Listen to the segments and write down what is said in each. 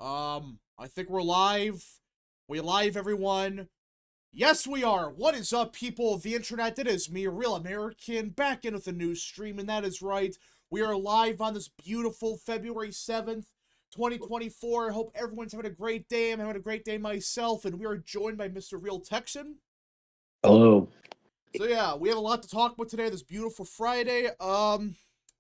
I think we're live. We live, everyone. Yes, we are. What is up, people of the internet? It is me, a real American, back in with a new stream, and that is right. We are live on this beautiful February 7th, 2024. I hope everyone's having a great day. I'm having a great day myself, and we are joined by Mr. Real Texan. Hello. So yeah, we have a lot to talk about today, this beautiful Friday.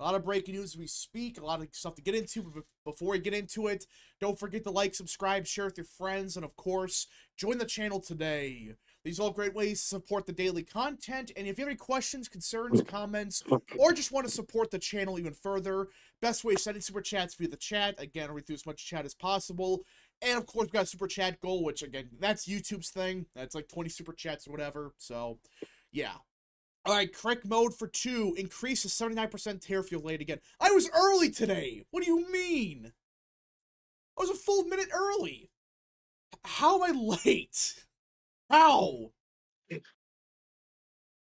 A lot of breaking news as we speak, a lot of stuff to get into, but before we get into it, don't forget to like, subscribe, share with your friends, and of course, join the channel today. These are all great ways to support the daily content, and if you have any questions, concerns, comments, or just want to support the channel even further, best way is sending super chats via the chat. Again, I'll read through as much chat as possible. And of course, we've got a super chat goal, which again, that's YouTube's thing. That's like 20 super chats or whatever, so yeah. Alright, correct mode for 2. Increase to 79% tariff. You're late again. I was early today! What do you mean? I was a full minute early! How am I late? How?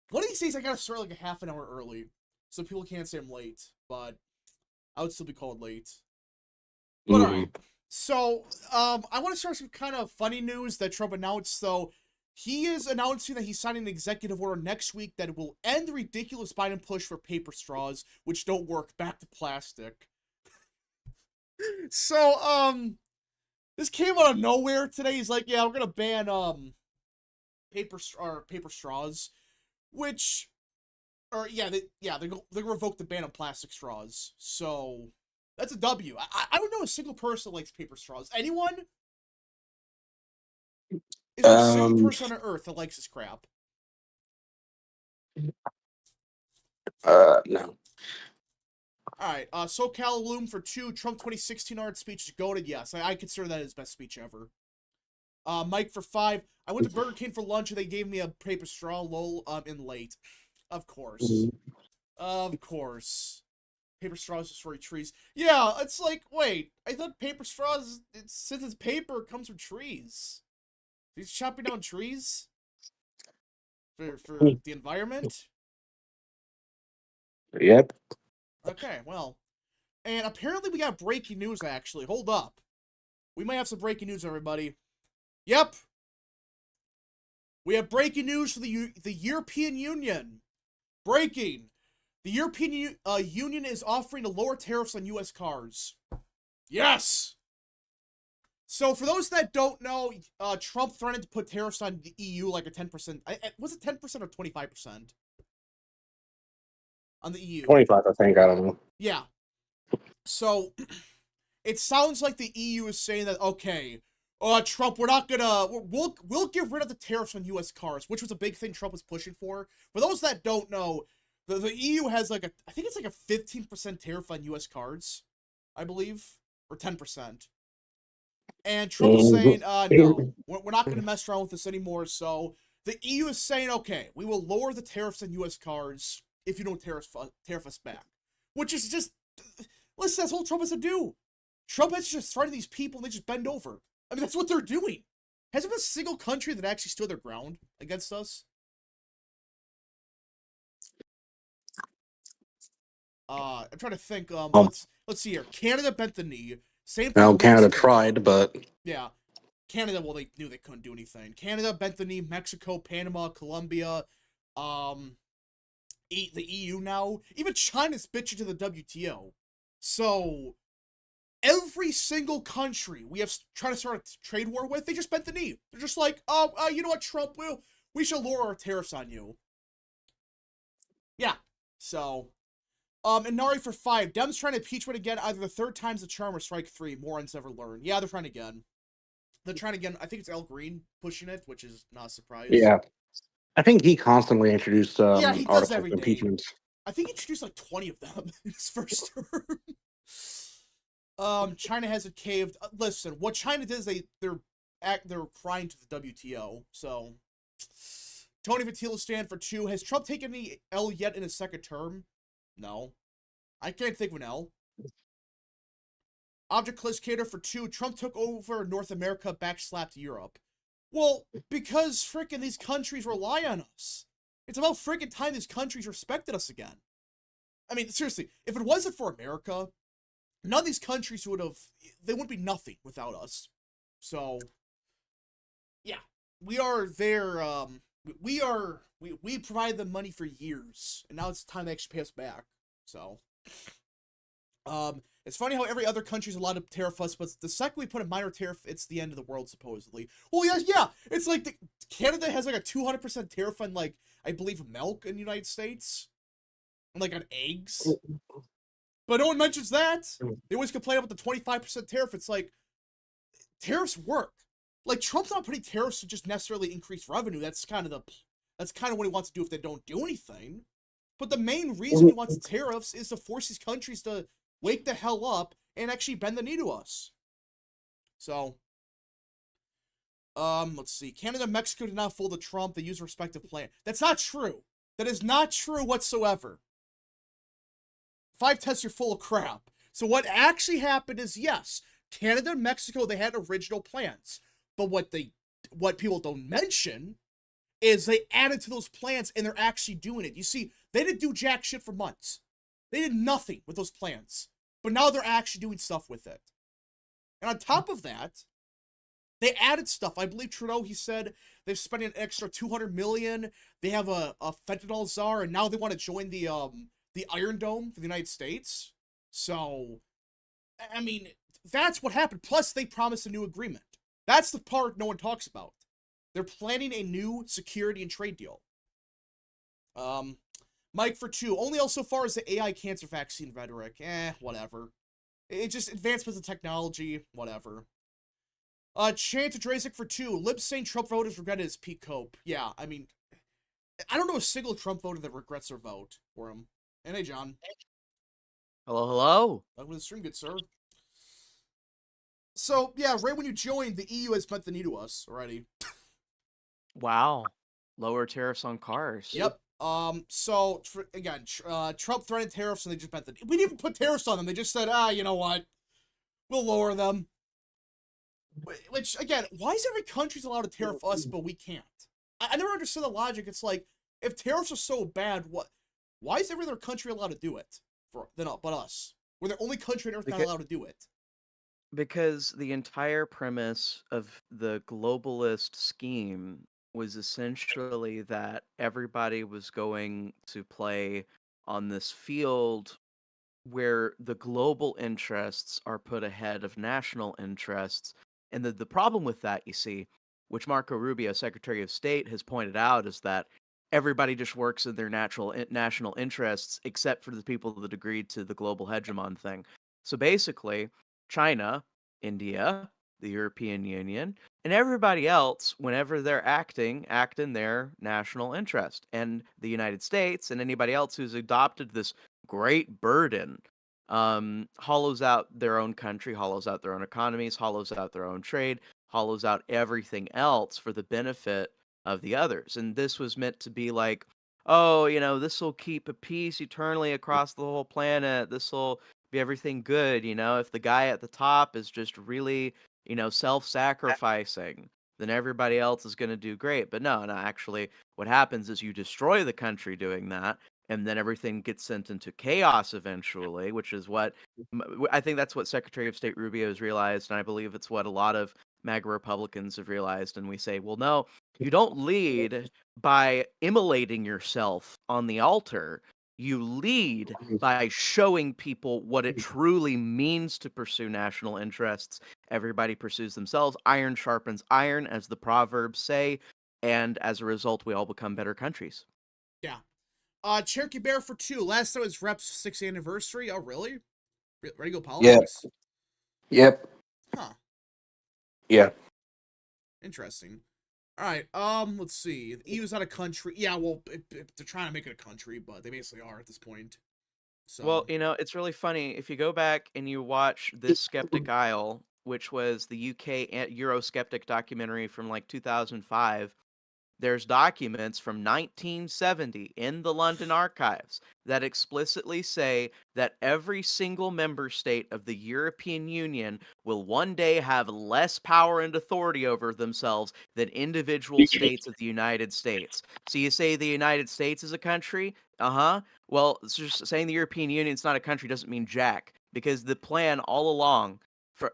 One of these days I gotta start like a half an hour early, so people can't say I'm late, but I would still be called late. But alright, so, I want to start some kind of funny news that Trump announced, so he is announcing that he's signing an executive order next week that will end the ridiculous Biden push for paper straws, which don't work, back to plastic. So, this came out of nowhere today. He's like, yeah, we're gonna ban, paper straws, which, or, yeah, they're gonna revoke the ban on plastic straws. So, that's a W. I don't know a single person that likes paper straws. Anyone? Is there a single person on Earth that likes this crap? No. Alright, SoCal Loom for 2, Trump 2016 art speech is goated. Yes, I consider that his best speech ever. Mike for 5, I went to Burger King for lunch and they gave me a paper straw, lol, in late. Of course. Of course. Paper straws destroy trees. Yeah, it's like, wait, I thought paper straws, since it's paper, it comes from trees. He's chopping down trees? For the environment? Yep. Okay, well. And apparently we got breaking news, actually. Hold up. We might have some breaking news, everybody. Yep. We have breaking news for the European Union. Breaking. The European Union is offering to lower tariffs on U.S. cars. Yes! So, for those that don't know, Trump threatened to put tariffs on the EU like a 10%. Was it 10% or 25%? On the EU. 25, I think. I don't know. Yeah. So, it sounds like the EU is saying that, okay, Trump, we're not gonna, we'll get rid of the tariffs on U.S. cars, which was a big thing Trump was pushing for. For those that don't know, the EU has like I think it's like a 15% tariff on U.S. cars, I believe, or 10%. And Trump is saying, no, we're not gonna mess around with this anymore, so the EU is saying, okay, we will lower the tariffs on U.S. cars if you don't tariff us back. Which is just, listen, that's all Trump has to do. Trump has to just threaten these people and they just bend over. I mean, that's what they're doing. Has there been a single country that actually stood their ground against us? I'm trying to think. Let's see here. Canada bent the knee. Same thing. Well, with Canada Mexico. tried, but Yeah, Canada. Well, they knew they couldn't do anything. Canada bent the knee. Mexico, Panama, Colombia, the EU now. Even China's bitching to the WTO. So every single country we have tried to start a trade war with, they just bent the knee. They're just like, oh, you know what, Trump, we should lower our tariffs on you. Yeah. So, and Nari for 5. Dems trying to impeachment again, either the third time's the charm or strike 3. Morons never learn. Yeah, they're trying again. They're trying again. I think it's Al Green pushing it, which is not a surprise. yeah. I think he constantly introduced yeah, he does articles every of day. impeachment. I think he introduced like 20 of them in his first term. China hasn't caved. Listen, what China did is they're crying to the WTO. So, Tony Vatila stand for 2. Has Trump taken any L yet in his second term? No, I can't think of an L. Object Cliscator for 2. Trump took over North America, backslapped Europe. Well, because frickin' these countries rely on us. It's about frickin' time these countries respected us again. I mean, seriously, if it wasn't for America, none of these countries they wouldn't be nothing without us. So, yeah, we are there. We provide them money for years, and now it's time to actually pay us back. So, it's funny how every other country's allowed to tariff us, but the second we put a minor tariff, it's the end of the world, supposedly. Well, yeah. It's like Canada has like a 200% tariff on, like, I believe, milk in the United States, and like on eggs. But no one mentions that. They always complain about the 25% tariff. It's like, tariffs work. Like, Trump's not putting tariffs to just necessarily increase revenue. That's kind of what he wants to do if they don't do anything. But the main reason he wants tariffs is to force these countries to wake the hell up and actually bend the knee to us. So, let's see. Canada and Mexico did not fold to Trump. They use a respective plan. That's not true. That is not true whatsoever. 5 tests are full of crap. So what actually happened is, yes, Canada and Mexico, they had original plans. But what people don't mention is they added to those plans and they're actually doing it. You see, they didn't do jack shit for months. They did nothing with those plans. But now they're actually doing stuff with it. And on top of that, they added stuff. I believe Trudeau, he said they're spending an extra $200 million. They have a fentanyl czar, and now they want to join the Iron Dome for the United States. So, I mean, that's what happened. Plus, they promised a new agreement. That's the part no one talks about. They're planning a new security and trade deal. Mike for 2. Only so far as the AI cancer vaccine rhetoric. Whatever. It's just advancements in technology. Whatever. Chant to Drazik for 2. Libs saying Trump voters regretted his peak cope. Yeah, I mean, I don't know a single Trump voter that regrets their vote for him. And hey, John. Hello. Welcome to the stream, good sir. So, yeah, right when you joined, the EU has bent the knee to us already. Wow. Lower tariffs on cars. Yep. So, again, Trump threatened tariffs and they just bent the knee. We didn't even put tariffs on them. They just said, you know what? We'll lower them. Which, again, why is every country's allowed to tariff us, but we can't? I never understood the logic. It's like, if tariffs are so bad, why is every other country allowed to do it but us? We're the only country on earth not allowed to do it. Because the entire premise of the globalist scheme was essentially that everybody was going to play on this field where the global interests are put ahead of national interests. And the problem with that, you see, which Marco Rubio, Secretary of State, has pointed out, is that everybody just works in their national interests, except for the people that agreed to the global hegemon thing. So basically, China, India, the European Union, and everybody else, whenever they're act in their national interest. And the United States and anybody else who's adopted this great burden hollows out their own country, hollows out their own economies, hollows out their own trade, hollows out everything else for the benefit of the others. And this was meant to be like, oh, this will keep a peace eternally across the whole planet. This will be everything good. If the guy at the top is just really, self-sacrificing, then everybody else is going to do great. But no, actually, what happens is you destroy the country doing that, and then everything gets sent into chaos eventually, which is what I think that's what Secretary of State Rubio has realized, and I believe it's what a lot of MAGA Republicans have realized. And we say, well, no, you don't lead by immolating yourself on the altar. You lead by showing people what it truly means to pursue national interests. Everybody pursues themselves. Iron sharpens iron, as the proverbs say, and as a result, we all become better countries. Yeah. Cherokee Bear for 2. Last time was Rep's 6th anniversary. Oh, really? Ready to go politics? Yep. Huh. Yeah. Interesting. All right. Let's see. The EU's not a country. Yeah, well, they're trying to make it a country, but they basically are at this point. So. Well, it's really funny. If you go back and you watch This Skeptic Isle, which was the UK Eurosceptic documentary from like 2005, there's documents from 1970 in the London archives that explicitly say that every single member state of the European Union will one day have less power and authority over themselves than individual states of the United States. So you say the United States is a country? Well, it's just saying the European Union is not a country doesn't mean jack, because the plan all along,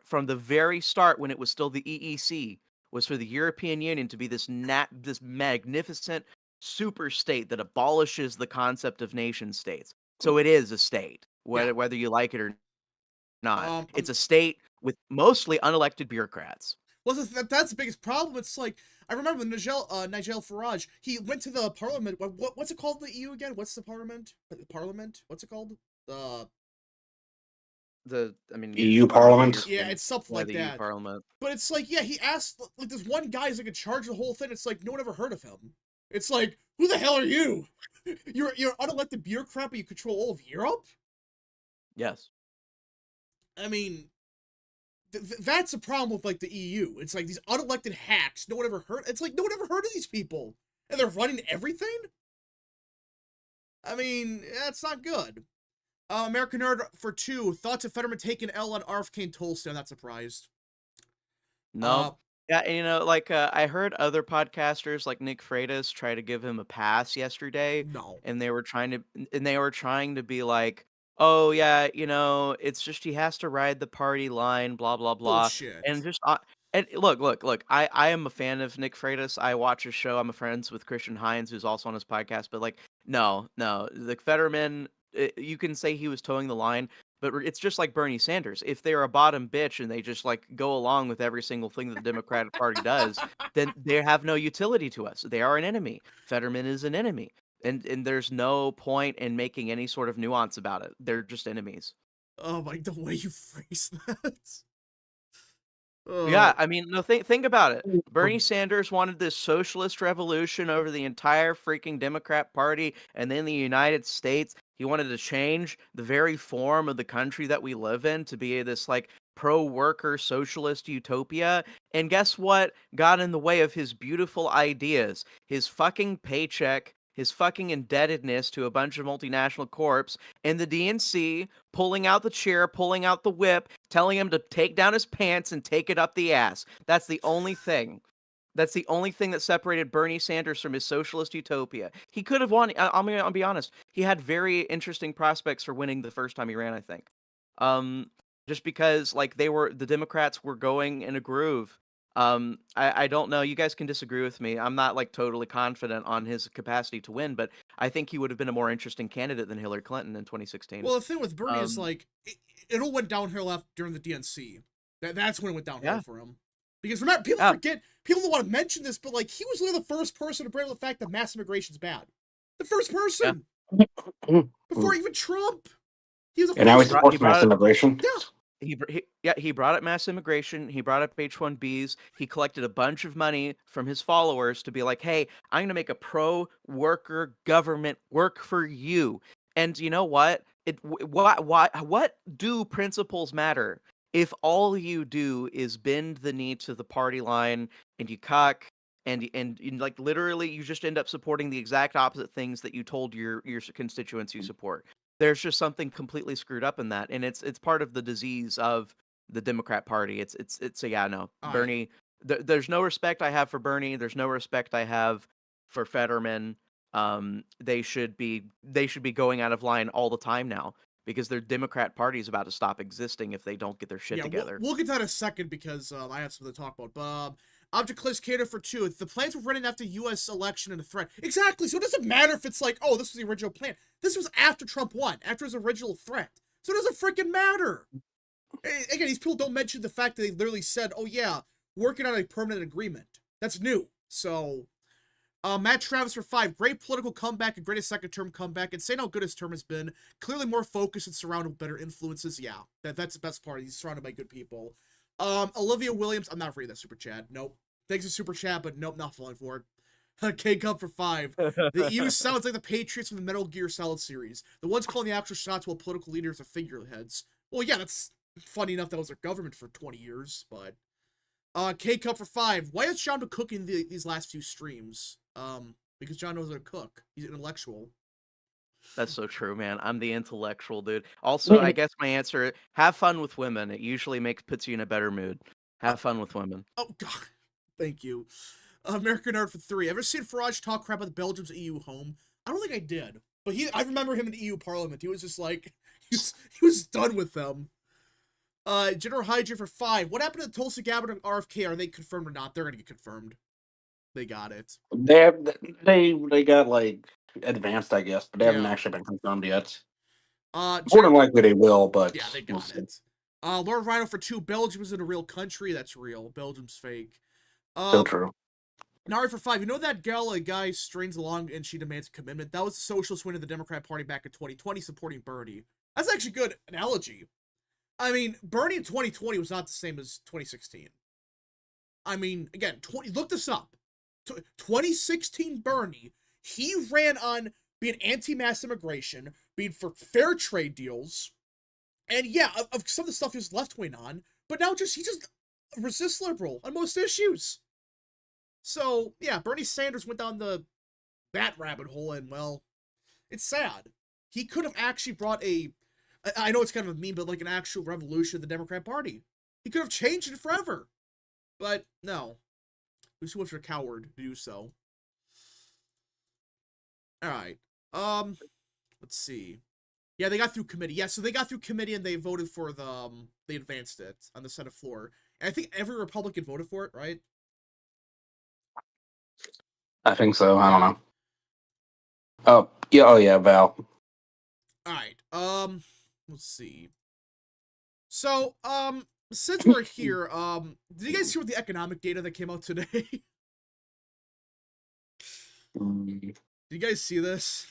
from the very start when it was still the EEC, was for the European Union to be this magnificent super state that abolishes the concept of nation states. So it is a state, Yeah. whether you like it or not. Um, It's a state with mostly unelected bureaucrats. well, that's the biggest problem. It's like I remember when Nigel Farage, he went to the parliament. What's it called? The EU again? What's the parliament? The parliament? What's it called? I mean, EU Parliament. Yeah, it's something like the that. EU Parliament. But it's like, yeah, he asked, like, this one guy is like in charge of the whole thing. It's like no one ever heard of him. It's like, who the hell are you? You're an unelected bureaucrat, but you control all of Europe. Yes. I mean, that's a problem with like the EU. It's like these unelected hacks. No one ever heard. It's like no one ever heard of these people, and they're running everything. I mean, that's not good. American Nerd for 2. Thoughts of Fetterman taking L on RFK and Tulsi. I'm not surprised. No. Yeah, and, like, I heard other podcasters like Nick Freitas try to give him a pass yesterday, No. and they were trying to be like, "Oh, yeah, it's just he has to ride the party line, blah, blah, blah." Bullshit. And just and look, I am a fan of Nick Freitas. I watch his show. I'm friends with Christian Hines, who's also on his podcast, but, like, no. The Fetterman, you can say he was towing the line, but it's just like Bernie Sanders. If they're a bottom bitch and they just like go along with every single thing that the Democratic Party does, then they have no utility to us. They are an enemy. Fetterman is an enemy. And there's no point in making any sort of nuance about it. They're just enemies. Oh my, the way you phrase that. Yeah, I mean, no, think about it. Bernie Sanders wanted this socialist revolution over the entire freaking Democrat Party, and then the United States. He wanted to change the very form of the country that we live in to be this like pro-worker socialist utopia. And guess what got in the way of his beautiful ideas? His fucking paycheck, his fucking indebtedness to a bunch of multinational corps, and the DNC pulling out the chair, pulling out the whip, telling him to take down his pants and take it up the ass. That's the only thing. That's the only thing that separated Bernie Sanders from his socialist utopia. He could have won. I'll be honest. He had very interesting prospects for winning the first time he ran, I think. Just because like the Democrats were going in a groove. I don't know. You guys can disagree with me. I'm not like totally confident on his capacity to win, but I think he would have been a more interesting candidate than Hillary Clinton in 2016. Well, the thing with Bernie is like it all went downhill after during the DNC. That's when it went downhill for him. Because remember, people forget, people don't want to mention this, but like he was literally the first person to bring up the fact that mass immigration is bad. The first person before even Trump. He was the And now he first. supports mass immigration. Yeah. He brought up mass immigration. He brought up H-1Bs. He collected a bunch of money from his followers to be like, "Hey, I'm going to make a pro-worker government work for you." And you know what? What do principles matter if all you do is bend the knee to the party line and you cuck and like literally you just end up supporting the exact opposite things that you told your constituents you support? There's just something completely screwed up in that, and it's part of the disease of the Democrat Party. It's yeah, no. Bernie, there's no respect I have for Bernie. There's no respect I have for Fetterman. They should be going out of line all the time now because their Democrat Party is about to stop existing if they don't get their shit together. We'll get to that in a second because I have something to talk about. But Object Cliffs Cater for 2. The plans were running after U.S. election and a threat. Exactly. So it doesn't matter if it's like, oh, this was the original plan. This was after Trump won, after his original threat. So it doesn't freaking matter. Again, these people don't mention the fact that they literally said, oh, yeah, working on a permanent agreement. That's new. So, Matt Travis for 5. Great political comeback and greatest second-term comeback. And saying how good his term has been. Clearly more focused and surrounded with better influences. Yeah, that's the best part. He's surrounded by good people. Olivia Williams, I'm not reading that super chat. Nope. Thanks for super chat, but nope, not falling for it. K-Cup for 5. The EU sounds like the Patriots from the Metal Gear Solid series. The ones calling the actual shots while political leaders are figureheads. Well, yeah, that's funny enough that was their government for 20 years, but... K-Cup for 5. Why is John cooking these last few streams? Because John knows how to cook. He's intellectual. That's so true, man. I'm the intellectual dude. Also, I guess my answer, have fun with women. It usually puts you in a better mood. Have fun with women. Oh, God. Thank you. American Nerd for 3. Ever seen Farage talk crap about Belgium's EU home? I don't think I did. But I remember him in the EU Parliament. He was just like, He was done with them. General Hydra for 5. What happened to Tulsi Gabbard and RFK? Are they confirmed or not? They're gonna get confirmed. They got it. They got like advanced, I guess, but they haven't Yeah. actually been confirmed yet. More Gen- than likely they will, but yeah, they we'll got see. it. Lord Rhino for 2. Belgium isn't a real country. That's real. Belgium's fake. So true. Nari for 5. You know that gal a guy strings along and she demands a commitment? That was the socialist win of the Democrat Party back in 2020 supporting Bernie. That's actually a good analogy. I mean, Bernie in 2020 was not the same as 2016. I mean, again, look this up. 2016 Bernie, he ran on being anti-mass immigration, being for fair trade deals, and yeah, of some of the stuff he was left-wing on, but now he just resists liberal on most issues. So, yeah, Bernie Sanders went down that rabbit hole, and, well, it's sad. He could have actually brought I know it's kind of a meme, but like an actual revolution of the Democrat Party. He could have changed it forever. But, no. He was too much of a coward to do so. Alright. Let's see. Yeah, they got through committee. Yeah, so they got through committee and they voted for they advanced it on the Senate floor. And I think every Republican voted for it, right? I think so. I don't know. Oh yeah, Val. Alright, let's see. So, since we're here, did you guys see what the economic data that came out today? Did you guys see this?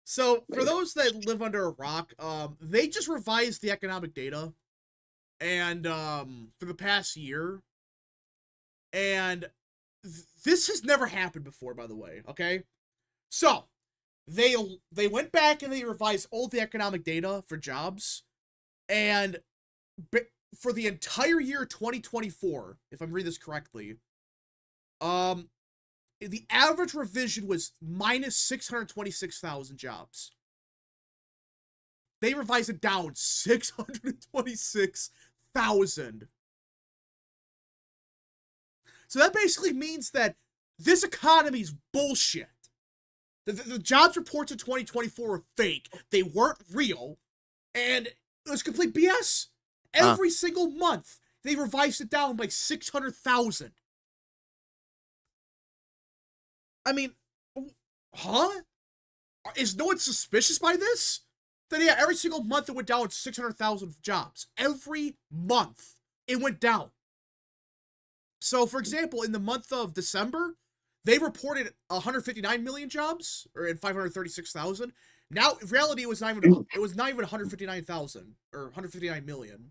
So, for those that live under a rock, they just revised the economic data, and, for the past year, and this has never happened before, by the way, okay? So, they went back and they revised all the economic data for jobs, and for the entire year 2024, if I'm reading this correctly, the average revision was minus 626,000 jobs. They revised it down 626,000. So that basically means that this economy is bullshit. The jobs reports in 2024 were fake. They weren't real. And it was complete BS. Every single month, they revised it down by 600,000. I mean, huh? Is no one suspicious by this? Then yeah, every single month it went down 600,000 jobs. Every month it went down. So, for example, in the month of December, they reported 159 million jobs, or in 536,000. Now, in reality, it was not even 159,000 or 159 million.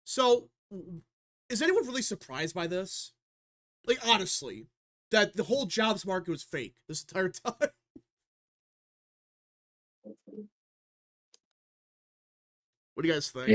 So, is anyone really surprised by this? Like, honestly, that the whole jobs market was fake this entire time? What do you guys think?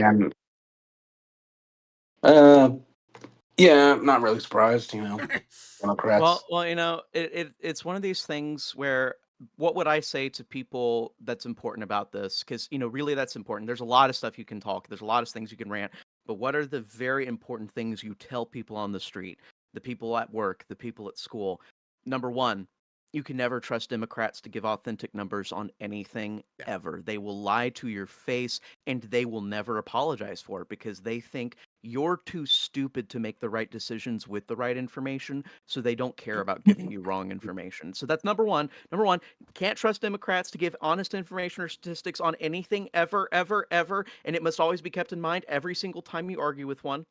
Yeah, I'm not really surprised. Democrats. Well, it's one of these things where what would I say to people that's important about this? Because, really that's important. There's a lot of stuff you can talk. There's a lot of things you can rant. But what are the very important things you tell people on the street, the people at work, the people at school? Number one, you can never trust Democrats to give authentic numbers on anything ever. They will lie to your face and they will never apologize for it because they think you're too stupid to make the right decisions with the right information, so they don't care about giving you wrong information. So that's number one. Number one, can't trust Democrats to give honest information or statistics on anything ever, ever, ever, and it must always be kept in mind every single time you argue with one.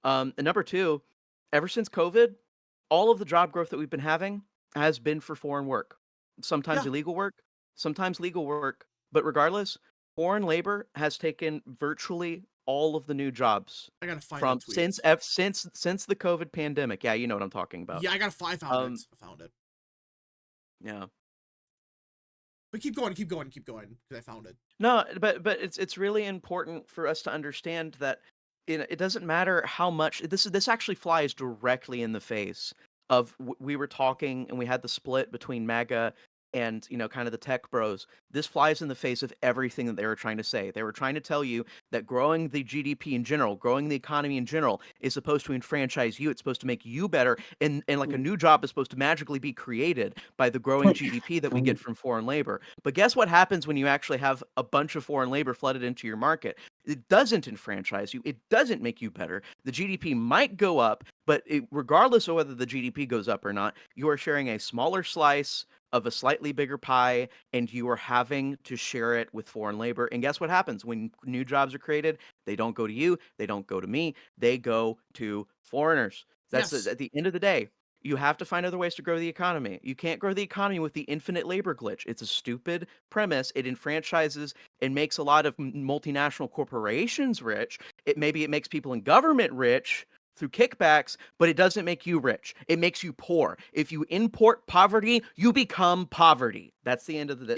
And number two, ever since COVID, all of the job growth that we've been having has been for foreign work. Sometimes illegal work, sometimes legal work, but regardless, foreign labor has taken virtually all of the new jobs I gotta find from that tweet. since the COVID pandemic. Yeah, you know what I'm talking about. Yeah, I found it. Yeah. But keep going, because I found it. No, but it's really important for us to understand that it doesn't matter how much this actually flies directly in the face of we were talking and we had the split between MAGA and kind of the tech bros, this flies in the face of everything that they were trying to say. They were trying to tell you that growing the GDP in general, growing the economy in general, is supposed to enfranchise you. It's supposed to make you better, and like a new job is supposed to magically be created by the growing GDP that we get from foreign labor. But guess what happens when you actually have a bunch of foreign labor flooded into your market? It doesn't enfranchise you. It doesn't make you better. The GDP might go up, but regardless of whether the GDP goes up or not, you are sharing a smaller slice of a slightly bigger pie, and you are having to share it with foreign labor. And guess what happens when new jobs are created? They don't go to you, they don't go to me, they go to foreigners. That's Yes. at the end of the day. You have to find other ways to grow the economy. You can't grow the economy with the infinite labor glitch. It's a stupid premise. It enfranchises and makes a lot of multinational corporations rich. Maybe it makes people in government rich through kickbacks, but it doesn't make you rich. It makes you poor. If you import poverty, you become poverty. That's the end of the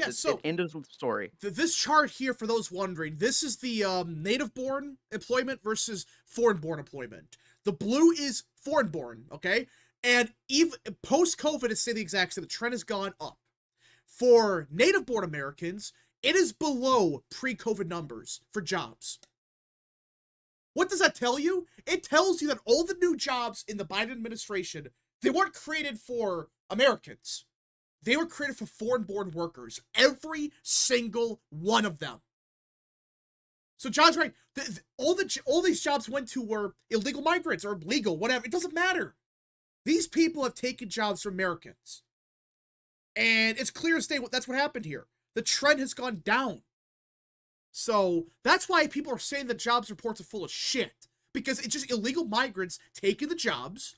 end of the story. This chart here, for those wondering, this is the native-born employment versus foreign-born employment. The blue is foreign-born, okay? And even post-COVID, it's stayed the exact same. The trend has gone up. For native-born Americans, it is below pre-COVID numbers for jobs. What does that tell you? It tells you that all the new jobs in the Biden administration, they weren't created for Americans. They were created for foreign-born workers. Every single one of them. So John's right. All these jobs went to were illegal migrants or legal, whatever. It doesn't matter. These people have taken jobs from Americans. And it's clear as day that's what happened here. The trend has gone down. So that's why people are saying that jobs reports are full of shit. Because it's just illegal migrants taking the jobs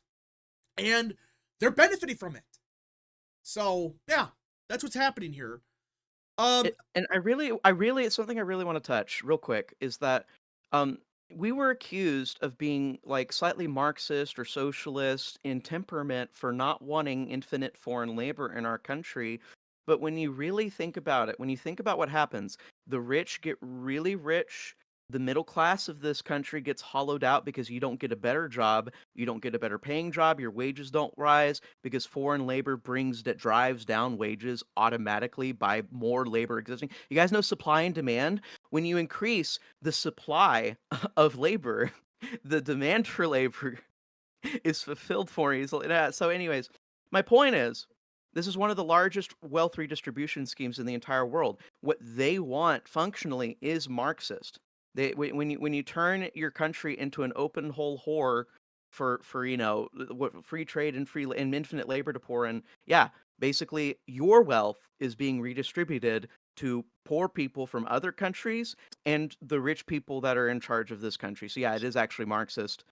and they're benefiting from it. So yeah, that's what's happening here. And it's something I really want to touch real quick is that we were accused of being like slightly Marxist or socialist in temperament for not wanting infinite foreign labor in our country. But when you really think about it, when you think about what happens, the rich get really rich. The middle class of this country gets hollowed out because you don't get a better job, you don't get a better paying job, your wages don't rise because foreign labor drives down wages automatically by more labor existing. You guys know supply and demand? When you increase the supply of labor, the demand for labor is fulfilled more easily. So anyways, my point is, this is one of the largest wealth redistribution schemes in the entire world. What they want functionally is Marxist. When you turn your country into an open hole whore for what free trade and infinite labor to pour in, yeah, basically your wealth is being redistributed to poor people from other countries and the rich people that are in charge of this country. So yeah, it is actually Marxist.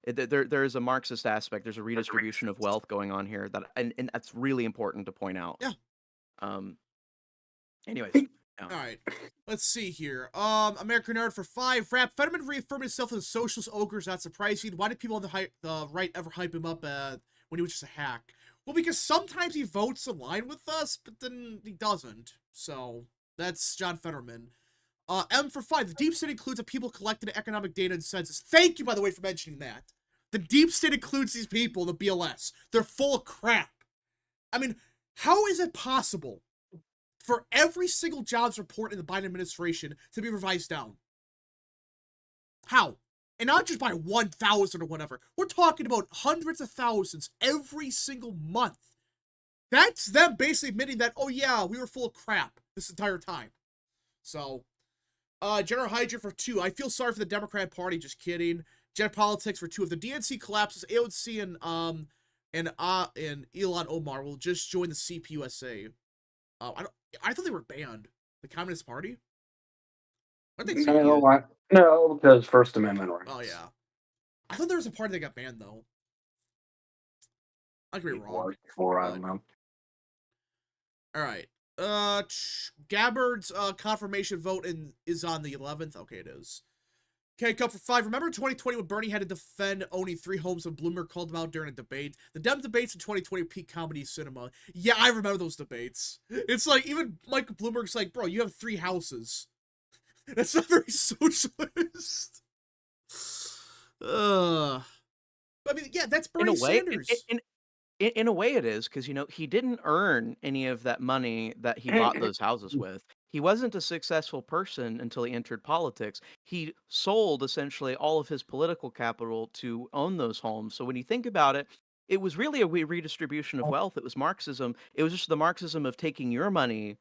There is a Marxist aspect. There's a redistribution of wealth going on here and that's really important to point out. Yeah. Anyways. All right, let's see here. American Nerd for 5. Rap Fetterman reaffirmed himself as a socialist ogre is not surprising. Why did people on the right ever hype him up when he was just a hack? Well, because sometimes he votes align with us, but then he doesn't. So that's John Fetterman. M for 5. The deep state includes the people collecting economic data and census. Thank you, by the way, for mentioning that. The deep state includes these people, the BLS. They're full of crap. I mean, how is it possible for every single jobs report in the Biden administration to be revised down? How? And not just by 1,000 or whatever. We're talking about hundreds of thousands every single month. That's them basically admitting that, oh yeah, we were full of crap this entire time. So, General Hydra for 2. I feel sorry for the Democrat Party, just kidding. Geopolitics for 2. If the DNC collapses, AOC and Elon Omar will just join the CPUSA. I thought they were banned. The Communist Party? I think No, because First Amendment rights. Oh, yeah. I thought there was a party that got banned, though. I could be wrong. I don't know. Alright. Gabbard's confirmation vote is on the 11th. Okay, it is. Okay, Cup for 5. Remember 2020 when Bernie had to defend owning 3 homes when Bloomberg called him out during a debate? The Dem debates in 2020 peak comedy cinema. Yeah, I remember those debates. It's like, even Michael Bloomberg's like, bro, you have 3 houses. That's not very socialist. I mean, yeah, that's Bernie Sanders. in a way it is, because he didn't earn any of that money that he bought those houses with. He wasn't a successful person until he entered politics. He sold essentially all of his political capital to own those homes. So when you think about it, it was really a redistribution of wealth. It was Marxism. It was just the Marxism of taking your money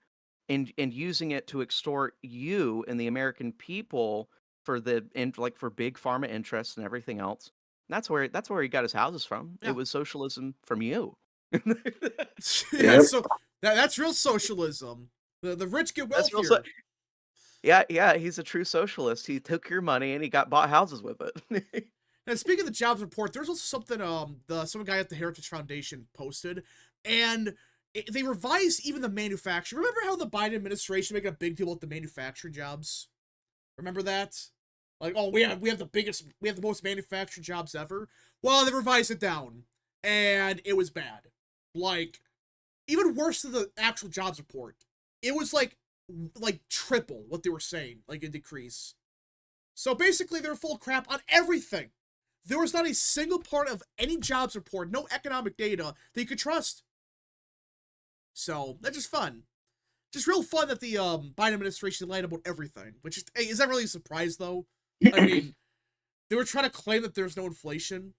and using it to extort you and the American people for for big pharma interests and everything else. That's where he got his houses from. It Yeah. was socialism from you. Yeah, Yep. so that's real socialism. The rich get That's real. wealthier. Yeah, he's a true socialist. He took your money and he bought houses with it. And speaking of the jobs report, there's also something some guy at the Heritage Foundation posted, and they revised even the manufacturing. Remember how the Biden administration making a big deal with the manufacturing jobs? Remember that? Like, oh, we have the most manufacturing jobs ever. Well, they revised it down, and it was bad. Like, even worse than the actual jobs report. It was like triple what they were saying, like a decrease. So basically, they're full of crap on everything. There was not a single part of any jobs report, no economic data that you could trust. So that's just fun. Just real fun that the Biden administration lied about everything. Which is, hey, is that really a surprise though? I mean, they were trying to claim that there's no inflation,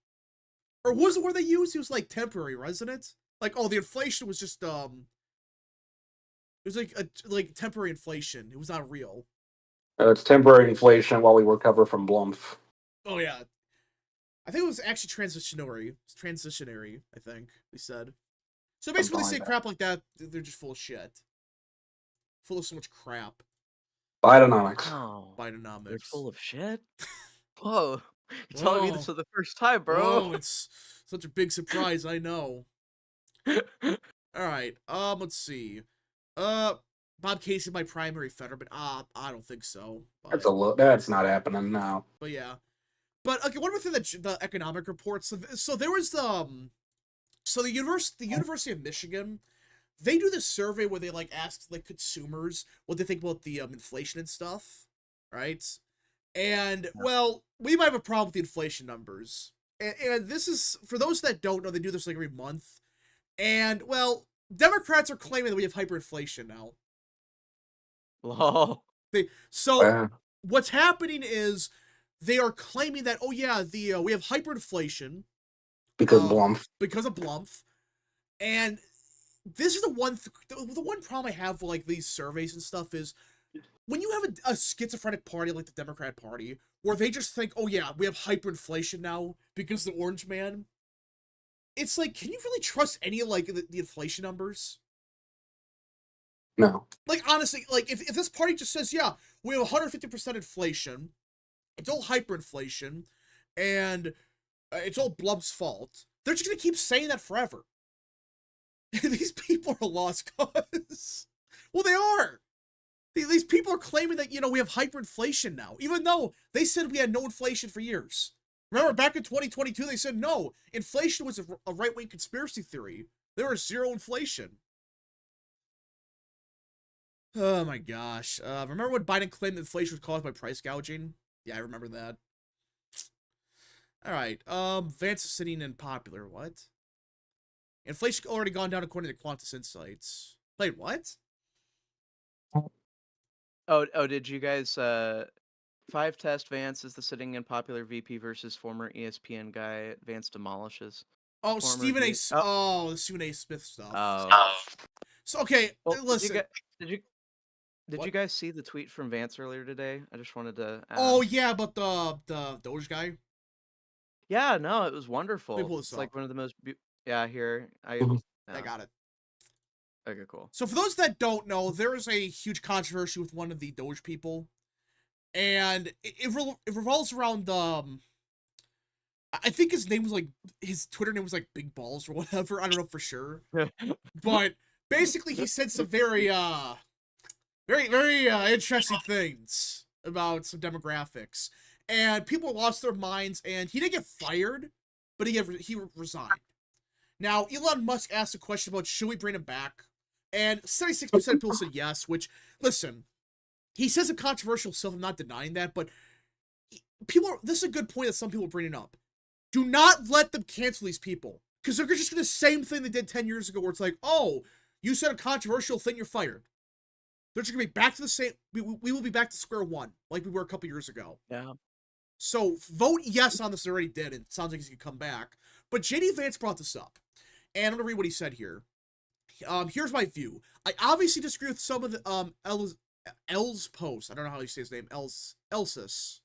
or was it where they used? It was like temporary, wasn't it? Like, oh, the inflation was just it was like temporary inflation. It was not real. It's temporary inflation while we recover from Blumph. Oh yeah, I think it was actually transitionary. It's transitionary, I think they said. So basically, they say crap like that. They're just full of shit. Full of so much crap. Bidenomics. Oh, they're Bidenomics. full of shit. Whoa, you're telling me this for the first time, bro. Oh, it's such a big surprise. I know. All right. Let's see. Bob Casey, my primary Fetterman. I don't think so. But, That's not happening now. but yeah. But okay, one more thing, the economic report. So there was the University of Michigan. They do this survey where they ask consumers what they think about the inflation and stuff, right? And well, we might have a problem with the inflation numbers. And this is for those that don't know, they do this every month. And well, Democrats are claiming that we have hyperinflation now. Lol. What's happening is they are claiming that, oh yeah, we have hyperinflation because Blumph. Because of Blumph. And this is the one problem I have with these surveys and stuff is when you have a schizophrenic party like the Democrat Party, where they just think, oh yeah, we have hyperinflation now because of the Orange Man. It's like, can you really trust any of the inflation numbers? No. Honestly, if this party just says, yeah, we have 150% inflation, it's all hyperinflation, and it's all Blum's fault, they're just going to keep saying that forever. These people are lost cause. Well, they are. These people are claiming that, we have hyperinflation now, even though they said we had no inflation for years. Remember, back in 2022, they said, no, inflation was a right-wing conspiracy theory. There was zero inflation. Oh my gosh. Remember when Biden claimed that inflation was caused by price gouging? Yeah, I remember that. All right. Vance is sitting in popular. What? Inflation already gone down according to Qantas Insights. Wait, what? Oh, did you guys 5 test Vance is the sitting in popular VP versus former ESPN guy Vance demolishes. Oh, Stephen A. The Stephen A. Smith stuff. Oh. So okay, well, listen. Did you guys see the tweet from Vance earlier today? I just wanted to ask. Oh yeah, about the DOGE guy. Yeah, no, it was wonderful. Let me pull this it's like up. one of the most here. I got it. Okay, cool. So for those that don't know, there is a huge controversy with one of the DOGE people, and it revolves around I think his name was his Twitter name was Big Balls or whatever. I don't know for sure, but basically he said some very very interesting things about some demographics, and people lost their minds. And he didn't get fired, but he resigned. Now Elon Musk asked a question about should we bring him back, and 76% of people said yes. Which, listen, he says some controversial stuff. I'm not denying that, but this is a good point that some people are bringing up. Do not let them cancel these people. Because they're just going to the same thing they did 10 years ago, where it's like, oh, you said a controversial thing, you're fired. They're just going to be back to the same. We will be back to square one, like we were a couple years ago. Yeah. So vote yes on this. They already did. It sounds like he's going to come back. But JD Vance brought this up. And I'm going to read what he said here. Here's my view. I obviously disagree with some of the L's post. I don't know how you say his name. Elsis.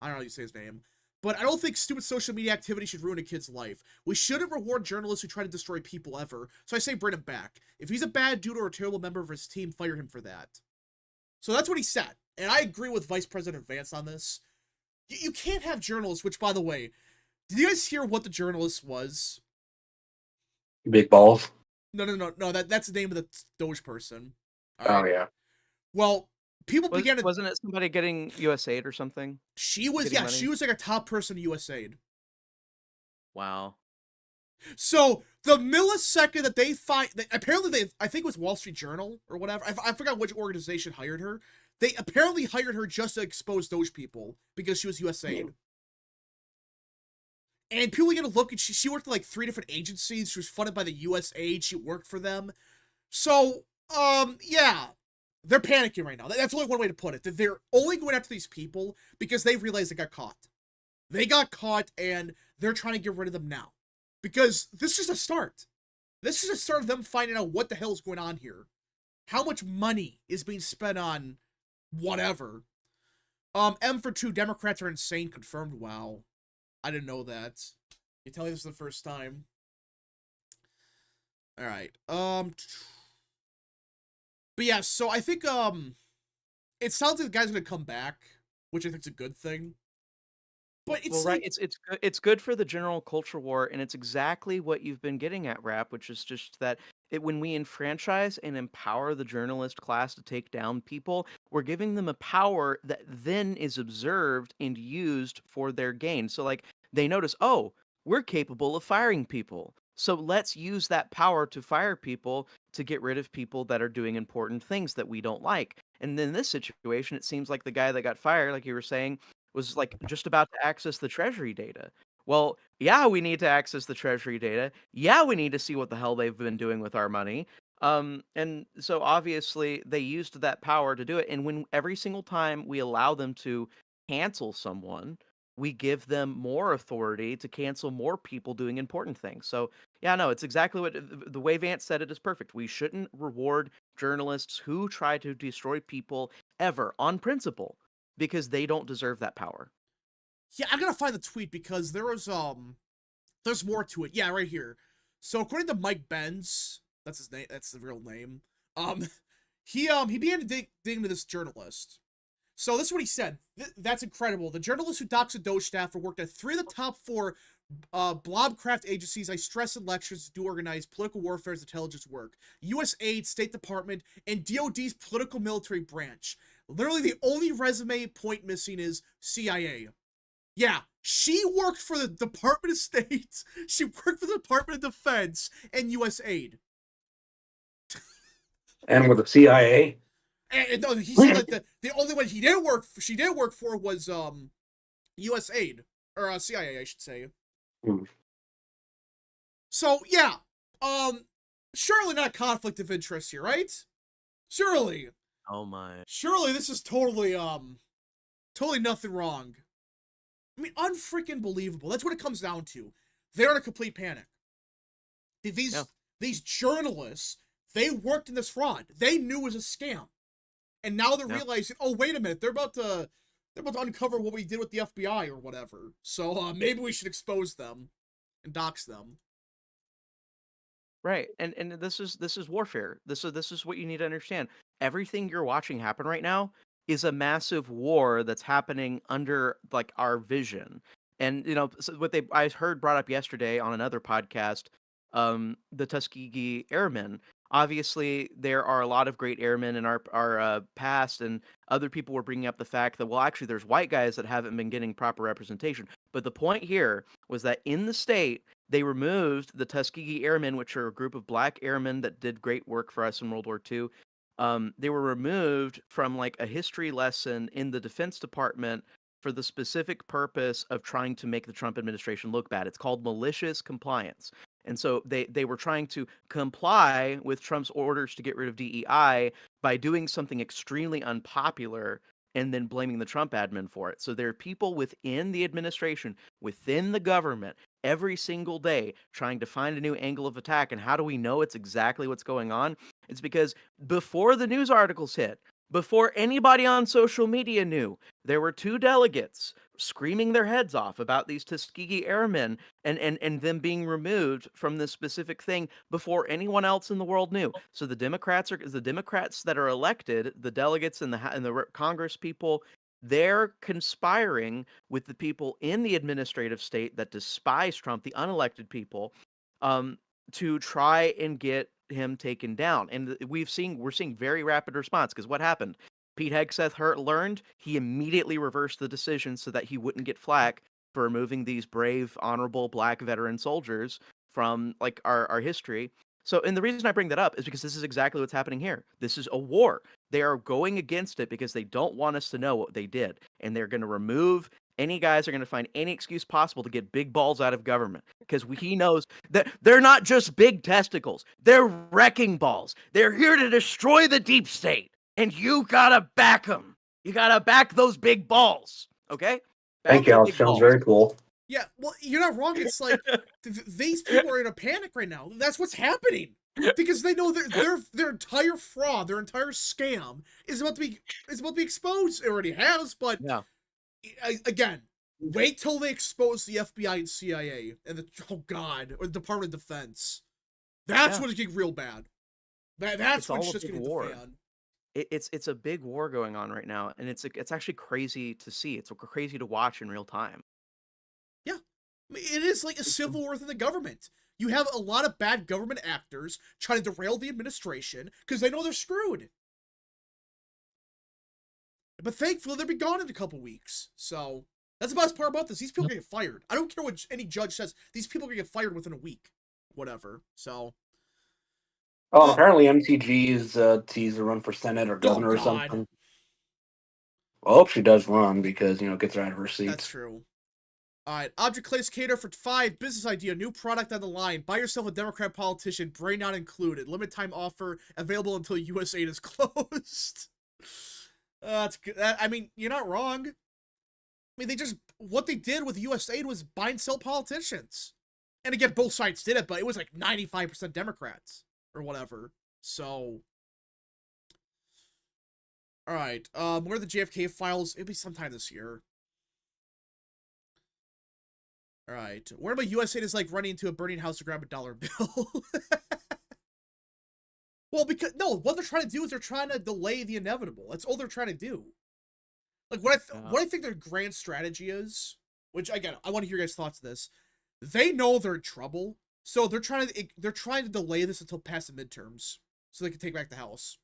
I don't know how you say his name. But I don't think stupid social media activity should ruin a kid's life. We shouldn't reward journalists who try to destroy people ever. So I say bring him back. If he's a bad dude or a terrible member of his team, fire him for that. So that's what he said. And I agree with Vice President Vance on this. You can't have journalists, which, by the way, did you guys hear what the journalist was? Big balls. No. That's the name of the DOGE person. Oh, yeah. Well, people began to... Wasn't it somebody getting USAID or something? She was, yeah, money? She was like a top person in USAID. Wow. So the millisecond that they find, apparently I think it was Wall Street Journal or whatever. I forgot which organization hired her. They apparently hired her just to expose those people because she was USAID. And people get to look at, she worked at like 3 different agencies. She was funded by the USAID. She worked for them. So, yeah. They're panicking right now. That's only one way to put it. That they're only going after these people because they realized they got caught. They got caught and they're trying to get rid of them now. Because this is a start. This is a start of them finding out what the hell is going on here. How much money is being spent on whatever. M for 2, Democrats are insane, confirmed. Wow. I didn't know that. You tell me this is the first time. Alright. But yeah, so I think, it sounds like the guy's gonna come back, which I think is a good thing. But it's right. like, It's good for the general culture war, and it's exactly what you've been getting at, Rap, which is just that when we enfranchise and empower the journalist class to take down people, we're giving them a power that then is observed and used for their gain. So, like, they notice, oh, we're capable of firing people. So let's use that power to fire people to get rid of people that are doing important things that we don't like. And in this situation, it seems like the guy that got fired, like you were saying, was like just about to access the treasury data. Well, yeah, we need to access the treasury data. Yeah, we need to see what the hell they've been doing with our money. And so obviously they used that power to do it. And when every single time we allow them to cancel someone, we give them more authority to cancel more people doing important things. So yeah, no, it's exactly what the way Vance said it is perfect. We shouldn't reward journalists who try to destroy people ever on principle, because they don't deserve that power. Yeah, I'm gonna find the tweet because there was there's more to it. Yeah, right here. So according to Mike Benz, that's his name, that's the real name. He began to dig into this journalist. So this is what he said. That's incredible. The journalist who doxed a DOGE staffer worked at 3 of the top 4 blobcraft agencies I stress in lectures to do organize political warfare's intelligence work. USAID, State Department, and DOD's political military branch. Literally the only resume point missing is CIA. Yeah, she worked for the Department of State, she worked for the Department of Defense, and USAID. And with the CIA? And no, he said that the only one she did work for was USAID, or CIA, I should say. So yeah, surely not conflict of interest here, right? Surely. Oh my. Surely this is totally totally nothing wrong. I mean, unfreaking believable. That's what it comes down to. They're in a complete panic. These journalists, they worked in this fraud. They knew it was a scam. And now they're realizing, oh, wait a minute, they're about to uncover what we did with the FBI or whatever. So maybe we should expose them and dox them. Right. And this is warfare. This is what you need to understand. Everything you're watching happen right now is a massive war that's happening under like our vision. And so what I heard brought up yesterday on another podcast, the Tuskegee Airmen. Obviously, there are a lot of great airmen in our past, and other people were bringing up the fact that, well, actually, there's white guys that haven't been getting proper representation. But the point here was that in the state, they removed the Tuskegee Airmen, which are a group of black airmen that did great work for us in World War II. They were removed from like a history lesson in the Defense Department for the specific purpose of trying to make the Trump administration look bad. It's called malicious compliance. And so they were trying to comply with Trump's orders to get rid of DEI by doing something extremely unpopular and then blaming the Trump admin for it. So there are people within the administration, within the government, every single day trying to find a new angle of attack. And how do we know it's exactly what's going on? It's because before the news articles hit, before anybody on social media knew, there were 2 delegates screaming their heads off about these Tuskegee Airmen and them being removed from this specific thing before anyone else in the world knew. So the Democrats that are elected, the delegates and the Congress people, they're conspiring with the people in the administrative state that despise Trump, the unelected people, to try and get him taken down. And we're seeing very rapid response, because what happened? Pete Hegseth learned, he immediately reversed the decision so that he wouldn't get flack for removing these brave, honorable black veteran soldiers from like our history. So, and the reason I bring that up is because this is exactly what's happening here. This is a war. They are going against it because they don't want us to know what they did. And they're going to remove any guys are going to find any excuse possible to get big balls out of government, because he knows that they're not just big testicles. They're wrecking balls. They're here to destroy the deep state. And you got to back them. You got to back those big balls. Okay? Thank you, Alex. Sounds very cool. Yeah, well, you're not wrong. It's like these people are in a panic right now. That's what's happening, because they know their entire fraud, their entire scam is about to be exposed. It already has, but yeah. Again, wait till they expose the FBI and CIA and or the Department of Defense. That's when it's getting real bad. That's when it's just getting the fan. It's a big war going on right now, and it's actually crazy to see. It's crazy to watch in real time. Yeah, it is like a civil war within the government. You have a lot of bad government actors trying to derail the administration because they know they're screwed. But thankfully, they'll be gone in a couple weeks. So that's the best part about this. These people get fired. I don't care what any judge says. These people can get fired within a week. Whatever. So. Oh, apparently MTG is teased to run for Senate or governor or something. Well, I hope she does run because, gets her out of her seat. That's true. All right. Object Classificator for 5. Business idea. New product on the line. Buy yourself a Democrat politician. Brain not included. Limited time offer. Available until US aid is closed. That's good. I mean, you're not wrong. I mean, what they did with US aid was buy and sell politicians. And again, both sides did it, but it was like 95% Democrats or whatever. So, all right. Where are the JFK files? It'll be sometime this year. All right. Where about US aid is like running into a burning house to grab a dollar bill? Well, because what they're trying to do is they're trying to delay the inevitable. That's all they're trying to do. Like what I think their grand strategy is, which again, I want to hear your guys' thoughts on this. They know they're in trouble, so they're trying to delay this until past the midterms, so they can take back the House.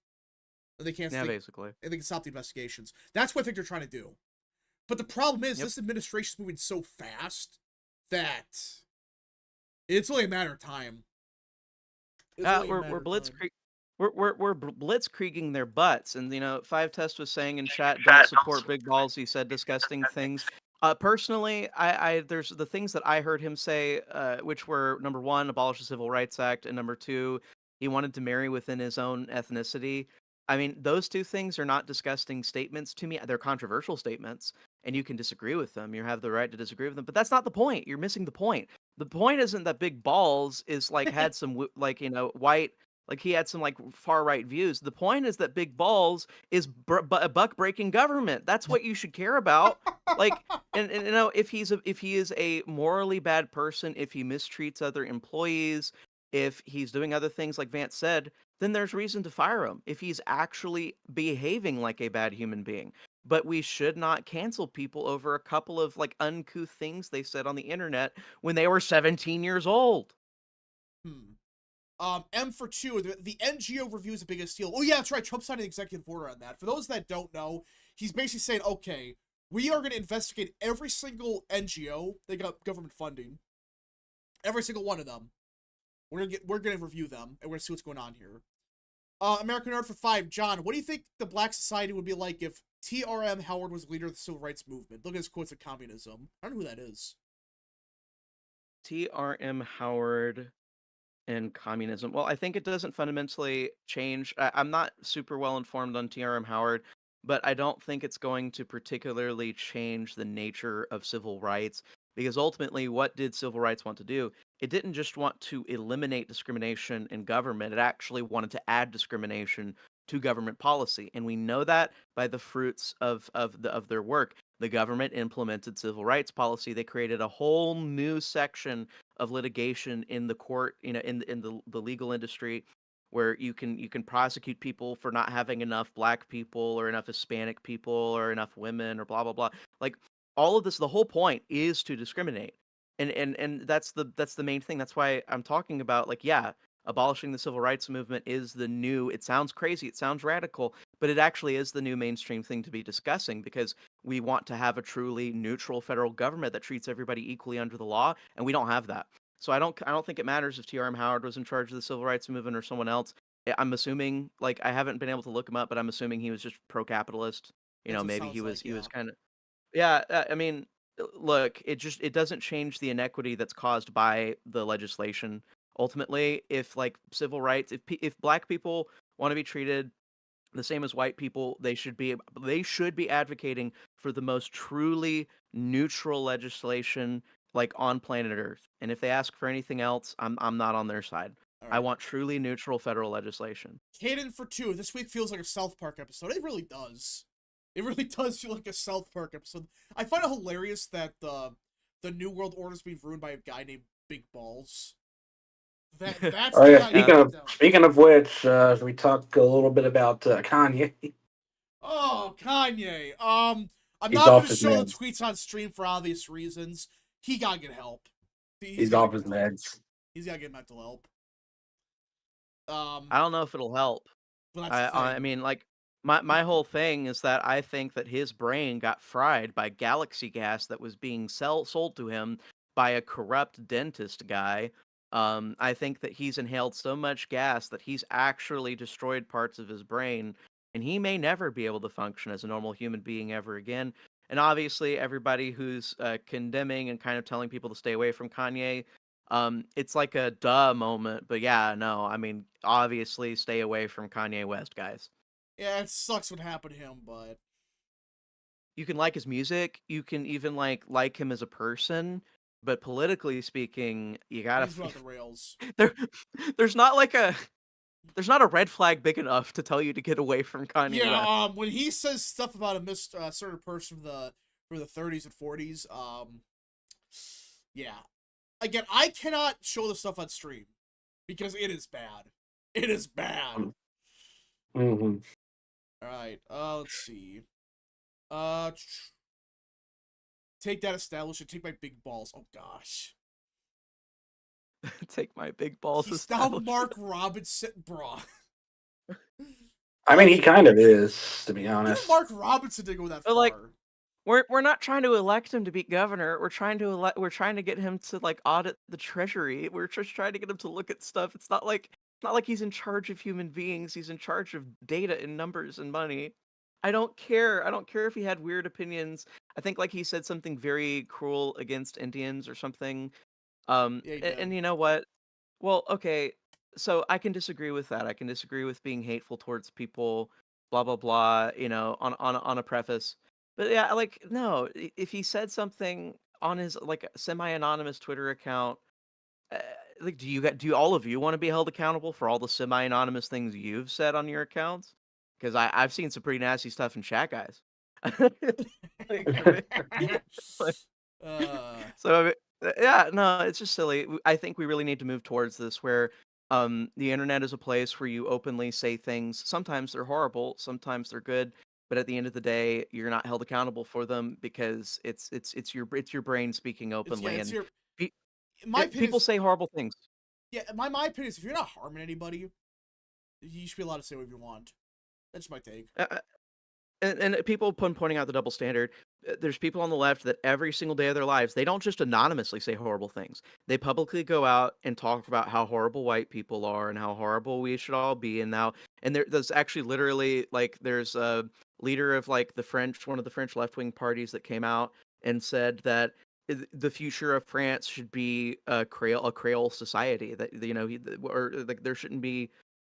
And they can't. Basically. And they can stop the investigations. That's what I think they're trying to do. But the problem is this administration is moving so fast that it's only a matter of time. We're blitzkrieg. We're blitzkrieging their butts, and Five Test was saying in chat, don't support big balls. He said disgusting things. Personally, there's the things that I heard him say, which were number 1, abolish the Civil Rights Act, and number 2, he wanted to marry within his own ethnicity. I mean, those 2 things are not disgusting statements to me. They're controversial statements, and you can disagree with them. You have the right to disagree with them, but that's not the point. You're missing the point. The point isn't that Big Balls is like had some white. Like he had some far right views. The point is that Big Balls is a buck breaking government. That's what you should care about. And if he is a morally bad person, if he mistreats other employees, if he's doing other things like Vance said, then there's reason to fire him. If he's actually behaving like a bad human being. But we should not cancel people over a couple of uncouth things they said on the internet when they were 17 years old. M for 2, the NGO review is the biggest deal. Oh yeah, that's right. Trump signed an executive order on that. For those that don't know, he's basically saying, okay, we are going to investigate every single NGO that got government funding. Every single one of them. We're going to review them, and we're going to see what's going on here. American Nerd for 5, John, what do you think the Black Society would be like if T.R.M. Howard was leader of the Civil Rights Movement? Look at his quotes of communism. I don't know who that is. T.R.M. Howard in communism? Well, I think it doesn't fundamentally change. I'm not super well informed on TRM Howard, but I don't think it's going to particularly change the nature of civil rights because ultimately, what did civil rights want to do? It didn't just want to eliminate discrimination in government, it actually wanted to add discrimination to government policy. And we know that by the fruits of their work. The government implemented civil rights policy. They created a whole new section of litigation in the court, in the legal industry, where you can prosecute people for not having enough black people or enough Hispanic people or enough women or blah blah blah. Like all of this, the whole point is to discriminate. And that's the main thing. That's why I'm talking about, like, yeah, abolishing the civil rights movement is the new, it sounds crazy, it sounds radical, but it actually is the new mainstream thing to be discussing because we want to have a truly neutral federal government that treats everybody equally under the law, and we don't have that. So I don't think it matters if T.R.M. Howard was in charge of the civil rights movement or someone else. I'm assuming, like, I haven't been able to look him up, but I'm assuming he was just pro-capitalist. That's what it Maybe sounds he was like, he yeah. was kind of, yeah. I mean, look, it doesn't change the inequity that's caused by the legislation. Ultimately, if like civil rights, if black people want to be treated the same as white people, they should be advocating for the most truly neutral legislation like on planet Earth. And if they ask for anything else, I'm not on their side. All I right. want truly neutral federal legislation. Caden for 2. This week feels like a South Park episode. It really does. It really does feel like a South Park episode. I find it hilarious that the New World Order is being ruined by a guy named Big Balls. That's Oh the yeah. guy who put down. Speaking of which, should we talk a little bit about Kanye? Oh, Kanye. I'm He's not off gonna his show the meds. tweets on stream for obvious reasons. He gotta get help. He's He's gotta off get his help. meds. He's gotta get mental help. I don't know if it'll help. But that's the I thing. mean, like, my whole thing is that I think that his brain got fried by galaxy gas that was being sold to him by a corrupt dentist guy. I think that he's inhaled so much gas that he's actually destroyed parts of his brain, and he may never be able to function as a normal human being ever again. And obviously, everybody who's condemning and kind of telling people to stay away from Kanye, it's like a duh moment, but yeah, no, I mean, obviously stay away from Kanye West, guys. Yeah, it sucks what happened to him, but You can like his music, you can even like him as a person, but politically speaking, you gotta he's off the rails. there. There's not like there's not a red flag big enough to tell you to get away from Kanye West. Yeah, when he says stuff about a certain person for the 30s and 40s, yeah. Again, I cannot show the stuff on stream because it is bad. It is bad. Mm-hmm. All right. Let's see. Take that established. Take my big balls. Oh gosh. Take my big balls. He's now Mark Robinson, bruh. I mean, he kind of is, to be Even honest. Mark Robinson didn't go that But, far. like, we're not trying to elect him to be governor. We're trying to get him to like audit the treasury. We're just trying to get him to look at stuff. It's not like he's in charge of human beings. He's in charge of data and numbers and money. I don't care. I don't care if he had weird opinions. I think like he said something very cruel against Indians or something. Yeah, he And did. you know what? Well, okay. So I can disagree with that. I can disagree with being hateful towards people, blah blah blah. On a preface. But yeah, like no, if he said something on his like semi-anonymous Twitter account, uh, like do all of you want to be held accountable for all the semi-anonymous things you've said on your accounts? Because I've seen some pretty nasty stuff in chat, guys. like, like, uh, so I mean, yeah, no, it's just silly. I think we really need to move towards this where the internet is a place where you openly say things. Sometimes they're horrible, sometimes they're good, but at the end of the day, you're not held accountable for them because it's your brain speaking openly, it's and your. pe- My opinion people is, say horrible things. yeah, my opinion is, if you're not harming anybody, you should be allowed to say what you want. That's my take. And people pointing out the double standard. There's people on the left that every single day of their lives, they don't just anonymously say horrible things. They publicly go out and talk about how horrible white people are and how horrible we should all be. There's actually literally like there's a leader of like one of the French left wing parties that came out and said that the future of France should be a Creole society, that or like there shouldn't be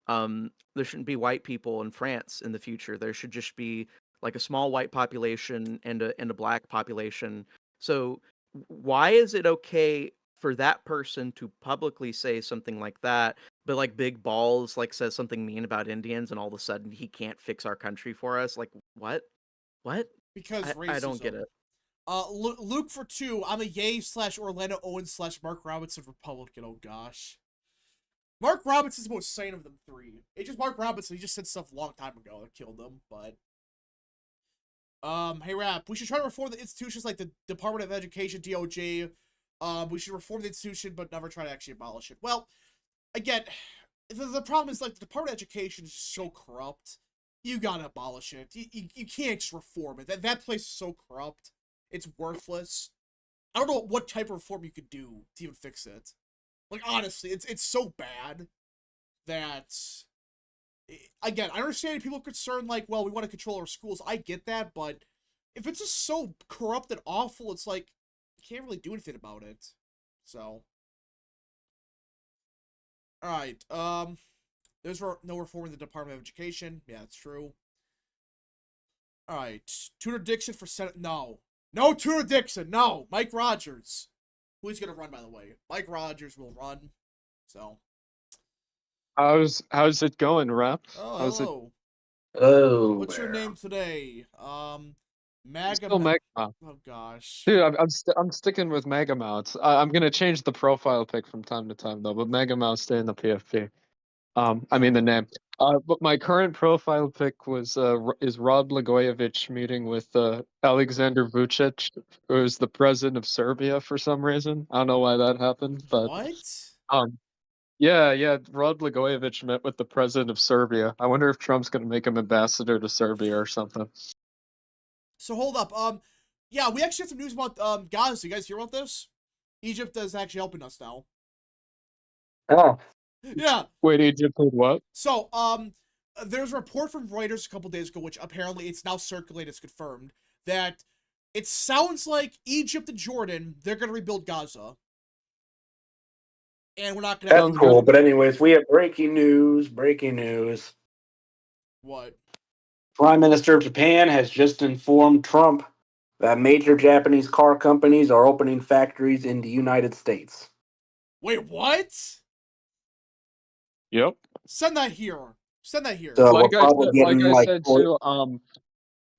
white people in France in the future. There should just be like a small white population and a black population. So why is it okay for that person to publicly say something like that, but like Big Balls like says something mean about Indians and all of a sudden he can't fix our country for us? Like what? Because I don't get racism. it. Luke for 2. I'm a Yay / Orlando Owens / Mark Robinson Republican. Oh gosh. Mark Robinson's the most sane of them 3. It's just Mark Robinson. He just said stuff a long time ago that killed him. But hey Rap, we should try to reform the institutions like the Department of Education, DOGE. We should reform the institution, but never try to actually abolish it. Well, again, the problem is like the Department of Education is just so corrupt. You gotta abolish it. You can't just reform it. That place is so corrupt. It's worthless. I don't know what type of reform you could do to even fix it. Like, honestly, it's so bad that... Again, I understand people are concerned, like, well, we want to control our schools. I get that, but if it's just so corrupt and awful, it's like, you can't really do anything about it. So... Alright, there's no reform in the Department of Education. Yeah, that's true. Alright, Tutor Dixon for Senate. No. No Tutor Dixon. No. Mike Rogers. Who he's going to run, by the way. Mike Rogers will run. So. How's it going, Rap? Oh, How's hello. Oh, What's your name today? Maga. Still Megamouth. Oh, gosh. Dude, I'm sticking with Megamouth. I'm gonna change the profile pic from time to time though, but Megamouth stay in the PFP. I mean the name. But my current profile pic is Rod Blagojevich meeting with Alexander Vucic, who is the president of Serbia for some reason. I don't know why that happened, but What? yeah, Rod Blagojevich met with the president of Serbia. I wonder if Trump's gonna make him ambassador to Serbia or something. So hold up. Yeah, we actually have some news about Gaza. You guys hear about this? Egypt is actually helping us now. Oh. Yeah. Wait, Egypt did what? So, there's a report from Reuters a couple days ago, which apparently it's now circulated, it's confirmed, that it sounds like Egypt and Jordan, they're going to rebuild Gaza. And we're not going to have... That's cool, but anyways, we have breaking news. What? Prime Minister of Japan has just informed Trump that major Japanese car companies are opening factories in the United States. Wait, what? Yep. Send that here. So like I said too,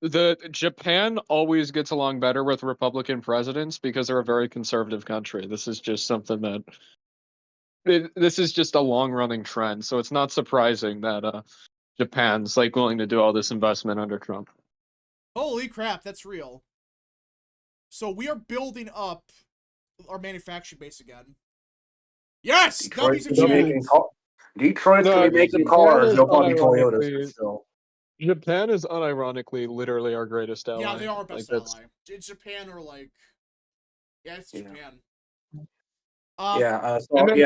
the Japan always gets along better with Republican presidents because they're a very conservative country. This is just something that this is just a long-running trend, so it's not surprising that Japan's like willing to do all this investment under Trump. Holy crap, that's real. So we are building up our manufacturing base again. Yes! Detroit's gonna be making cars, no fucking Toyotas still. Japan is unironically literally our greatest ally. Yeah, they are our best ally. It's Japan or like... Yeah, it's Japan. Sorry,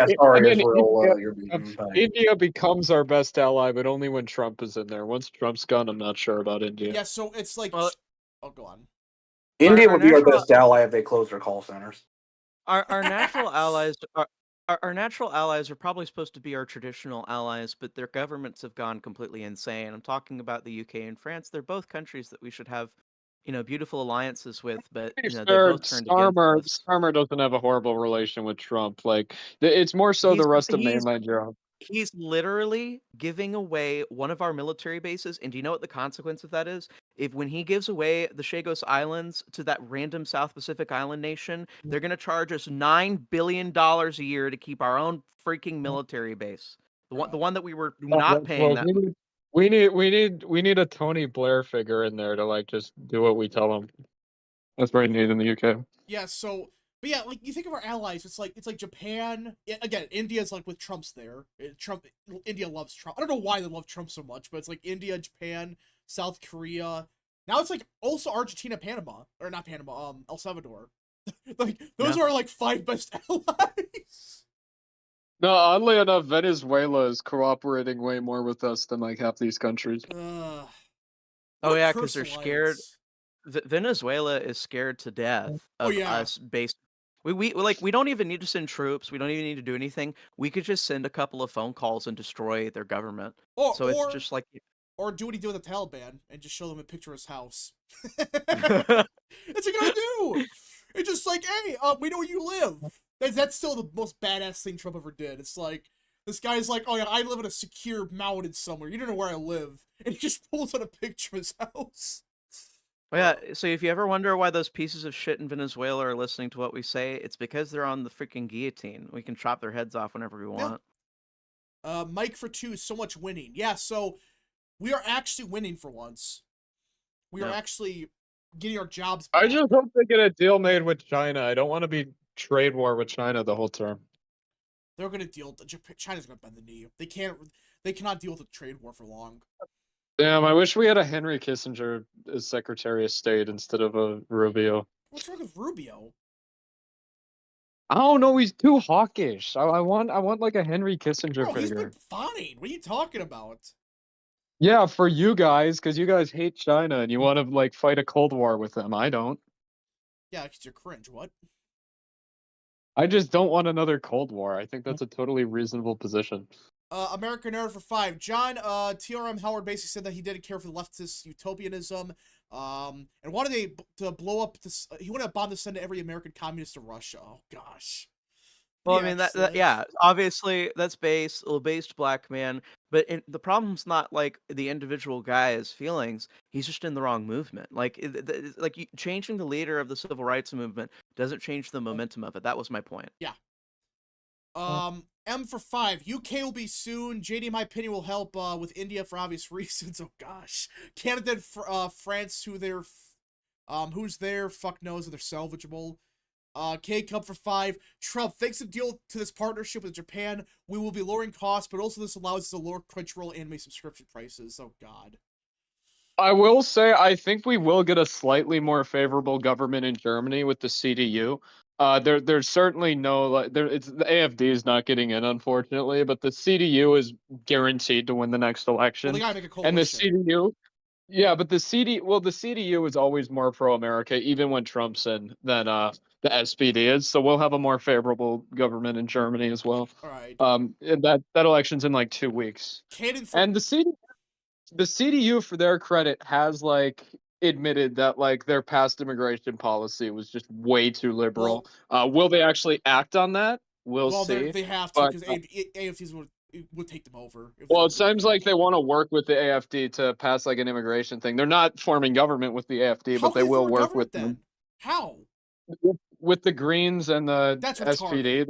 Israel, you're being India becomes our best ally, but only when Trump is in there. Once Trump's gone, I'm not sure about India. Yeah, so it's like... oh, go on. India would be our best ally if they closed their call centers. Our natural allies our natural allies are probably supposed to be our traditional allies, but their governments have gone completely insane. I'm talking about the UK and France. They're both countries that we should have, beautiful alliances with, but they both turned against us. Starmer doesn't have a horrible relation with Trump. Like, it's more so the rest of mainland Europe. He's literally giving away one of our military bases, and do you know what the consequence of that is? When he gives away the Chagos Islands to that random South Pacific island nation, they're going to charge us $9 billion a year to keep our own freaking military base. The one that we were not paying that. We need a Tony Blair figure in there to like just do what we tell them. That's what we need in the UK. Yeah, so... But yeah, like, you think of our allies, it's like Japan. Again, India's like with Trump's there. India loves Trump. I don't know why they love Trump so much, but it's like India, Japan, South Korea. Now it's like also Argentina, Panama. Or not Panama, El Salvador. Like, those are like 5 best allies. No, oddly enough, Venezuela is cooperating way more with us than like half these countries. Oh yeah, because they're scared. Venezuela is scared to death Oh of yeah. us based. We don't even need to send troops. We don't even need to do anything. We could just send a couple of phone calls and destroy their government. So it's just like. Or do what he did with the Taliban and just show them a picture of his house. That's what you gotta do. It's just like, hey, we know where you live. That's still the most badass thing Trump ever did. It's like, this guy's like, oh yeah, I live in a secure mountain somewhere. You don't know where I live. And he just pulls out a picture of his house. Well, yeah, so if you ever wonder why those pieces of shit in Venezuela are listening to what we say, it's because they're on the freaking guillotine. We can chop their heads off whenever we want. Mike for 2, so much winning. Yeah, so we are actually winning for once. We are actually getting our jobs back. I just hope they get a deal made with China. I don't want to be trade war with China the whole term. They're gonna deal. China's gonna bend the knee. They cannot deal with a trade war for long. Damn, I wish we had a Henry Kissinger as Secretary of State instead of a Rubio. What's wrong with Rubio? I don't know. He's too hawkish. I want like a Henry Kissinger Bro, figure. he's been fine. What are you talking about? Yeah, for you guys, because you guys hate China and you want to like fight a Cold War with them. I don't. Yeah, because you're cringe. What? I just don't want another Cold War. I think that's a totally reasonable position. American Nerd for 5. John, TRM Howard basically said that he didn't care for the leftist utopianism, and wanted to blow up this. He wanted to bomb to send every American communist to Russia. Oh gosh. Well, I mean yeah, obviously that's a little based black man, but the problem's not like the individual guy's feelings. He's just in the wrong movement. Like changing the leader of the civil rights movement doesn't change the momentum of it. That was my point. Yeah. M for 5. UK will be soon. JD, in my opinion, will help with India for obvious reasons. Oh gosh. Canada and France, who's there? Fuck knows if they're salvageable. K-Cup for 5. Trump, thanks to deal to this partnership with Japan, we will be lowering costs, but also this allows us to lower Crunchyroll anime subscription prices. Oh god. I will say I think we will get a slightly more favorable government in Germany with the CDU. There's certainly no it's the AfD is not getting in, unfortunately, but the CDU is guaranteed to win the next election. Well, they gotta make a coalition. And the CDU, yeah, but the CDU is always more pro-America, even when Trump's in, than the SPD is. So we'll have a more favorable government in Germany as well. All right. And that election's in like 2 weeks. And the CDU, for their credit, has like admitted that like their past immigration policy was just way too liberal. Will they actually act on that? We'll see. They have to, because AFDs would take them over. Well, it seems like they want to work with the AFD to pass like an immigration thing. They're not forming government with the AFD, but they will work with them. How? With the Greens and the SPD,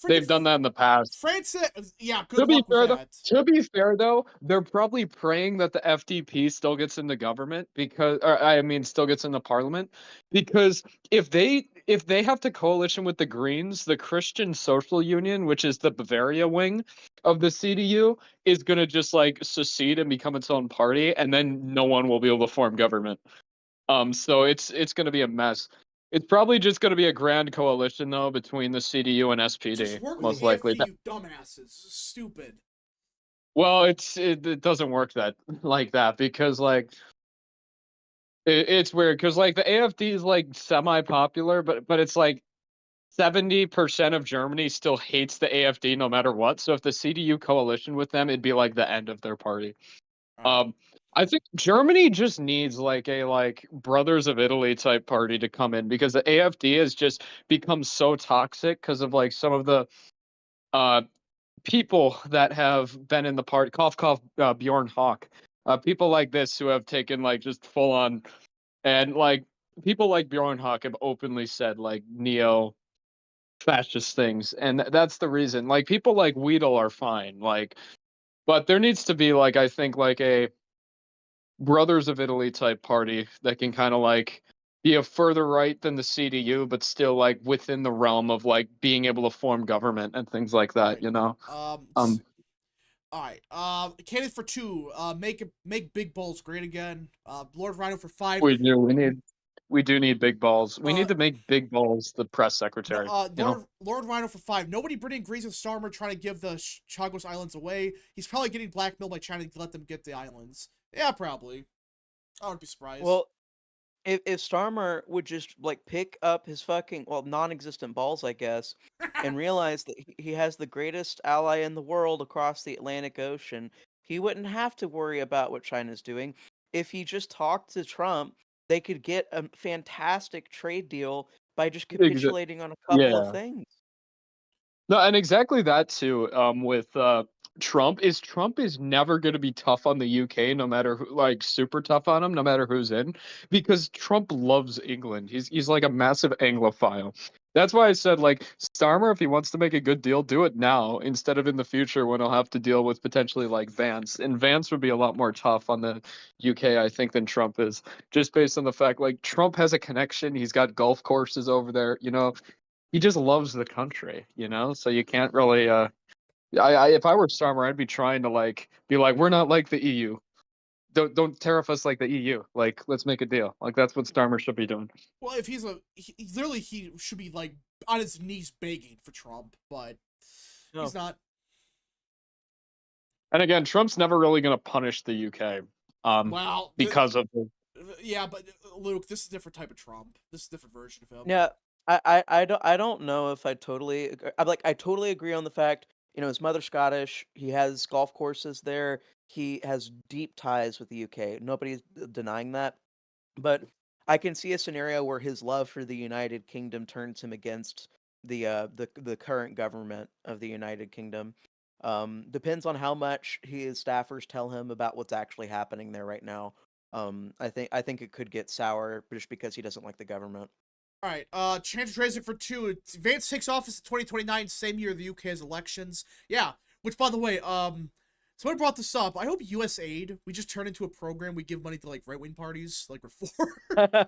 they've done that in the past. France, yeah, good luck with that. To be fair, though, they're probably praying that the FDP still gets into government still gets into parliament, because if they have to coalition with the Greens, the Christian Social Union, which is the Bavaria wing of the CDU, is going to just like secede and become its own party, and then no one will be able to form government. So it's going to be a mess. It's probably just going to be a grand coalition, though, between the CDU and SPD. Just work most with the likely. AFD, you dumbasses. Stupid. Well, it doesn't work like that, because like it's weird, because like the AFD is like semi-popular, but it's like 70% of Germany still hates the AFD no matter what. So if the CDU coalition with them, it'd be like the end of their party. Right. I think Germany just needs like a Brothers of Italy type party to come in, because the AFD has just become so toxic because of like some of the people that have been in the party. Cough, Bjorn Hawk. People like this who have taken like just full on, and like people like Bjorn Hawk have openly said like neo-fascist things, and that's the reason. Like people like Weedle are fine, but there needs to be like, I think, like a Brothers of Italy type party that can kind of like be a further right than the CDU, but still like within the realm of like being able to form government and things like that, right. you know. All right. Candidate for 2. Make big balls great again. Lord Rhino for 5. We do need big balls. We need to make big balls the press secretary. Lord Rhino for 5. Nobody Britain agrees with Starmer trying to give the Chagos Islands away. He's probably getting blackmailed by China to let them get the islands. Yeah, probably. I wouldn't be surprised. Well, if Starmer would just like pick up his fucking non-existent balls, I guess, and realize that he has the greatest ally in the world across the Atlantic Ocean, he wouldn't have to worry about what China's doing. If he just talked to Trump, they could get a fantastic trade deal by just capitulating on a couple of Yeah. things. No, and exactly that too. With Trump is never going to be tough on the UK, no matter who, like super tough on him, no matter who's in, because Trump loves England. He's like a massive Anglophile. That's why I said like Starmer, if he wants to make a good deal, do it now instead of in the future when he'll have to deal with potentially like Vance. And Vance would be a lot more tough on the UK, I think, than Trump is, just based on the fact like Trump has a connection. He's got golf courses over there, you know. He just loves the country, you know. So you can't really. If I were Starmer, I'd be trying to like be like, we're not like the EU. Don't tariff us like the EU. Like, let's make a deal. Like that's what Starmer should be doing. Well, if literally he should be like on his knees begging for Trump, but he's not. And again, Trump's never really going to punish the UK. Well, because of the. Yeah, but Luke, this is a different type of Trump. This is a different version of him. Yeah, I don't know if I totally I totally agree on the fact, his mother's Scottish, he has golf courses there, he has deep ties with the UK. Nobody's denying that. But I can see a scenario where his love for the United Kingdom turns him against the current government of the United Kingdom. Depends on how much his staffers tell him about what's actually happening there right now. I think it could get sour just because he doesn't like the government. All right, chance raising for 2. Vance takes office in 2029, same year the UK has elections. Yeah, which by the way, someone brought this up. I hope US aid, we just turn into a program we give money to like right-wing parties, like Reform.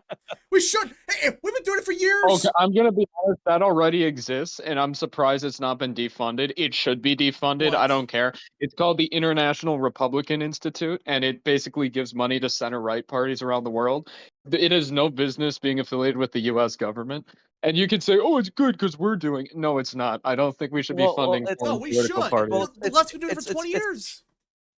We should. Hey, we've been doing it for years. Okay, I'm gonna be honest, that already exists, and I'm surprised it's not been defunded. It should be defunded. I don't care. It's called the International Republican Institute, and it basically gives money to center-right parties around the world. It has no business being affiliated with the U.S. government. And you could say, "Oh, it's good because we're doing it." No, it's not. I don't think we should be funding no, we political should. parties. Well, the left's been doing it for 20 years.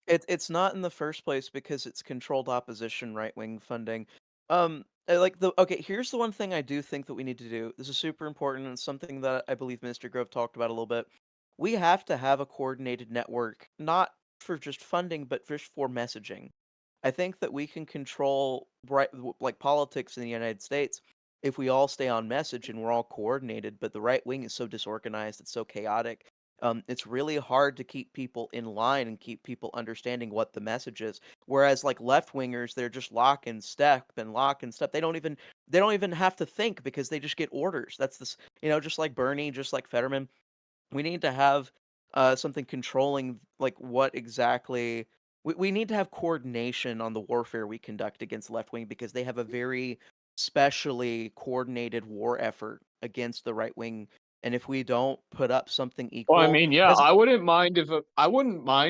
It's not in the first place because it's controlled opposition right-wing funding. Here's the one thing I do think that we need to do. This is super important and something that I believe Minister Grove talked about a little bit. We have to have a coordinated network, not for just funding, but just for messaging. I think that we can control like politics in the United States if we all stay on message and we're all coordinated, but the right wing is so disorganized, it's so chaotic. It's really hard to keep people in line and keep people understanding what the message is. Whereas like left wingers, they're just lock and step. They don't even have to think because they just get orders. That's this, just like Bernie, just like Fetterman. We need to have something controlling like what exactly we need to have coordination on the warfare we conduct against left wing because they have a very specially coordinated war effort against the right wing. And if we don't put up something equal, Well, I mean, yeah, I wouldn't mind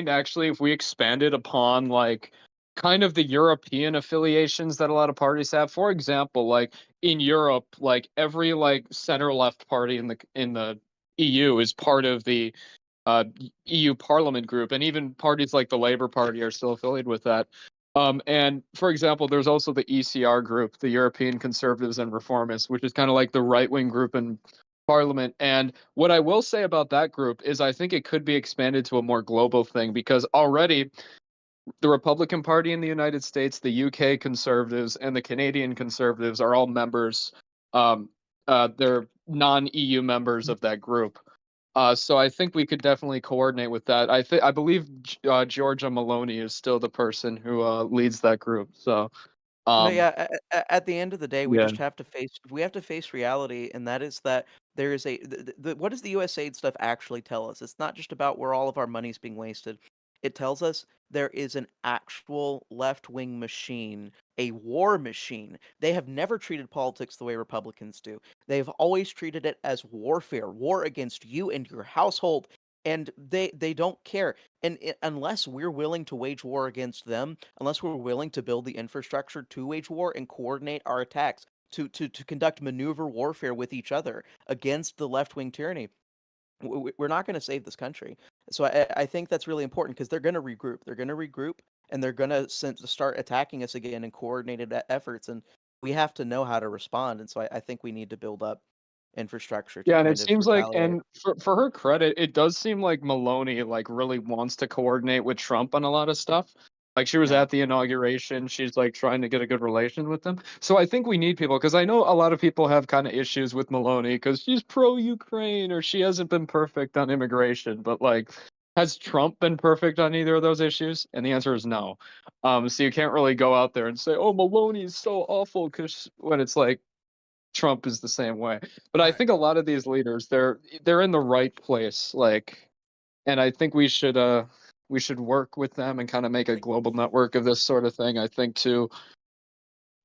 actually if we expanded upon like kind of the European affiliations that a lot of parties have. For example, like in Europe, like every like center left party in the EU is part of the EU Parliament group, and even parties like the Labour Party are still affiliated with that. And for example, there's also the ECR group, the European Conservatives and Reformists, which is kind of like the right wing group in Parliament. And what I will say about that group is I think it could be expanded to a more global thing because already the Republican Party in the United States, the UK Conservatives, and the Canadian Conservatives are all members. They're non-EU members of that group. So I think we could definitely coordinate with that. I believe Georgia Maloney is still the person who leads that group. So at the end of the day, we yeah. just have to face reality, and that is that there is what does the USAID stuff actually tell us? It's not just about where all of our money's being wasted. It tells us there is an actual left-wing machine, a war machine. They have never treated politics the way Republicans do. They've always treated it as warfare, war against you and your household, and they don't care. And unless we're willing to wage war against them, unless we're willing to build the infrastructure to wage war and coordinate our attacks, to conduct maneuver warfare with each other against the left-wing tyranny, we're not going to save this country. So I think that's really important because they're going to regroup. They're going to regroup, and they're going to start attacking us again in coordinated efforts. And we have to know how to respond, and so I think we need to build up infrastructure to Yeah, and it kind of seems like, retaliate. and for her credit, it does seem like Maloney like really wants to coordinate with Trump on a lot of stuff. Like she was Yeah. at the inauguration, she's like trying to get a good relation with them. So I think we need people because I know a lot of people have kind of issues with Maloney because she's pro-Ukraine or she hasn't been perfect on immigration. But like, has Trump been perfect on either of those issues? And the answer is no. So you can't really go out there and say, "Oh, Maloney's so awful," because when it's like Trump is the same way. But I think a lot of these leaders, they're in the right place, like, and I think we should work with them and kind of make a global network of this sort of thing. I think too.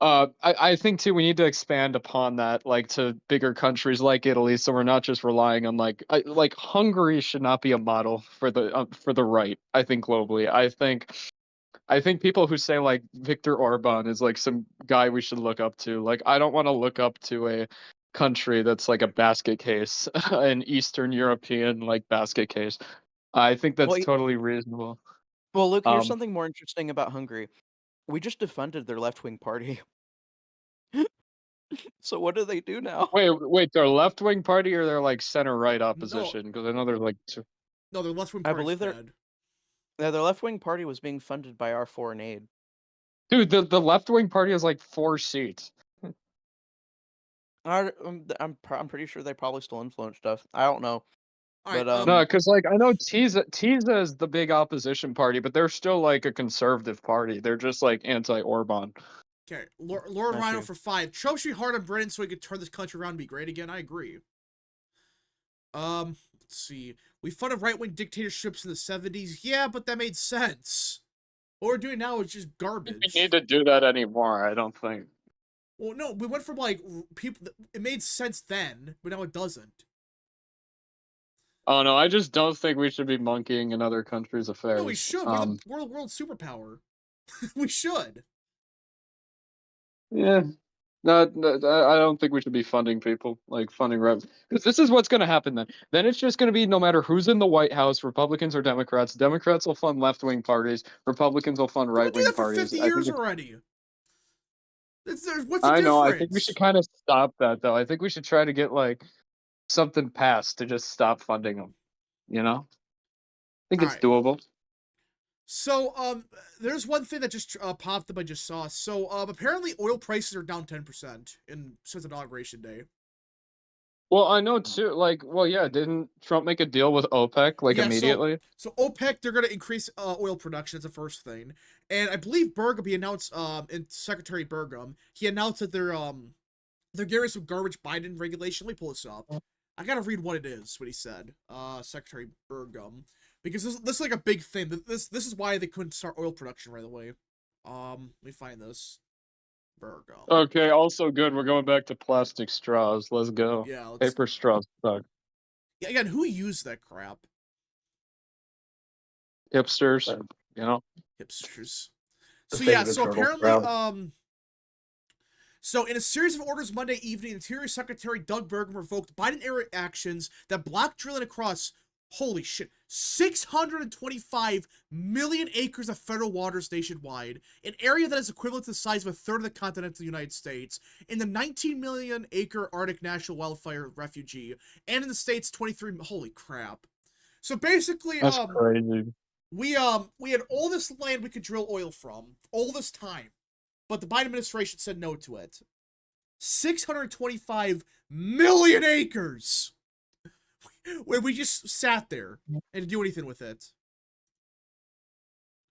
I think too we need to expand upon that, like to bigger countries like Italy, so we're not just relying on like Hungary should not be a model for the right. I think globally, I think people who say like Viktor Orban is like some guy we should look up to. Like I don't want to look up to a country that's like a basket case, an Eastern European like basket case. I think that's Well, totally reasonable. well, Luke, here's Um, something more interesting about Hungary. We just defunded their left-wing party. So what do they do now? wait, their left wing party or their like center right No, opposition? Because I know there's like two. no, the left wing I party's believe dead. their left-wing party was being funded by our foreign aid. Dude, the left wing party has like 4 seats. I'm pretty sure they probably still influence stuff. I don't know, All right, but No, because like I know Tiza is the big opposition party, but they're still like a conservative party. They're just like anti-Orban. okay, Lord I Rhino see. for 5. Trump should be hard on Britain so he could turn this country around and be great again. I agree. Let's see. We funded right-wing dictatorships in the 70s. Yeah, but that made sense. What we're doing now is just We garbage. need to do that anymore. I don't think. Well, no, we went from like people. It made sense then, but now it doesn't. Oh no, I just don't think we should be monkeying in other countries' No, we affairs. should. We're the world superpower. We should. Yeah. No, I don't think we should be funding people, like funding reps. Because this is what's going to happen then. Then it's just going to be no matter who's in the White House, Republicans or Democrats. Democrats will fund left-wing parties. Republicans will fund We've been doing right-wing that for parties. 50 I think years already. What's the I know. I think we difference? should kind of stop that, though. I think we should try to get like something passed to just stop funding them. You know, I think All it's right. doable. So, there's one thing that just popped up I just saw. So, apparently oil prices are down 10% since inauguration day. Well, I know too. Like, well, yeah, didn't Trump make a deal with OPEC like Yeah, immediately? so OPEC, they're gonna increase oil production. That's the first thing, and I believe Burgum, he announced, and Secretary Burgum, he announced that they're getting some garbage Biden regulation. Let me pull this up. I gotta read what it is. What he said, Secretary Burgum, because this is like a big thing. This is why they couldn't start oil production right away. Let me find this. Burgum. Okay, also good. We're going back to plastic straws. Let's go. Yeah, let's. Paper straws suck. Yeah, again, who used that crap? Hipsters, you know. Hipsters. The So yeah, save the so turtle apparently, crowd. So in a series of orders Monday evening, Interior Secretary Doug Burgum revoked Biden-era actions that blocked drilling across, holy shit, 625 million acres of federal waters nationwide, an area that is equivalent to the size of a third of the continental United States, in the 19 million acre Arctic National Wildfire Refuge, and in the state's 23, holy crap. So basically, That's crazy. we had all this land we could drill oil from, all this time, but the Biden administration said no to it. 625 million acres! Where we just sat there and didn't do anything with it.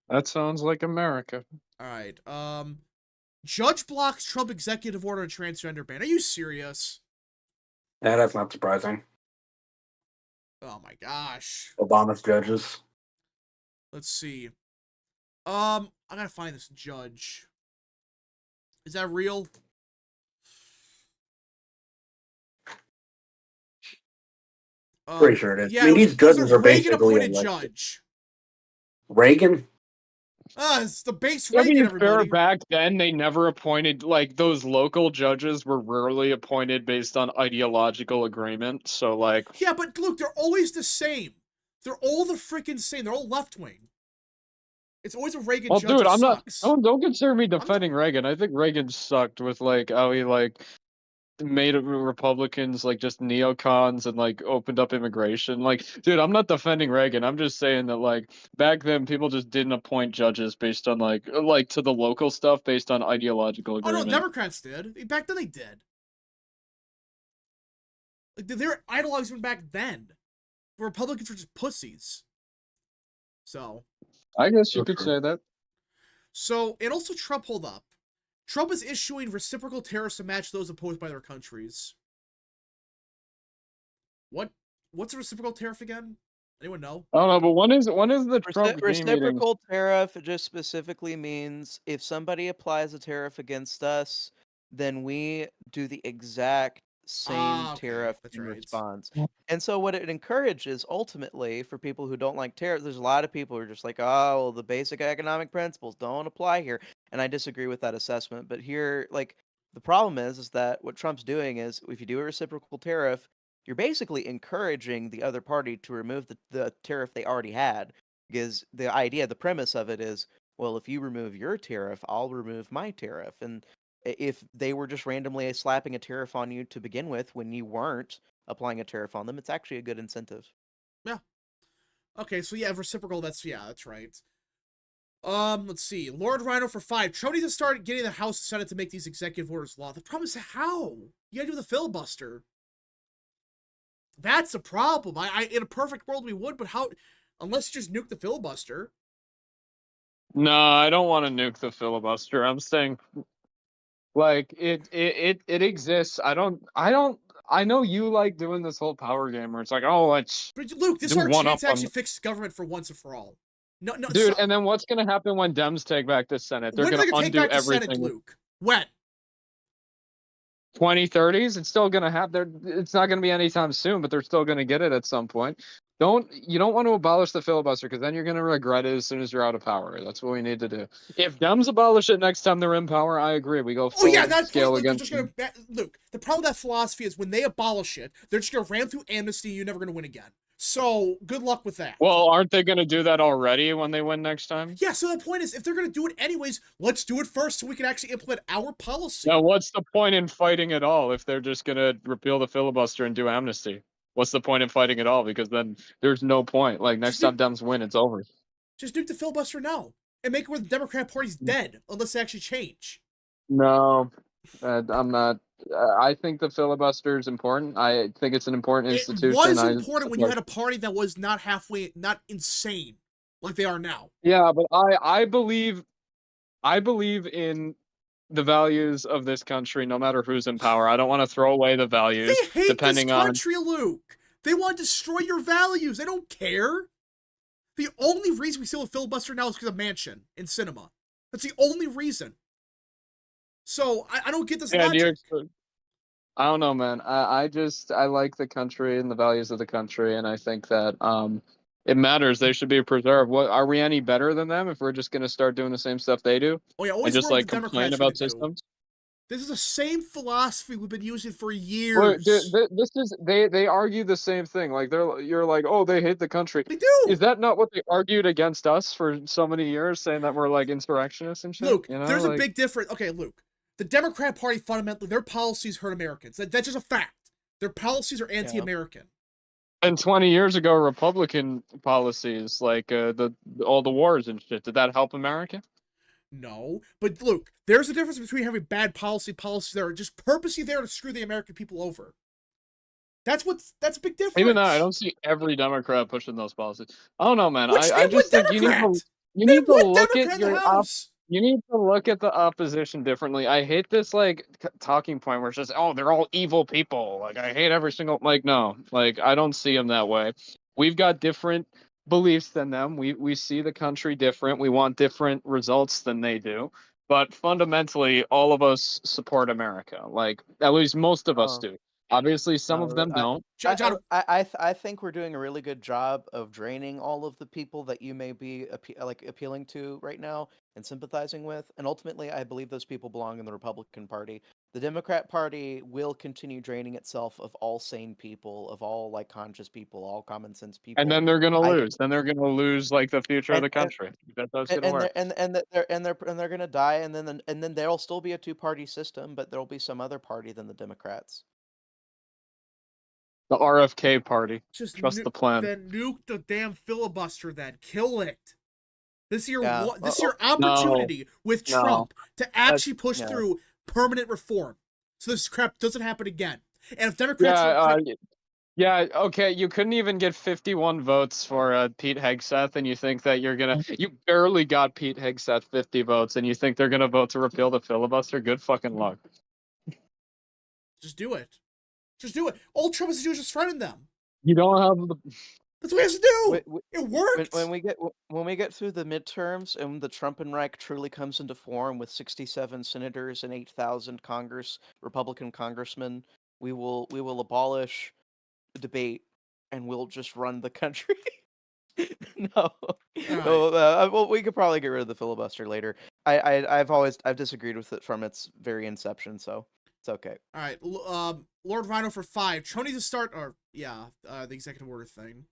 That sounds like America. Alright, Judge blocks Trump executive order on transgender ban. Are you serious? Yeah, that's not surprising. Oh my gosh. Obama's judges. Let's see. I gotta find this judge. Is that real? Pretty sure it is. Yeah, I mean, these judges are basically Reagan-appointed elected. judge. Reagan? It's the base Yeah, Reagan, to be fair, everybody. back then they never appointed like those local judges were rarely appointed based on ideological agreement. So like, Yeah, but look, they're always the same. They're all the freaking same. They're all left-wing. It's always a Reagan Well, judge dude, that I'm not. sucks. Don't consider me defending Reagan. I think Reagan sucked with like how he like made Republicans like just neocons and like opened up immigration. Like, dude, I'm not defending Reagan. I'm just saying that like back then people just didn't appoint judges based on like to the local stuff based on ideological Oh no, agreement. Democrats did. Back then they did. Like they're idolizing back then. The Republicans were just pussies. So I guess you could say that. So, and also Trump, hold up. Trump is issuing reciprocal tariffs to match those imposed by their countries. What's a reciprocal tariff again? Anyone know? I don't know, but when is the Trump G meeting? Reciprocal tariff just specifically means if somebody applies a tariff against us, then we do the exact same tariff in response. And so what it encourages ultimately for people who don't like tariffs, there's a lot of people who are just like, oh, well, the basic economic principles don't apply here. And I disagree with that assessment. But here, like, the problem is that what Trump's doing is if you do a reciprocal tariff, you're basically encouraging the other party to remove the tariff they already had. Because the premise of it is, well, if you remove your tariff, I'll remove my tariff. And if they were just randomly slapping a tariff on you to begin with when you weren't applying a tariff on them, it's actually a good incentive. Yeah. Okay, so yeah, reciprocal, that's right. Let's see. Lord Rhino for 5. Trump needs to start getting the House and Senate to make these executive orders law. The problem is how? You gotta do the filibuster. That's the problem. In a perfect world we would, but how? Unless you just nuke the filibuster. No, I don't want to nuke the filibuster. I'm saying, like, it exists. I know you like doing this whole power game where it's like, oh, let's. But Luke, this is our chance to actually fix government for once and for all. No, dude. And then what's gonna happen when Dems take back the Senate? They're gonna undo take back everything. The Senate, Luke? When? 2030s. It's still gonna happen. It's not gonna be anytime soon, but they're still gonna get it at some point. You don't want to abolish the filibuster because then you're gonna regret it as soon as you're out of power. That's what we need to do. If Dems abolish it next time they're in power, I agree. We go full scale again. Luke, the problem with that philosophy is when they abolish it, they're just gonna ram through amnesty. You're never gonna win again. So good luck with that. Well, aren't they going to do that already when they win next time? Yeah, so the point is, if they're going to do it anyways, let's do it first so we can actually implement our policy. Now, what's the point in fighting at all if they're just going to repeal the filibuster and do amnesty? What's the point in fighting at all? Because then there's no point. Like, next time Dems win, it's over. Just nuke the filibuster now and make it where the Democrat Party's dead unless they actually change. No, I'm not. I think the filibuster is important. I think it's an important institution. It was important when you had a party that was not insane like they are now. Yeah, but I believe in the values of this country, no matter who's in power. I don't want to throw away the values. They hate this country, Luke. They want to destroy your values. They don't care. The only reason we still have filibuster now is because of Manchin in cinema. That's the only reason. So I don't get this logic. I don't know, man. I like the country and the values of the country, and I think that it matters. They should be preserved. What are we any better than them if we're just gonna start doing the same stuff they do? Oh yeah, always and just like complain about systems. This is the same philosophy we've been using for years. Well, this is they argue the same thing. Like you're like, oh, they hate the country. They do. Is that not what they argued against us for so many years, saying that we're like insurrectionists and shit? Luke, there's a big difference. Okay, Luke, the Democrat Party fundamentally their policies hurt Americans. That's just a fact. Their policies are anti-American. And 20 years ago, Republican policies like all the wars and shit, did that help America? No, but Luke, there's a difference between having bad policies that are just purposely there to screw the American people over. That's a big difference. Even though I don't see every Democrat pushing those policies. I don't know, man. I just think you need to look at you need to look at the opposition differently. I hate this like talking point where it's just, oh, they're all evil people. Like I hate every single no, like I don't see them that way. We've got different beliefs than them. We see the country different. We want different results than they do. But fundamentally, all of us support America. Like at least most of us do. Obviously, some of them don't. I think we're doing a really good job of draining all of the people that you may be appealing to right now and sympathizing with. And ultimately, I believe those people belong in the Republican Party. The Democrat Party will continue draining itself of all sane people, of all like conscious people, all common sense people. And then they're gonna lose. Then they're gonna lose like the future of the country. That's how it's gonna work. They're gonna die, and then there'll still be a two-party system, but there'll be some other party than the Democrats. The RFK party. Just trust the plan. Then nuke the damn filibuster. Then kill it. This is your Yeah. this is your opportunity with Trump to actually push no. through permanent reform, so this crap doesn't happen again. And if Democrats, yeah, okay, you couldn't even get 51 votes for Pete Hegseth, and you think that you barely got Pete Hegseth 50 votes, and you think they're gonna vote to repeal the filibuster? Good fucking luck. just do it. Just do it. All Trump has to do is just threaten them. You don't have the. That's what he has to do. It worked. When we get through the midterms and the Trumpenreich truly comes into form with 67 senators and 8,000 Republican congressmen, we will abolish the debate and we'll just run the country. No, well, we could probably get rid of the filibuster later. I've disagreed with it from its very inception, so it's okay. All right, Lord Rhino for 5. Trump needs to start, the executive order thing.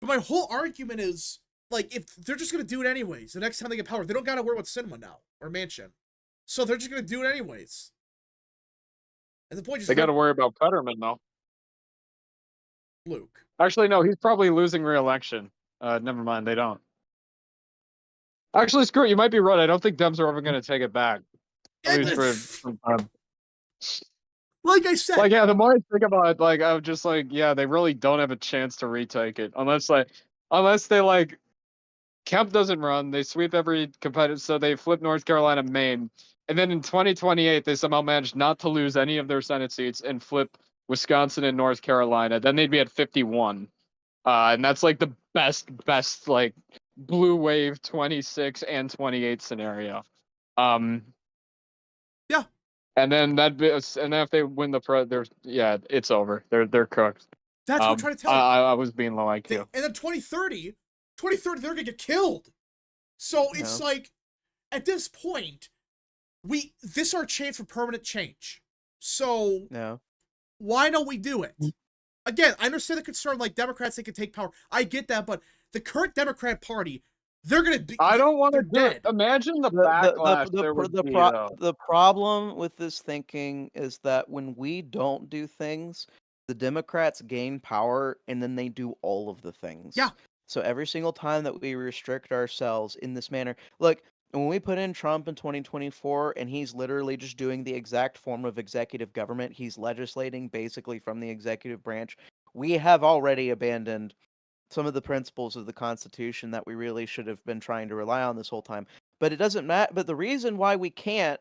But my whole argument is, like, if they're just gonna do it anyways, the next time they get power, they don't gotta worry about cinema now or mansion, so they're just gonna do it anyways. And the point is, they gotta worry about Fetterman though. Luke. Actually, no, he's probably losing re-election. Never mind, they don't. Actually, screw it. You might be right. I don't think Dems are ever going to take it back. At least for some time. Like I said, like, yeah, the more I think about it, like, I'm just like, yeah, they really don't have a chance to retake it unless they like Kemp doesn't run. They sweep every competitor, so they flip North Carolina, Maine, and then in 2028 they somehow manage not to lose any of their Senate seats and flip Wisconsin and North Carolina. Then they'd be at 51, and that's like the best like blue wave 26 and 28 scenario. Yeah. And then if they win it's over. They're cooked. That's what I'm trying to tell you. I was being low IQ. And then 2030, they're gonna get killed. So it's like, at this point, this is our chance for permanent change. So why don't we do it? Again, I understand the concern, like Democrats, they can take power. I get that, but the current Democrat Party, they're gonna be. I don't want to do dead. it. Imagine the backlash there would be, though. The problem with this thinking is that when we don't do things, the Democrats gain power, and then they do all of the things. Yeah. So every single time that we restrict ourselves in this manner, look, when we put in Trump in 2024, and he's literally just doing the exact form of executive government, he's legislating basically from the executive branch, we have already abandoned some of the principles of the Constitution that we really should have been trying to rely on this whole time. But it doesn't matter. But the reason why we can't,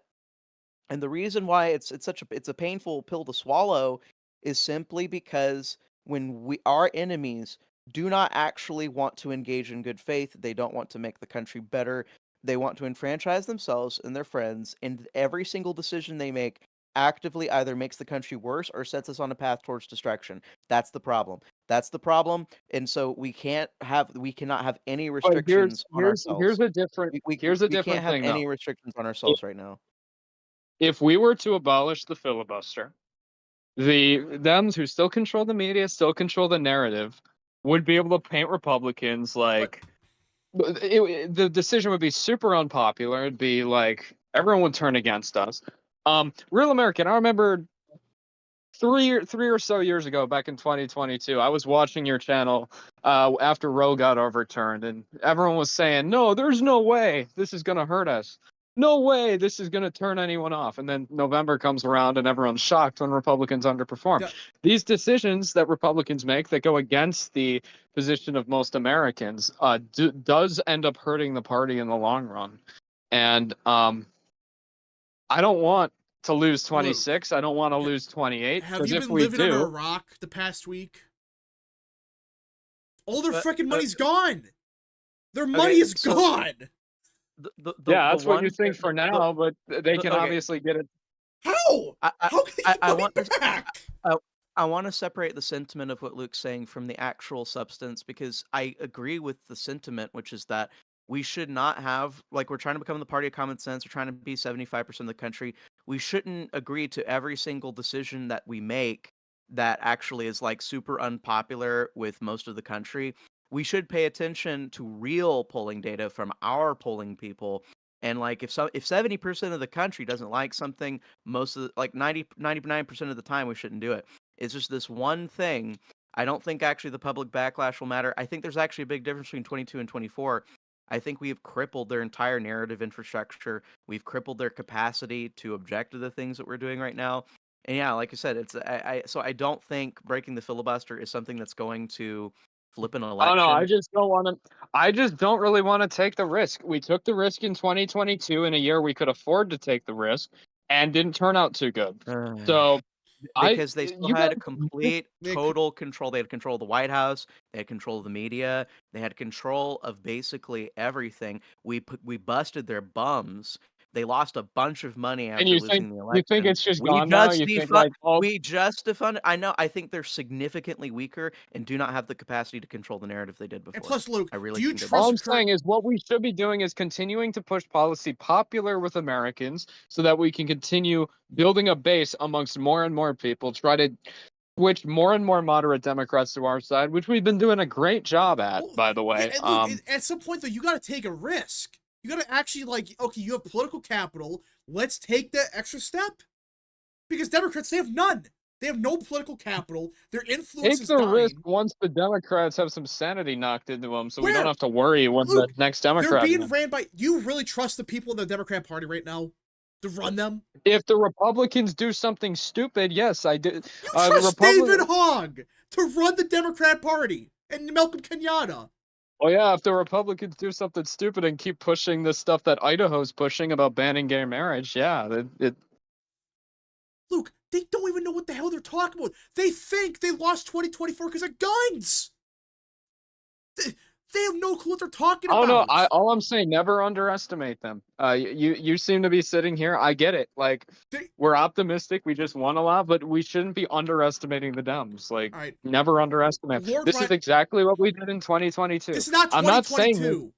and the reason why it's a painful pill to swallow, is simply because when our enemies do not actually want to engage in good faith, they don't want to make the country better. They want to enfranchise themselves and their friends, and every single decision they make actively either makes the country worse or sets us on a path towards destruction. That's the problem. And so we cannot have any restrictions on ourselves. Here's a different we can't have thing, any restrictions on ourselves right now. If we were to abolish the filibuster, the Dems who still control the media, still control the narrative, would be able to paint Republicans like the decision would be super unpopular. It'd be like everyone would turn against us. Real American, I remember three or so years ago, back in 2022, I was watching your channel after Roe got overturned, and everyone was saying, no, there's no way this is going to hurt us. No way this is going to turn anyone off. And then November comes around and everyone's shocked when Republicans underperform. Yeah. These decisions that Republicans make that go against the position of most Americans does end up hurting the party in the long run. And I don't want to lose 26. I don't want to lose 28. Have you been living under a rock the past week? All their freaking money's gone. Their money is gone. That's what you think for now, but they can obviously get it. How? How can they get money back? I want to separate the sentiment of what Luke's saying from the actual substance, because I agree with the sentiment, which is that we should not have, like, we're trying to become the party of common sense. We're trying to be 75% of the country. we shouldn't agree to every single decision that we make that actually is like super unpopular with most of the country. We should pay attention to real polling data from our polling people. And like if 70% of the country doesn't like something, most of the, like 99% of the time we shouldn't do it. It's just this one thing. I don't think actually the public backlash will matter. I think there's actually a big difference between 22 and 24. I think we have crippled their entire narrative infrastructure. We've crippled their capacity to object to the things that we're doing right now. And yeah, like I said, so I don't think breaking the filibuster is something that's going to flip an election. Oh no, I just don't want to. I just don't really want to take the risk. We took the risk in 2022 in a year we could afford to take the risk, and didn't turn out too good. So because they still had complete, total control. They had control of the White House. They had control of the media. They had control of basically everything. We busted their bums. They lost a bunch of money after losing the election. You think it's just gone now? You think like, we just defunded. I know. I think they're significantly weaker and do not have the capacity to control the narrative they did before. And plus, Luke, I really do you think trust? All I'm saying is what we should be doing is continuing to push policy popular with Americans so that we can continue building a base amongst more and more people, try to switch more and more moderate Democrats to our side, which we've been doing a great job at, by the way. Yeah, and Luke, at some point, though, you got to take a risk. You got to actually, like, okay, you have political capital. Let's take the extra step. Because Democrats, they have none. They have no political capital. Their influence is dying. Take the risk once the Democrats have some sanity knocked into them, so we don't have to worry when the next Democrat. They're being ran by. Do you really trust the people in the Democrat Party right now to run them? If the Republicans do something stupid, yes, I do. You trust David Hogg to run the Democrat Party and Malcolm Kenyatta. Well, yeah, if the Republicans do something stupid and keep pushing this stuff that Idaho's pushing about banning gay marriage, yeah, Luke, they don't even know what the hell they're talking about. They think they lost 2024 because of guns. They have no clue what they're talking about. Oh no, all I'm saying, never underestimate them. You seem to be sitting here. I get it. Like we're optimistic. We just won a lot, but we shouldn't be underestimating the Dems. Like never underestimate. This is exactly what we did in 2022. This is not 2022.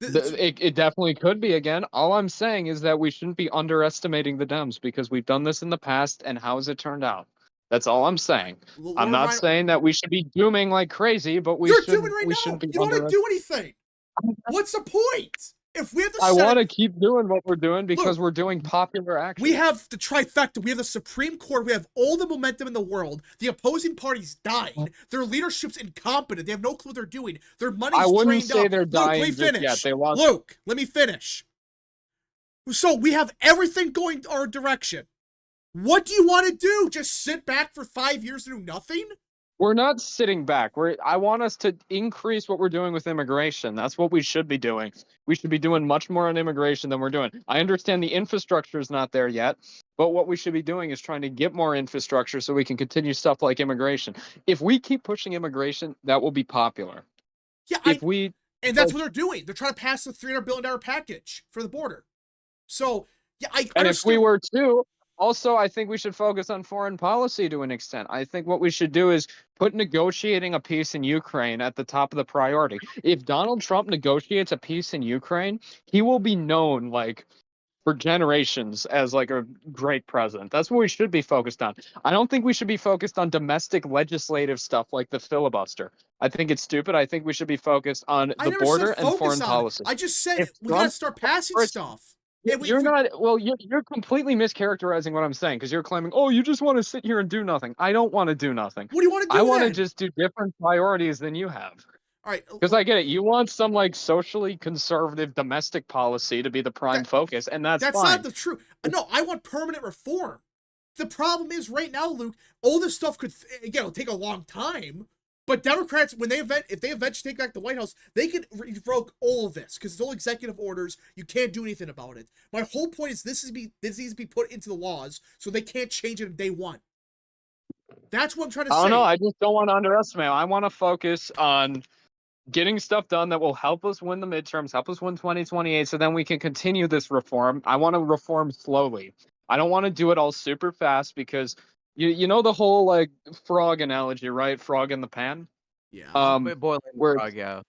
It definitely could be again. All I'm saying is that we shouldn't be underestimating the Dems because we've done this in the past, and how has it turned out? That's all I'm saying. I'm not saying that we should be dooming like crazy, but we shouldn't be. You don't want to do anything. What's the point? If we have the I want to keep doing what we're doing because we're doing popular action. We have the trifecta. We have the Supreme Court. We have all the momentum in the world. The opposing parties dying. Their leadership's incompetent. They have no clue what they're doing. Their money's drained up. I wouldn't say they're dying Luke, let me finish. They lost. Luke, let me finish. So we have everything going our direction. What do you want to do? Just sit back for 5 years and do nothing? We're not sitting back. I want us to increase what we're doing with immigration. That's what we should be doing. We should be doing much more on immigration than we're doing. I understand the infrastructure is not there yet, but what we should be doing is trying to get more infrastructure so we can continue stuff like immigration. If we keep pushing immigration, that will be popular. Yeah, and that's what they're doing. They're trying to pass the $300 billion package for the border. So, yeah, I understand. And if we were to... Also, I think we should focus on foreign policy to an extent. I think what we should do is put negotiating a peace in Ukraine at the top of the priority. If Donald Trump negotiates a peace in Ukraine, he will be known like for generations as like a great president. That's what we should be focused on. I don't think we should be focused on domestic legislative stuff like the filibuster. I think it's stupid. I think we should be focused on the border and foreign policy. I just said we got to start passing stuff. You're completely mischaracterizing what I'm saying because you're claiming, oh, you just want to sit here and do nothing. I don't want to do nothing. What do you want to do? I want to just do different priorities than you have. All right. Because I get it. You want some like socially conservative domestic policy to be the prime focus, and that's fine. Not the truth. No, I want permanent reform. The problem is right now, Luke, all this stuff could, again, it'll take a long time. But Democrats, if they eventually take back the White House, they can revoke all of this because it's all executive orders. You can't do anything about it. My whole point is this needs to be put into the laws so they can't change it on day one. That's what I'm trying to say. Oh no, I just don't want to underestimate. I want to focus on getting stuff done that will help us win the midterms, help us win 2028, so then we can continue this reform. I want to reform slowly. I don't want to do it all super fast because you know the whole like frog analogy, right? Frog in the pan. Yeah. Boiling frog, yeah.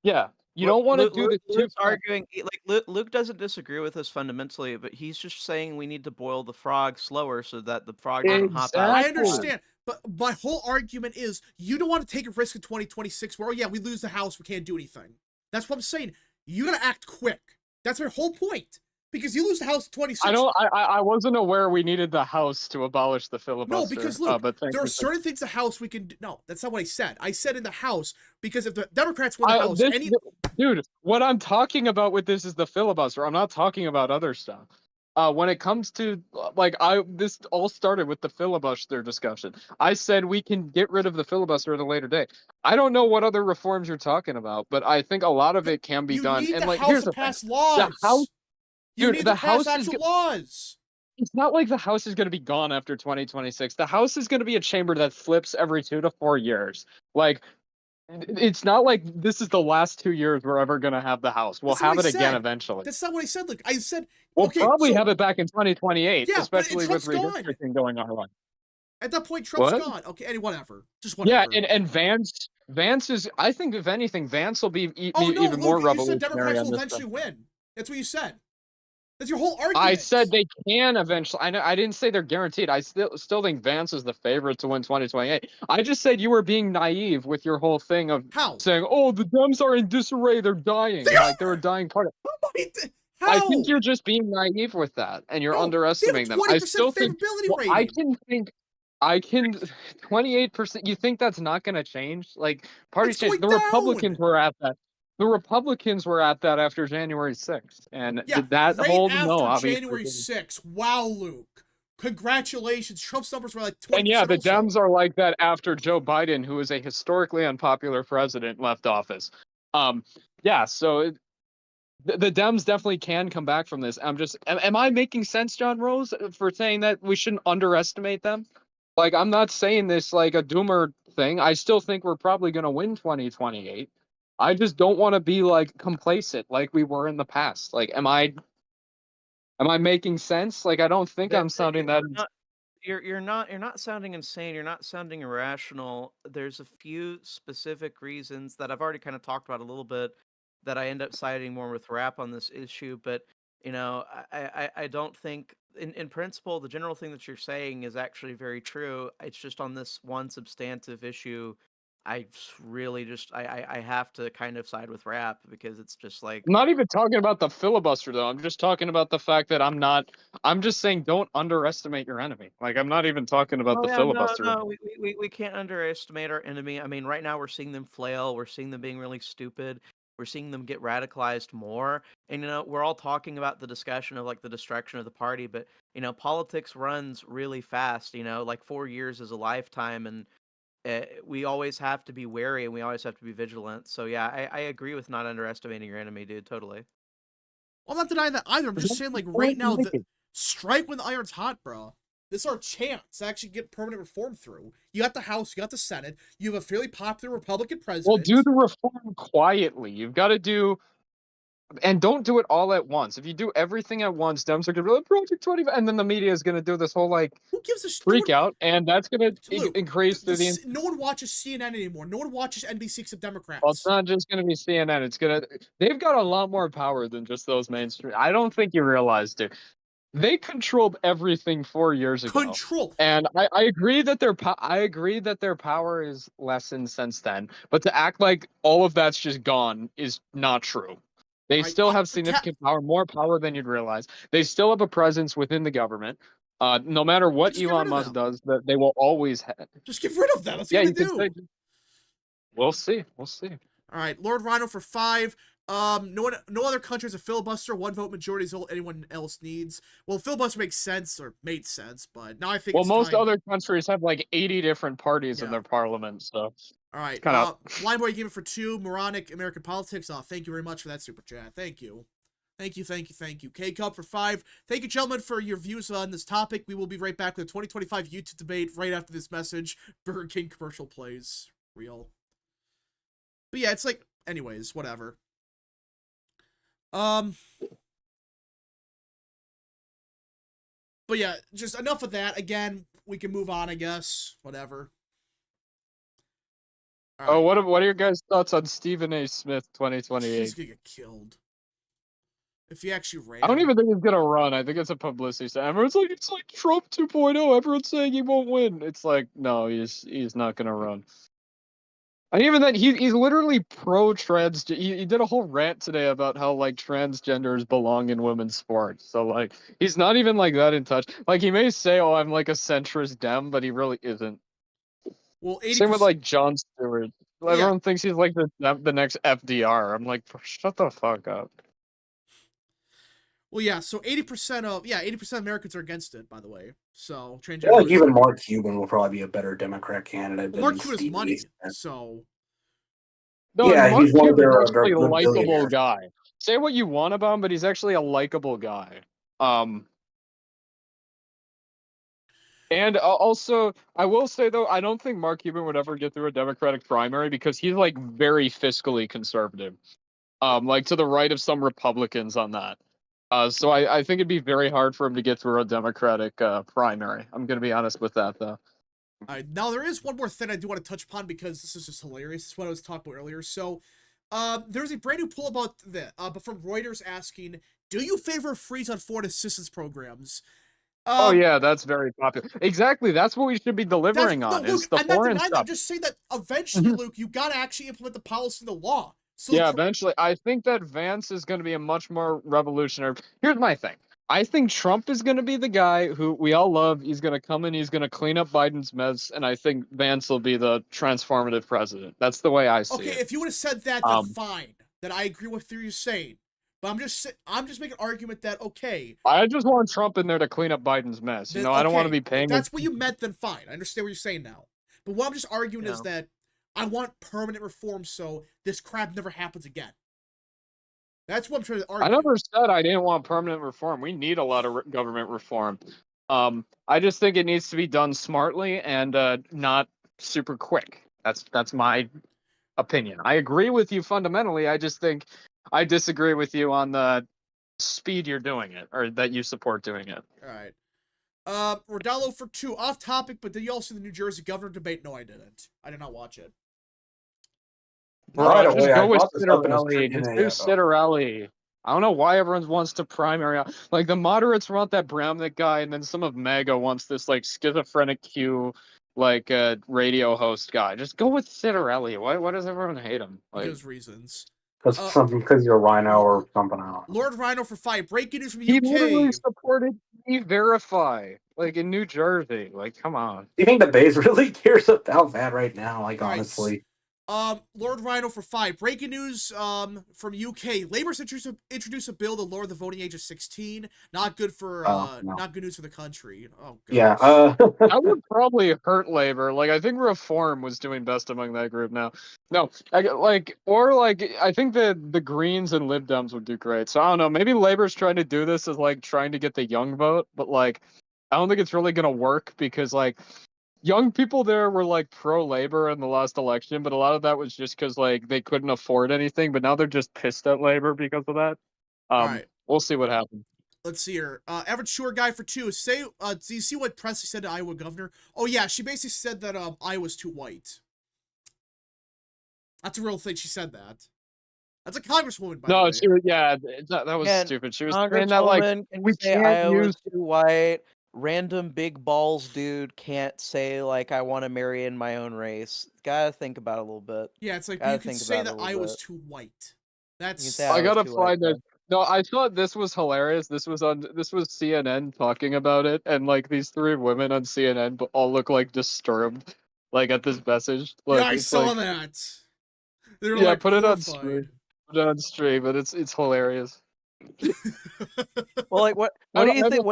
Yeah. You don't want to do this too Luke's arguing, Luke doesn't disagree with us fundamentally, but he's just saying we need to boil the frog slower so that the frog doesn't hop out. I understand, but my whole argument is you don't want to take a risk in 2026 where, oh yeah, we lose the House, we can't do anything. That's what I'm saying. You gotta act quick. That's my whole point. Because you lose the House in 26. I wasn't aware we needed the House to abolish the filibuster. No, because look, but there are certain things the House we can do. No, that's not what I said. I said in the House, because if the Democrats win the House, dude, what I'm talking about with this is the filibuster. I'm not talking about other stuff. When it comes to this all started with the filibuster discussion. I said we can get rid of the filibuster at a later date. I don't know what other reforms you're talking about, but I think a lot of it can be done. You need and the House to pass laws. The House, you need to pass actual laws. It's not like the House is going to be gone after 2026. The House is going to be a chamber that flips every 2 to 4 years. Like, it's not like this is the last 2 years we're ever going to have the House. We'll have it again eventually. That's not what I said. Look, I said we'll probably have it back in 2028, especially with redistricting going on. At that point, Trump's gone. Okay, whatever. Just whatever. Yeah, and Vance is. I think if anything, Vance will be even more revolutionary. You said Democrats will eventually win. That's what you said. That's your whole argument. I said they can eventually. I didn't say they're guaranteed. I still think Vance is the favorite to win 2028. I just said you were being naive with your whole thing of saying, "Oh, the Dems are in disarray. They're dying. They're a dying party." How? I think you're just being naive with that, and you're underestimating them. I still think. I can 28%. You think that's not going to change? Like parties change. The Republicans were at that. The Republicans were at that after January 6th. And did that hold? No, obviously. January 6th. Wow, Luke. Congratulations. Trump's numbers were like 20%. And yeah, the Dems are like that after Joe Biden, who is a historically unpopular president, left office. Yeah, so the Dems definitely can come back from this. Am I making sense, John Rose, for saying that we shouldn't underestimate them? Like, I'm not saying this like a doomer thing. I still think we're probably going to win 2028. I just don't want to be like complacent like we were in the past. Like, am I making sense? Like, I don't think I'm sounding that. You're not sounding insane. You're not sounding irrational. There's a few specific reasons that I've already kind of talked about a little bit that I end up siding more with rap on this issue. But I don't think in principle the general thing that you're saying is actually very true. It's just on this one substantive issue. I really I have to kind of side with rap because it's just like I'm not even talking about the filibuster though. I'm just talking about the fact that I'm just saying don't underestimate your enemy. Like I'm not even talking about the filibuster. No, we can't underestimate our enemy. I mean, right now we're seeing them flail. We're seeing them being really stupid. We're seeing them get radicalized more. And we're all talking about the discussion of like the destruction of the party, but politics runs really fast. Like 4 years is a lifetime, and we always have to be wary and we always have to be vigilant. So yeah, I agree with not underestimating your enemy, dude. Totally. Well, I'm not denying that either. I'm just saying, like, right now, strike when the iron's hot, bro. This is our chance to actually get permanent reform through. You got the House, you got the Senate, you have a fairly popular Republican president. Well, do the reform quietly. You've got to do. And don't do it all at once. If you do everything at once, Dems are going to be like, Project 20, and then the media is going to do this whole, like, who gives a freak out, and that's going to increase the... No one watches CNN anymore. No one watches NBC except Democrats. Well, it's not just going to be CNN. It's going to... They've got a lot more power than just those mainstream... I don't think you realized it. They controlled everything 4 years ago. And I agree that their power is lessened since then, but to act like all of that's just gone is not true. They still have significant power, more power than you'd realize. They still have a presence within the government. No matter what Elon Musk does, that they will always have. Just get rid of them. That's what they do. We'll see. We'll see. All right, Lord Rhino for 5. No other country has a filibuster. 1 vote majority is all anyone else needs. Well, filibuster makes sense or made sense, but now I think. Well, most other countries have like 80 different parties in their parliament, so. All right, Blindboy gave it for 2. Moronic American Politics. Thank you very much for that super chat. Thank you. Thank you. K-Cup for 5. Thank you, gentlemen, for your views on this topic. We will be right back with the 2025 YouTube debate right after this message. Burger King commercial plays. Real. But yeah, it's like, anyways, whatever. But yeah, just enough of that. Again, we can move on, I guess. Whatever. All right. Oh, what are your guys' thoughts on Stephen A. Smith 2028? He's gonna get killed. If he actually ran. I don't even think he's gonna run. I think it's a publicity stunt. Everyone's like, it's like Trump 2.0. Everyone's saying he won't win. It's like, no, he's not gonna run. And even then, he's literally pro-trans. He did a whole rant today about how like transgenders belong in women's sports. So like, he's not even like that in touch. Like he may say, "Oh, I'm like a centrist Dem," but he really isn't. Well, 80%. Same with like Jon Stewart. Yeah. Everyone thinks he's like the next FDR. I'm like, shut the fuck up. Well, yeah. So 80% of Americans are against it. By the way, so I feel transgender. like even Mark Cuban will probably be a better Democrat candidate than Mark Cuban has Steve money, Eastman. so. No, Yeah, Mark he's one of Cuban's their actually a good likable billionaires. guy. Say what you want about him, but he's actually a likable guy. And also, I will say though, I don't think Mark Cuban would ever get through a Democratic primary because he's like very fiscally conservative, like to the right of some Republicans on that. So I think it'd be very hard for him to get through a Democratic primary. I'm gonna be honest with that though. All right, now there is one more thing I do want to touch upon because this is just hilarious. This is what I was talking about earlier. So, there's a brand new poll about that, but from Reuters asking, "Do you favor a freeze on foreign assistance programs?" Oh yeah, that's very popular. Exactly, that's what we should be delivering on. Luke, Is the I'm not foreign denying that. stuff. I'm just saying that eventually, Luke, you gotta actually implement the policy, the law. So Yeah, eventually. I think that Vance is going to be a much more revolutionary. Here's my thing. I think Trump is going to be the guy who we all love. He's going to come in. He's going to clean up Biden's mess, and I think Vance will be the transformative president. That's the way I see okay, it. if you would have said that, then fine. Then I agree with what you're saying. But I'm just making an argument that okay. I just want Trump in there to clean up Biden's mess. You know, I don't want to be paying. If that's what you meant, then fine. I understand what you're saying now. But what I'm just arguing is that I want permanent reform so this crap never happens again. That's what I'm trying to argue. I never said I didn't want permanent reform. We need a lot of government reform. I just think it needs to be done smartly and not super quick. That's my opinion. I agree with you fundamentally. I just think I disagree with you on the speed you're doing it, or that you support doing it. All right. Rodallo for 2. Off topic, but did you all see the New Jersey governor debate? No, I didn't. I did not watch it. Right Just away, go I with brought this up Citarelli. Just do Citarelli. I don't know why everyone wants to primary. Like the moderates want that Bramnick guy, and then some of MAGA wants this like schizophrenic Q, like radio host guy. Just go with Citarelli. Why does everyone hate him? Like, because reasons. Because you're a rhino or something else. Lord Rhino for 5. Breaking news from UK. He literally supported E-Verify, like in New Jersey. Like, come on. Do you think the base really cares about that right now? Like, honestly. Lord Rhino for 5. Breaking news from UK. Labour's introduced a bill to lower the voting age of 16. Not good for not good news for the country. Oh god. Yeah. That would probably hurt Labour. Like I think Reform was doing best among that group now. No, I think the Greens and Lib Dems would do great. So I don't know. Maybe Labour's trying to do this as like trying to get the young vote, but like I don't think it's really gonna work because like young people there were like pro-labor in the last election, but a lot of that was just because like they couldn't afford anything. But now they're just pissed at labor because of that. All right. We'll see what happens. Let's see here. Average Sure guy for 2. Do you see what Presley said to Iowa governor? Oh yeah, she basically said that Iowa's too white. That's a real thing. She said that. That's a congresswoman, by the way. No, she was. Yeah, that was stupid. She was saying that like we can't Iowa's too white. Random big balls dude can't say like I want to marry in my own race. Gotta think about it a little bit. Yeah, it's like you can say that Iowa's too white. That's I gotta find it. No, I thought this was hilarious. This was CNN talking about it, and like these 3 women on CNN all look like disturbed, like at this message. Like, yeah, I saw that. They're like put it on stream. Put it on stream, but it's hilarious. Well, like what do you think?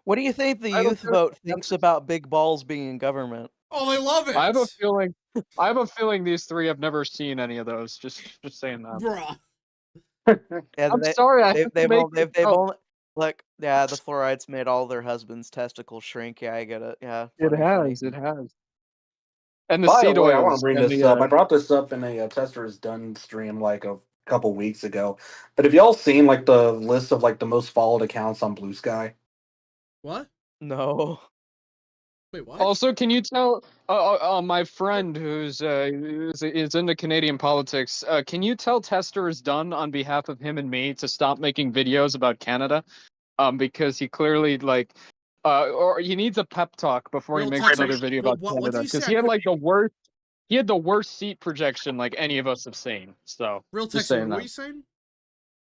What do you think the youth vote thinks about big balls being in government? Oh, they love it. I have a feeling these 3 have never seen any of those. Just saying that. Bruh. Yeah, I'm sorry. They've only like the fluoride's made all their husbands' testicles shrink. Yeah, I get it. Yeah, it has. And the By seed the way, oil. I want to bring this up. I brought this up in a Tester is Done stream like a couple weeks ago. But have y'all seen like the list of like the most followed accounts on Blue Sky? What? No. Wait, what? Also, can you tell my friend who's is into Canadian politics? Can you tell Tester is done on behalf of him and me to stop making videos about Canada? Because he clearly or he needs a pep talk before he Real makes text. another video about What did Canada. you say? Because he had like the worst. He had the worst seat projection like any of us have seen. So Real just text. saying What are that. you saying?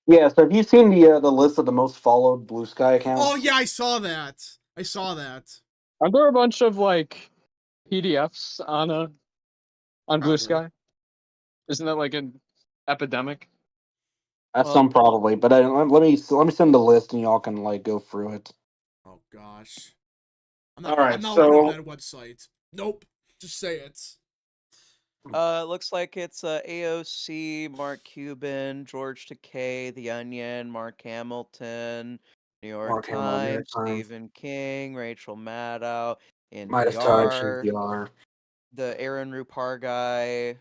Yeah, so have you seen the list of the most followed Blue Sky accounts? Oh yeah, I saw that. I saw that. Are there a bunch of like PDFs on Blue Probably. Sky? Isn't that like an epidemic? Some probably, but let me send the list and y'all can like go through it. Oh gosh. All right, I'm not opening so that website. Nope. Just say it. Looks like it's AOC, Mark Cuban, George Takei, The Onion, Mark Hamilton, New York Mark Hamill, New York Times, Times, Stephen King, Rachel Maddow, Midas Touch, NPR, NPR, the Aaron Rupar guy,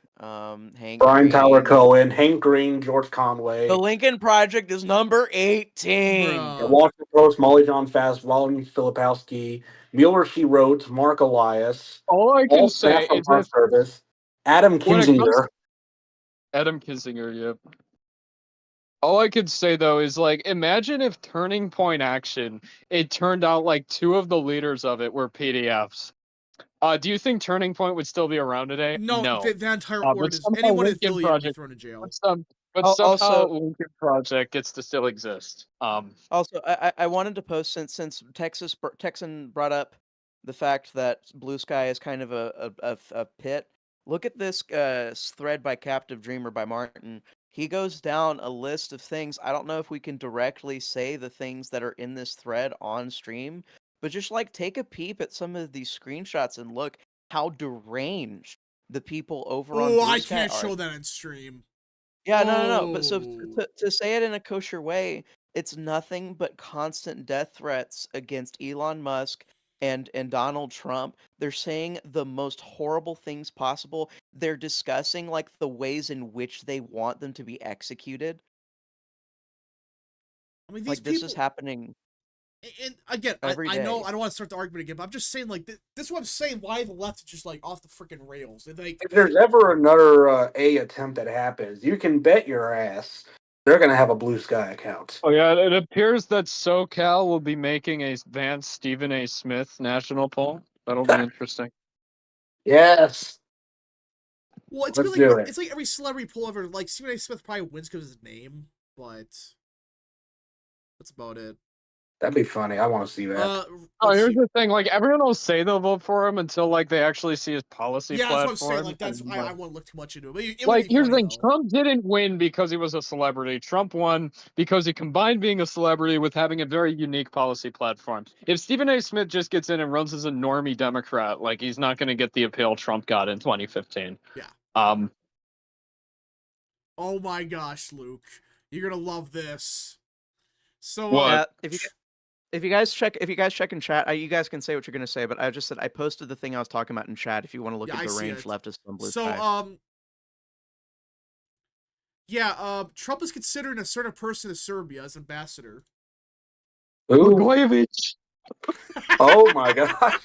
Hank Brian Tyler Green. Cohen, Hank Green, George The Conway, Lincoln Project is number 18. the Bruh. Washington Post, Molly John Fast, Wallen Filipowski, Mueller She Wrote, Mark Elias, All I can all say staff from is our if service, Adam when it comes Kinzinger. Adam Kinzinger, yep. All I could say though is like imagine if Turning Point Action, it turned out like two of the leaders of it were PDFs. Do you think Turning Point would still be around today? No, No. the entire But word is somehow anyone Lincoln affiliated will be Project thrown in jail. but somehow Also, Lincoln Project gets to still exist. I wanted to post since Texan brought up the fact that Blue Sky is kind of a pit. Look at this thread by Captive Dreamer by Martin. He goes down a list of things. I don't know if we can directly say the things that are in this thread on stream, but just like take a peep at some of these screenshots and look how deranged the people over on Oh, Blue I Sky can't are. show that on stream. Yeah, no. But so Oh. to say it in a kosher way, it's nothing but constant death threats against Elon Musk and Donald Trump. They're saying the most horrible things possible. They're discussing like the ways in which they want them to be executed. I mean, these Like this people. is happening And again, every I day. know I don't want to start the argument again, but I'm just saying, like, this is what I'm saying. Why the left is just like off the freaking rails. They're like, If there's ever another A attempt that happens, you can bet your ass they're gonna have a Blue Sky account. Oh yeah, it appears that SoCal will be making a Vance Stephen A. Smith national poll. That'll be interesting. Yes. well, it's Let's like do it. it's like every celebrity poll ever. Like Stephen A. Smith probably wins because of his name, but that's about it. That'd be funny. I want to see that. Here's the thing: like everyone will say they'll vote for him until like they actually see his policy yeah, platform. that's what I'm saying. Like that's and, I won't look too much into it. But it like would be here's the funny, thing: though. Trump didn't win because he was a celebrity. Trump won because he combined being a celebrity with having a very unique policy platform. If Stephen A. Smith just gets in and runs as a normie Democrat, like he's not going to get the appeal Trump got in 2015. Yeah. Oh my gosh, Luke, you're gonna love this. So what? If you guys check in chat, you guys can say what you're gonna say, but I just said I posted the thing I was talking about in chat. If you want to look at the range leftist on Blue Sky. Trump is considering a certain person to Serbia as ambassador. Blagojevich. Oh my gosh.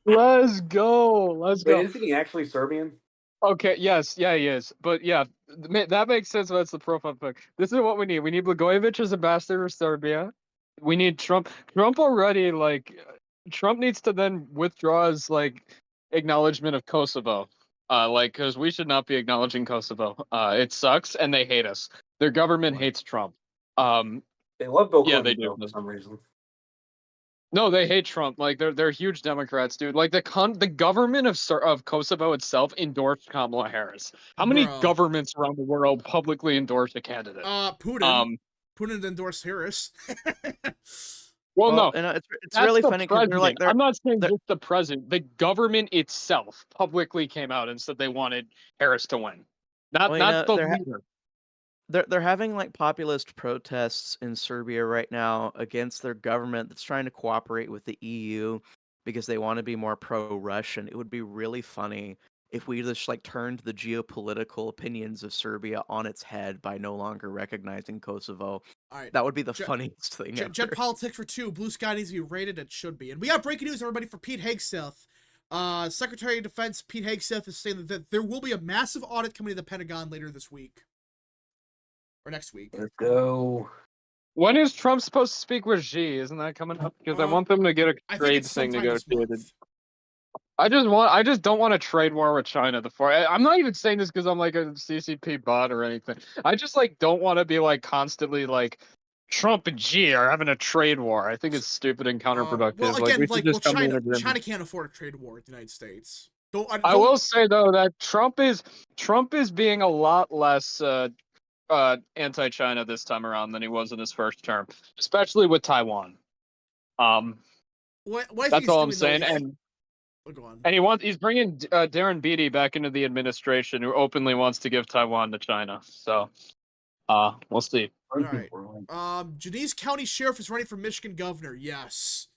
Let's go. Wait, isn't he actually Serbian? Okay, yes, yeah, he is. But yeah, that makes sense. That's the profile pic. This is what we need. We need Blagojevich as ambassador of Serbia. We need Trump. Trump already, Trump needs to then withdraw his, acknowledgement of Kosovo. Because we should not be acknowledging Kosovo. It sucks, and they hate us. Their government hates Trump. They love Bill Clinton, yeah, they do. for some reason. No, they hate Trump. Like they're huge Democrats, dude. Like the government of Kosovo itself endorsed Kamala Harris. How many governments around the world publicly endorse a candidate? Putin. Putin endorsed Harris. Well, no, it's really funny because they're like, I'm not saying just the president. The government itself publicly came out and said they wanted Harris to win, not the leader. They're having like populist protests in Serbia right now against their government that's trying to cooperate with the EU because they want to be more pro-Russian. It would be really funny if we just like turned the geopolitical opinions of Serbia on its head by no longer recognizing Kosovo. All right. That would be the funniest thing ever. Jet politics for 2. Blue sky needs to be rated. It should be. And we got breaking news, everybody, for Pete Hegseth. Secretary of Defense Pete Hegseth is saying that there will be a massive audit coming to the Pentagon later this week. Or next week. Let's go. When is Trump supposed to speak with Xi? Isn't that coming up? Because I want them to get a trade thing negotiated. I just don't want a trade war with China. I'm not even saying this because I'm like a CCP bot or anything. I just like don't want to be like constantly like Trump and Xi are having a trade war. I think it's stupid and counterproductive. Well, again, China can't afford a trade war with the United States. I will say though that Trump is being a lot less anti-China this time around than he was in his first term, especially with Taiwan. That's all I'm saying. And he's bringing Darren Beatty back into the administration, who openly wants to give Taiwan to China. So, we'll see. All right. Janice County Sheriff is running for Michigan governor. Yes.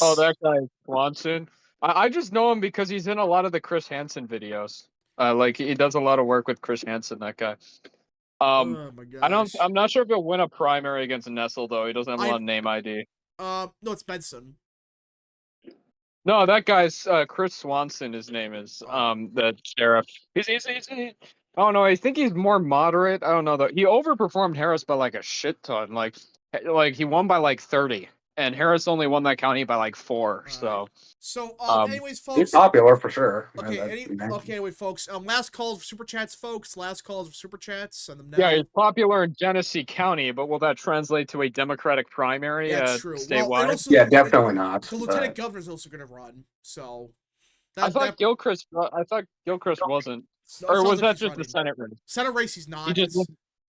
Oh, that guy Swanson. I just know him because he's in a lot of the Chris Hansen videos. Like he does a lot of work with Chris Hansen. That guy. Oh my gosh. I'm not sure if he'll win a primary against Nessel though. He doesn't have a lot of name ID. No, it's Benson. No, that guy's Chris Swanson. His name is the sheriff. He's I don't know. I think he's more moderate. I don't know though. He overperformed Harris by like a shit ton. Like he won by like 30, and Harris only won that county by like 4. Right. So, anyways, folks, he's popular for sure. Okay, anyway, folks. Last calls for super chats, folks. Last calls for super chats. Send them now. Yeah, he's popular in Genesee County, but will that translate to a Democratic primary? Yeah, true. Statewide? Well, yeah, definitely not. The lieutenant governor's also going to run. So, I thought Gilchrist wasn't. Or was that just the Senate race? Senate race, he's not.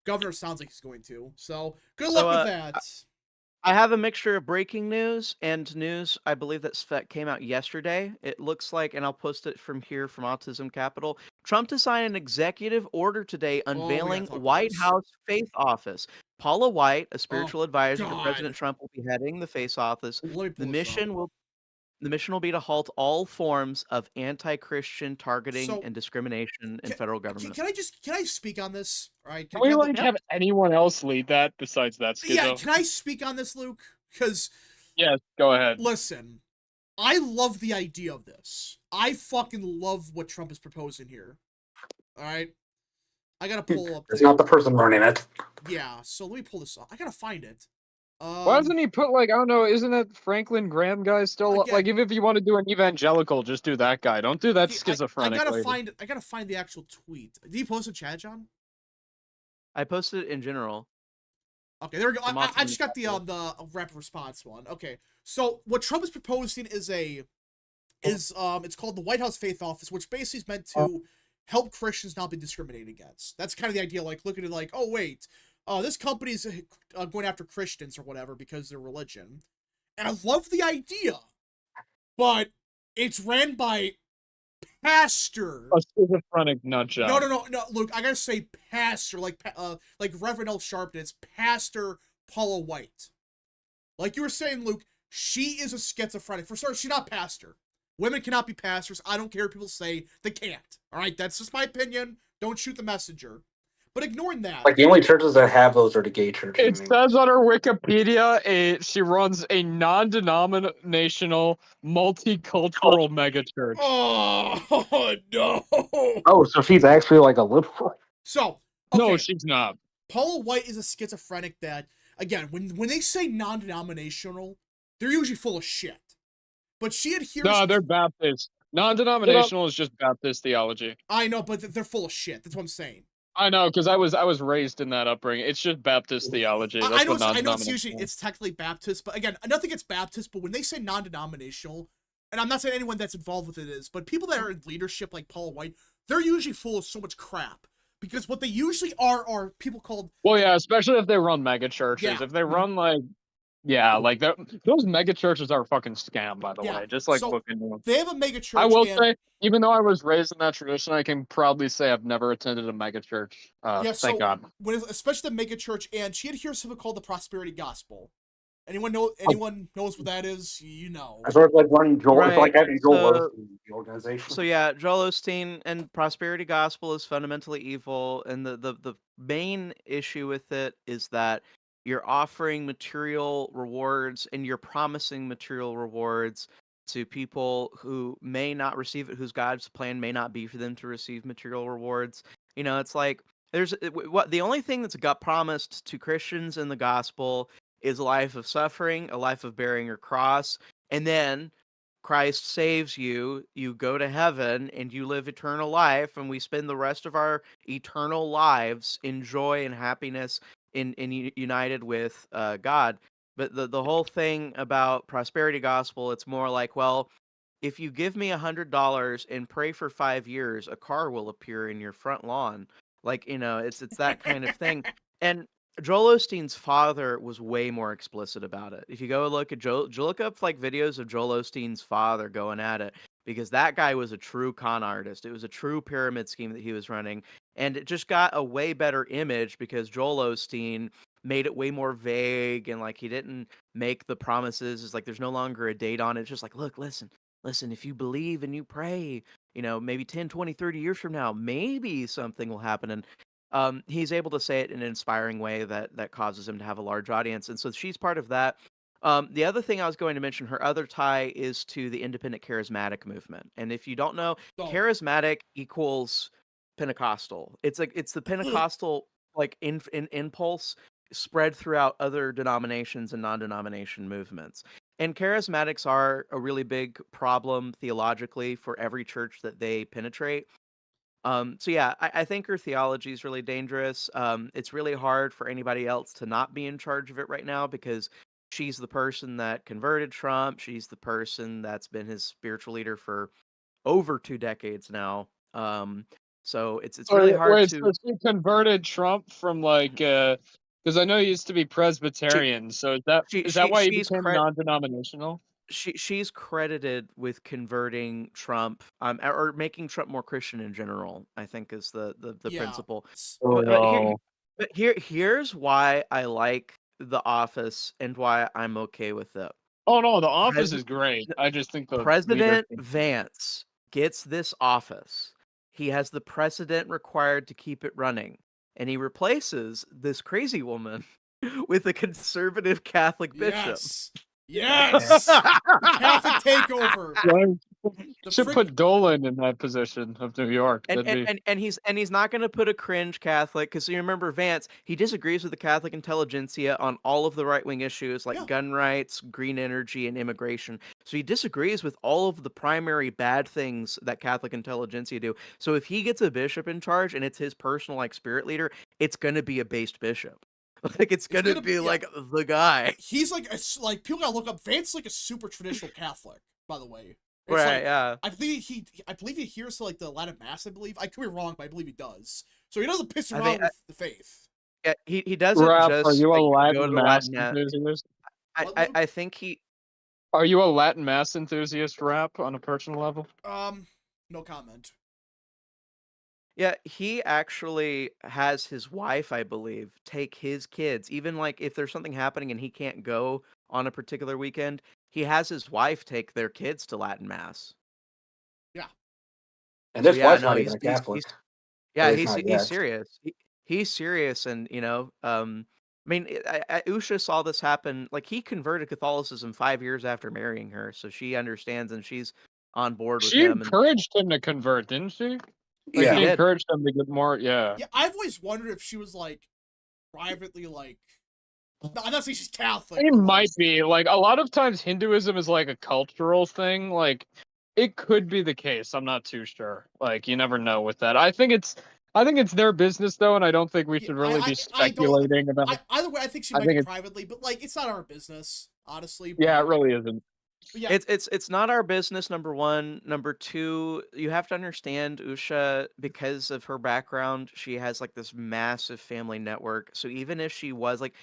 Governor sounds like he's going to. So, good luck with that. I have a mixture of breaking news and news, I believe that came out yesterday. It looks like, and I'll post it from here from Autism Capital, Trump to sign an executive order today unveiling White House Faith Office. Paula White, a spiritual advisor to President Trump, will be heading the Faith Office. The mission will be to halt all forms of anti-Christian targeting and discrimination in federal government. Can I speak on this? All right. Can we have anyone else lead that besides that schizo? Yeah, can I speak on this, Luke? Because yes, go ahead. Listen, I love the idea of this. I fucking love what Trump is proposing here. All right. I gotta pull up. It's not the person running it. Yeah, so let me pull this up. I gotta find it. Why doesn't he put like, I don't know, isn't that Franklin Graham guy still like if you want to do an evangelical, just do that guy. Don't do that schizophrenic. I gotta find the actual tweet. Did you post a chat, John? I posted it in general. Okay, there we go. I just got the rapid response one. Okay, so what Trump is proposing is it's called the White House Faith Office, which basically is meant to help Christians not be discriminated against. That's kind of the idea. Like looking at like, oh wait. This company's going after Christians or whatever because of their religion. And I love the idea. But it's ran by pastor. A schizophrenic nutjob. No, Luke, I gotta say pastor, like Reverend L. Sharpton. It's Pastor Paula White. Like you were saying, Luke, she is a schizophrenic. For starters, she's not pastor. Women cannot be pastors. I don't care if people say they can't. All right, that's just my opinion. Don't shoot the messenger. But ignoring that, like the only churches that have those are the gay churches. It says on her Wikipedia, she runs a non-denominational, multicultural megachurch. Oh no! Oh, so she's actually like a liberal. So no, she's not. Paula White is a schizophrenic that, again, when they say non-denominational, they're usually full of shit. But she adheres. No, they're Baptist. Non-denominational is just Baptist theology. I know, but they're full of shit. That's what I'm saying. I know, because I was raised in that upbringing. It's just Baptist theology. That's I know it's technically Baptist, but again, nothing against Baptist, but when they say non-denominational, and I'm not saying anyone that's involved with it is, but people that are in leadership like Paula White, they're usually full of so much crap. Because what they usually are people called... Well, yeah, especially if they run mega churches. Yeah. If they run like... Yeah, like those mega churches are a fucking scam, by the way. Just like look into them. They have a mega church. I will say, even though I was raised in that tradition, I can proudly say I've never attended a mega church. Thank God. Especially the mega church, and she adheres to something called the prosperity gospel. Anyone knows what that is? You know. I sort of like running Joel. It's like Right. having Joel So, Osteen in the organization. so yeah, Joel Osteen and prosperity gospel is fundamentally evil, and the main issue with it is that you're offering material rewards and you're promising material rewards to people who may not receive it, whose God's plan may not be for them to receive material rewards. It's like what the only thing that's got promised to Christians in the gospel is a life of suffering, a life of bearing your cross, and then Christ saves you, you go to heaven, and you live eternal life, and we spend the rest of our eternal lives in joy and happiness united with God. But the whole thing about prosperity gospel, it's more like, well, if you give me $100 and pray for 5 years, a car will appear in your front lawn. Like, it's that kind of thing. And Joel Osteen's father was way more explicit about it. If you go look at look up like videos of Joel Osteen's father going at it, because that guy was a true con artist. It was a true pyramid scheme that he was running, and it just got a way better image because Joel Osteen made it way more vague, and like he didn't make the promises. It's like there's no longer a date on it. It's just like, look, listen, if you believe and you pray, maybe 10, 20, 30 years from now, maybe something will happen. And he's able to say it in an inspiring way that causes him to have a large audience. And so she's part of that. The other thing I was going to mention, her other tie is to the independent charismatic movement. And if you don't know, charismatic equals Pentecostal. It's the Pentecostal like in impulse spread throughout other denominations and non-denomination movements. And charismatics are a really big problem theologically for every church that they penetrate. So yeah, I think her theology is really dangerous. It's really hard for anybody else to not be in charge of it right now because she's the person that converted Trump. She's the person that's been his spiritual leader for over 2 decades now. So it's really hard Wait, to. so she converted Trump from because I know he used to be She, Presbyterian. So is that why he became non-denominational? She's credited with converting Trump, or making Trump more Christian in general, I think is the Yeah. principle. Oh, no. But here's why I like The Office and why I'm okay with it. Oh no, The Office is great. I just think the President leadership- Vance gets this office. He has the precedent required to keep it running, and he replaces this crazy woman with a conservative Catholic bishop. Yes. The Catholic takeover. Should put Dolan in that position of New York. And he's not going to put a cringe Catholic, because you remember Vance, he disagrees with the Catholic intelligentsia on all of the right wing issues like gun rights, green energy, and immigration. So he disagrees with all of the primary bad things that Catholic intelligentsia do. So if he gets a bishop in charge and it's his personal like spirit leader, it's going to be a based bishop. Like it's gonna be like the guy. He's like people gotta look up. Vance is like a super traditional Catholic, by the way. It's right? Yeah. I believe he adheres to like the Latin Mass. I believe I could be wrong, but I believe he does. So he doesn't piss around with the faith. Yeah, he doesn't just. Are you a like, Latin Mass enthusiast? I think he. Are you a Latin Mass enthusiast, Rap, on a personal level? No comment. Yeah, he actually has his wife, I believe, take his kids. Even like if there's something happening and he can't go on a particular weekend, he has his wife take their kids to Latin Mass. Yeah. And this wife's not even a Catholic. He's serious. He's serious, and I mean, Usha saw this happen. Like he converted Catholicism 5 years after marrying her, so she understands and she's on board with him. She encouraged him to convert, didn't she? Like, yeah, she encouraged him to get more. Yeah. Yeah, I've always wondered if she was like privately like. No, I'm not saying she's Catholic. It might be like a lot of times Hinduism is like a cultural thing. Like it could be the case. I'm not too sure. Like you never know with that. I think it's their business though, and I don't think we should really be speculating about. Either way, I think she might be privately, but like it's not our business, honestly. But... Yeah, it really isn't. Yeah. It's not our business, number one. Number two, you have to understand Usha, because of her background, she has like this massive family network. So even if she was like,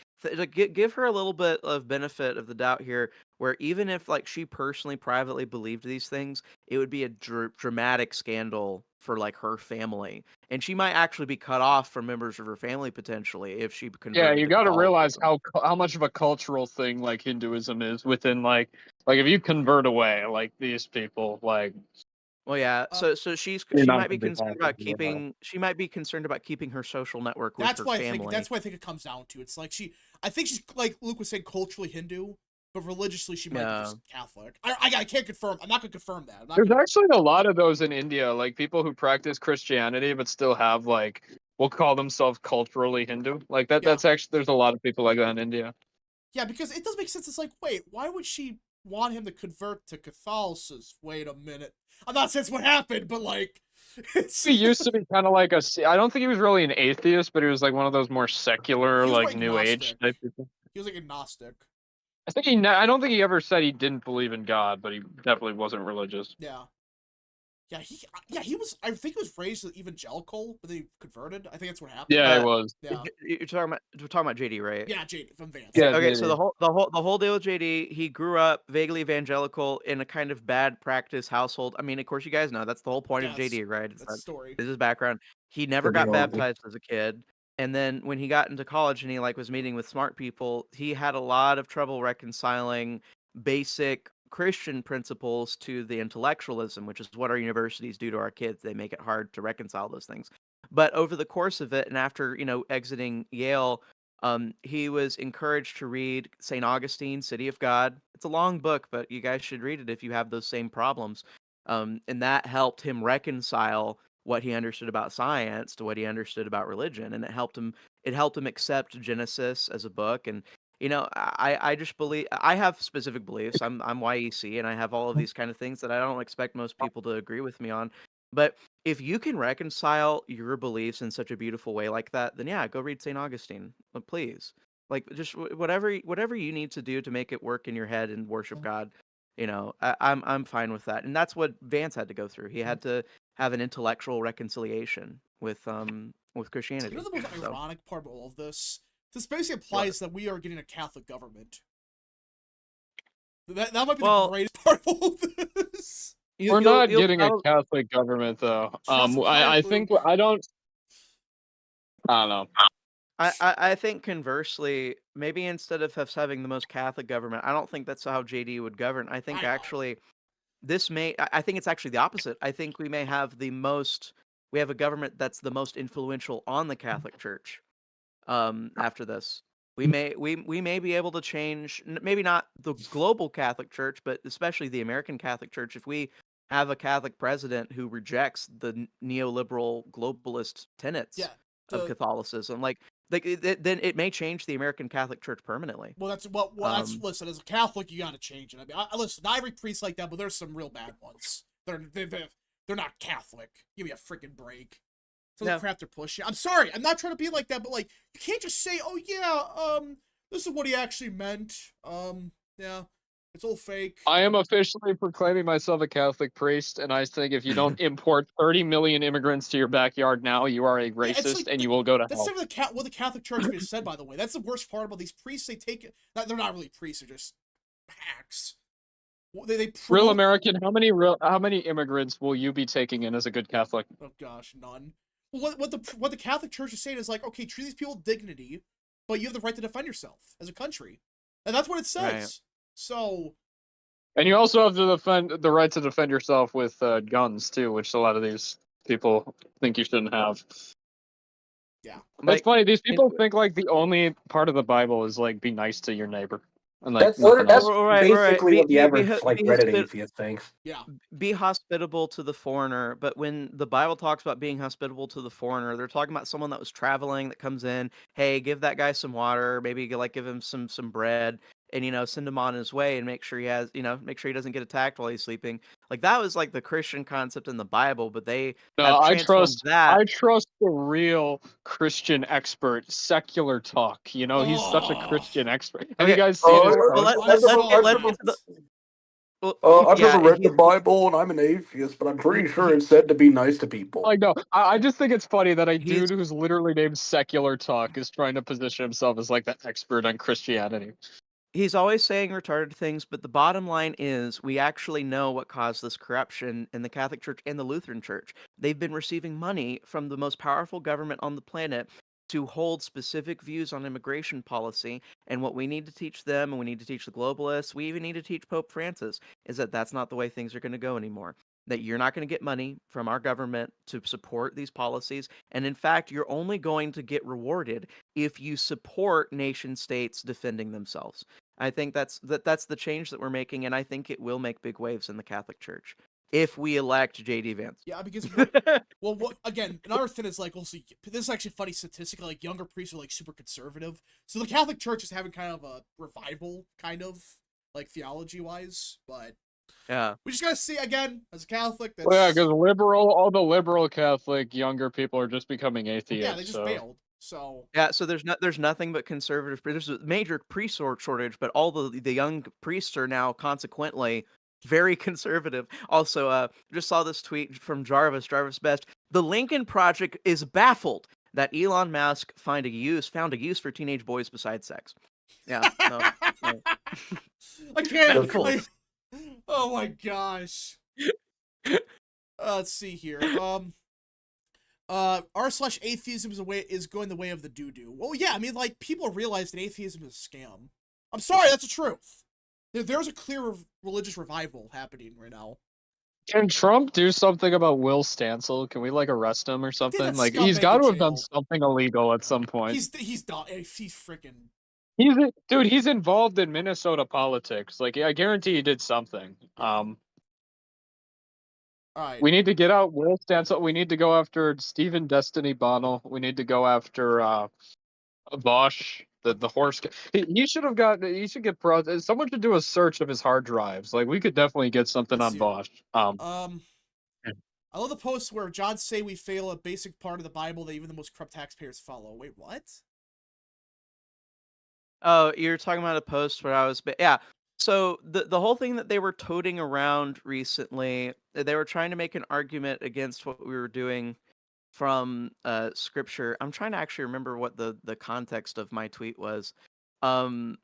give her a little bit of benefit of the doubt here, where even if like she personally privately believed these things, it would be a dramatic scandal for like her family, and she might actually be cut off from members of her family potentially if she converted. Yeah, you to got to realize Catholicism. how much of a cultural thing like Hinduism is within like if you convert away like these people like. Well, yeah. So she You're not might be gonna be concerned happy about with that. she might be concerned about keeping her social network with That's her why family. that's what I think it comes down to. It's like I think she's like Luke was saying, culturally Hindu, but religiously she might be just Catholic. I can't confirm. I'm not gonna confirm that. There's actually a lot of those in India, like people who practice Christianity but still have like will call themselves culturally Hindu. Like that. Yeah. That's actually there's a lot of people like that in India. Yeah, because it does make sense. It's like, wait, why would she want him to convert to Catholicism? Wait a minute. I'm not saying it's what happened, but like, he used to be kind of like I don't think he was really an atheist, but he was like one of those more secular, like New Age type people. He was like agnostic. I don't think he ever said he didn't believe in God, but he definitely wasn't religious. Yeah. He was. I think he was raised evangelical, but they converted. I think that's what happened. Yeah, it was. Yeah. You're talking about JD, right? Yeah, JD from Vance. Yeah, okay, JD. so the whole deal with JD, he grew up vaguely evangelical in a kind of bad practice household. I mean, of course, you guys know that's the whole point of JD, right? That's the story. This is his background. He never got baptized as a kid, and then when he got into college and he like was meeting with smart people, he had a lot of trouble reconciling basic Christian principles to the intellectualism, which is what our universities do to our kids. They make it hard to reconcile those things. But over the course of it, and after exiting Yale, he was encouraged to read St. Augustine, City of God. It's a long book, but you guys should read it if you have those same problems. And that helped him reconcile what he understood about science to what he understood about religion, and it helped him accept Genesis as a book. And I just believe I have specific beliefs. I'm YEC, and I have all of these kind of things that I don't expect most people to agree with me on. But if you can reconcile your beliefs in such a beautiful way like that, then yeah, go read St. Augustine, please. Like just whatever you need to do to make it work in your head and worship God. I'm fine with that, and that's what Vance had to go through. He had to have an intellectual reconciliation with Christianity. You know the most ironic part of all of this? This basically implies that we are getting a Catholic government. That might be the greatest part of all of this. We're not getting a Catholic government, though. I think I don't know. I think conversely, maybe instead of us having the most Catholic government, I don't think that's how JD would govern. I think actually I think it's actually the opposite. I think we have a government that's the most influential on the Catholic Church. After this, we may be able to change, maybe not the global Catholic Church, but especially the American Catholic Church. If we have a Catholic president who rejects the neoliberal globalist tenets of Catholicism, then it may change the American Catholic Church permanently. Well, listen, as a Catholic, you got to change it. I mean, listen, not every priest like that, but there's some real bad ones. They're not Catholic. Give me a freaking break. Some of the crap they're pushing. I'm sorry, I'm not trying to be like that, but like you can't just say, "Oh yeah, this is what he actually meant." Yeah, it's all fake. I am officially proclaiming myself a Catholic priest, and I think if you don't import 30 million immigrants to your backyard now, you are a racist, and you will go to hell. That's what the Catholic Church has said, by the way. That's the worst part about these priests. They take it. They're not really priests; they're just hacks. Real American. How many immigrants will you be taking in as a good Catholic? Oh gosh, none. What the Catholic Church is saying is like, okay, treat these people with dignity, but you have the right to defend yourself as a country, and that's what it says. Right. So, and you also have the right to defend yourself with guns too, which a lot of these people think you shouldn't have. Yeah, it's funny. These people think like the only part of the Bible is like be nice to your neighbor. And that's basically what the average Reddit atheist thinks. Yeah. Be hospitable to the foreigner, but when the Bible talks about being hospitable to the foreigner, they're talking about someone that was traveling that comes in. Hey, give that guy some water, maybe give him some bread, and send him on his way, and make sure he has make sure he doesn't get attacked while he's sleeping. Like that was like the Christian concept in the Bible, but they I trust the real Christian expert, secular talk. He's such a Christian expert. Have you guys seen his I've yeah, never read the Bible, and I'm an atheist, but I'm pretty sure it said to be nice to people. Like, no, I just think it's funny that a He's- dude who's literally named Secular Talk is trying to position himself as like the expert on Christianity. he's always saying retarded things, but the bottom line is we actually know what caused this corruption in the Catholic Church and the Lutheran Church. They've been receiving money from the most powerful government on the planet to hold specific views on immigration policy. And what we need to teach them, and we need to teach the globalists, we even need to teach Pope Francis, is that that's not the way things are going to go anymore. That you're not going to get money from our government to support these policies. And in fact, you're only going to get rewarded if you support nation states defending themselves. I think that's the change that we're making, and I think it will make big waves in the Catholic Church if we elect J.D. Vance. Yeah, because what again? Another thing is like, also, this is actually funny statistically. Like, younger priests are like super conservative, so the Catholic Church is having kind of a revival, kind of like theology wise. But Yeah, we just gotta see again as a Catholic. That's, Well, yeah, because all the liberal Catholic younger people are just becoming atheists. yeah, they just bailed. So yeah. So there's nothing but conservative. There's a major priest shortage, but all the young priests are now consequently very conservative. Also, just saw this tweet from Jarvis Best. The Lincoln Project is baffled that Elon Musk found a use for teenage boys besides sex. Yeah, no. I can't. Baffled. Oh my gosh. Let's see here. R/atheism is going the way of the doo-doo. Well, yeah, I mean, like, people realize that atheism is a scam. I'm sorry, that's the truth. There's a clear religious revival happening right now. Can Trump do something about Will Stancil? Can we like arrest him or something? that Like, scumbag he's got to in have done jail. something illegal at some point. He's done. He's freaking. He's involved in Minnesota politics. Like, I guarantee he did something. All right. We need to get out Will Stancil. We need to go after Stephen Destiny Bonnell. We need to go after Bosch, the horse. He should have gotten. He should get someone should do a search of his hard drives. Like, we could definitely get something Let's on see. Bosch. I love the posts where John say we fail a basic part of the Bible that even the most corrupt taxpayers follow. Wait, what? Oh, you're talking about a post where I was, yeah. So the whole thing that they were toting around recently, they were trying to make an argument against what we were doing from scripture. I'm trying to actually remember what the context of my tweet was. Well,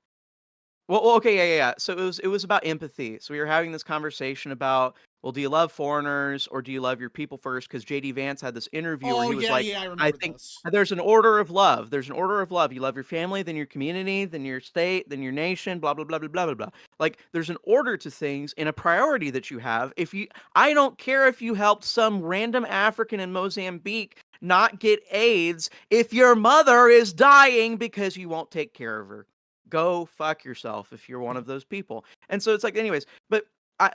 okay, yeah. So it was about empathy. So we were having this conversation about, well, do you love foreigners or do you love your people first? Because J.D. Vance had this interview where he was like, I remember I think this. there's an order of love. There's an order of love. You love your family, then your community, then your state, then your nation, blah, blah, blah, blah, blah, blah, blah. Like, there's an order to things and a priority that you have. I don't care if you helped some random African in Mozambique not get AIDS if your mother is dying because you won't take care of her. Go fuck yourself if you're one of those people. And so it's like, anyways, but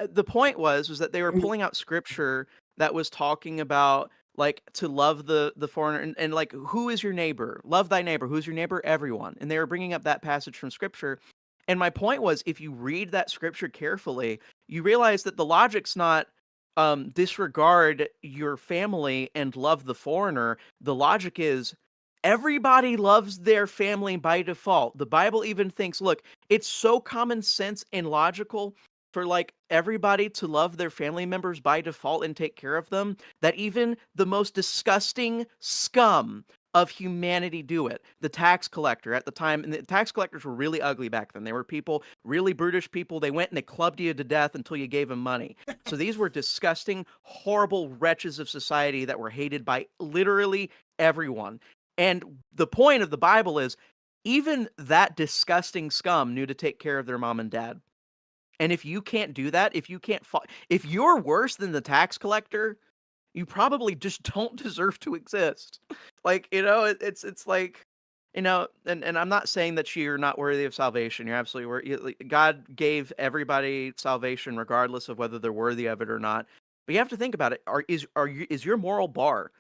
the point was that they were pulling out scripture that was talking about, like, to love the foreigner and like, who is your neighbor? Love thy neighbor. Who's your neighbor? Everyone. And they were bringing up that passage from scripture. And my point was, if you read that scripture carefully, you realize that the logic's not disregard your family and love the foreigner. The logic is, everybody loves their family by default. The Bible even thinks, look, it's so common sense and logical for like everybody to love their family members by default and take care of them, that even the most disgusting scum of humanity do it. The tax collector at the time, and the tax collectors were really ugly back then. They were people, really brutish people. They went and they clubbed you to death until you gave them money. So these were disgusting, horrible wretches of society that were hated by literally everyone. And the point of the Bible is, even that disgusting scum knew to take care of their mom and dad. And if you can't do that, if you're worse than the tax collector, you probably just don't deserve to exist. Like, it's like, and I'm not saying that you're not worthy of salvation. You're absolutely worthy. God gave everybody salvation regardless of whether they're worthy of it or not. But you have to think about it. Is your moral bar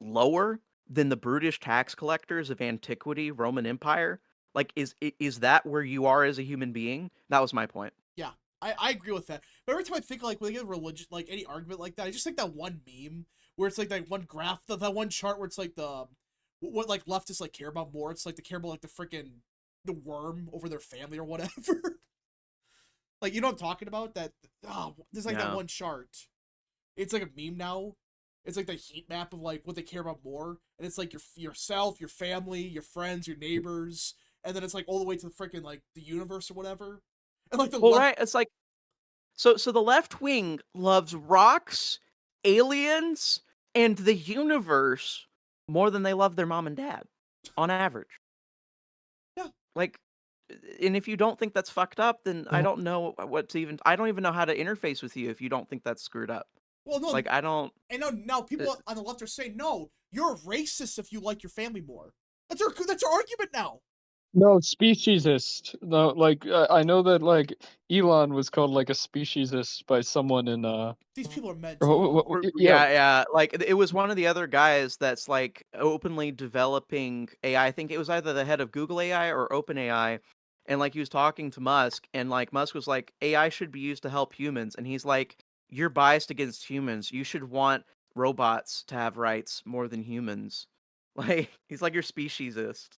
lower than the brutish tax collectors of antiquity, Roman Empire? Like, is that where you are as a human being? That was my point. Yeah, I agree with that. But every time I think, like, when I get religion, like any argument like that, I just think that one meme where it's like that one graph, that one chart where it's like what like leftists like care about more. It's like they care about like the worm over their family or whatever. Like, you know what I'm talking about? There's like that Yeah. one chart. It's like a meme now. It's like the heat map of like what they care about more, and it's like yourself, your family, your friends, your neighbors, and then it's like all the way to the freaking like the universe or whatever. And like the Well, left, right. It's like so the left wing loves rocks, aliens, and the universe more than they love their mom and dad, on average. Yeah. Like, and if you don't think that's fucked up, then I don't know what to even. I don't even know how to interface with you if you don't think that's screwed up. well, no, Like, I don't. and now people on the left are saying, no, you're a racist if you like your family more. That's our argument now. No, speciesist. No, like I know that like Elon was called like a speciesist by someone in These people are mental. yeah. Yeah. Like, it was one of the other guys that's like openly developing AI. I think it was either the head of Google AI or OpenAI, and like he was talking to Musk, and like Musk was like, AI should be used to help humans, and he's like, you're biased against humans. You should want robots to have rights more than humans. Like, he's like, you're speciesist.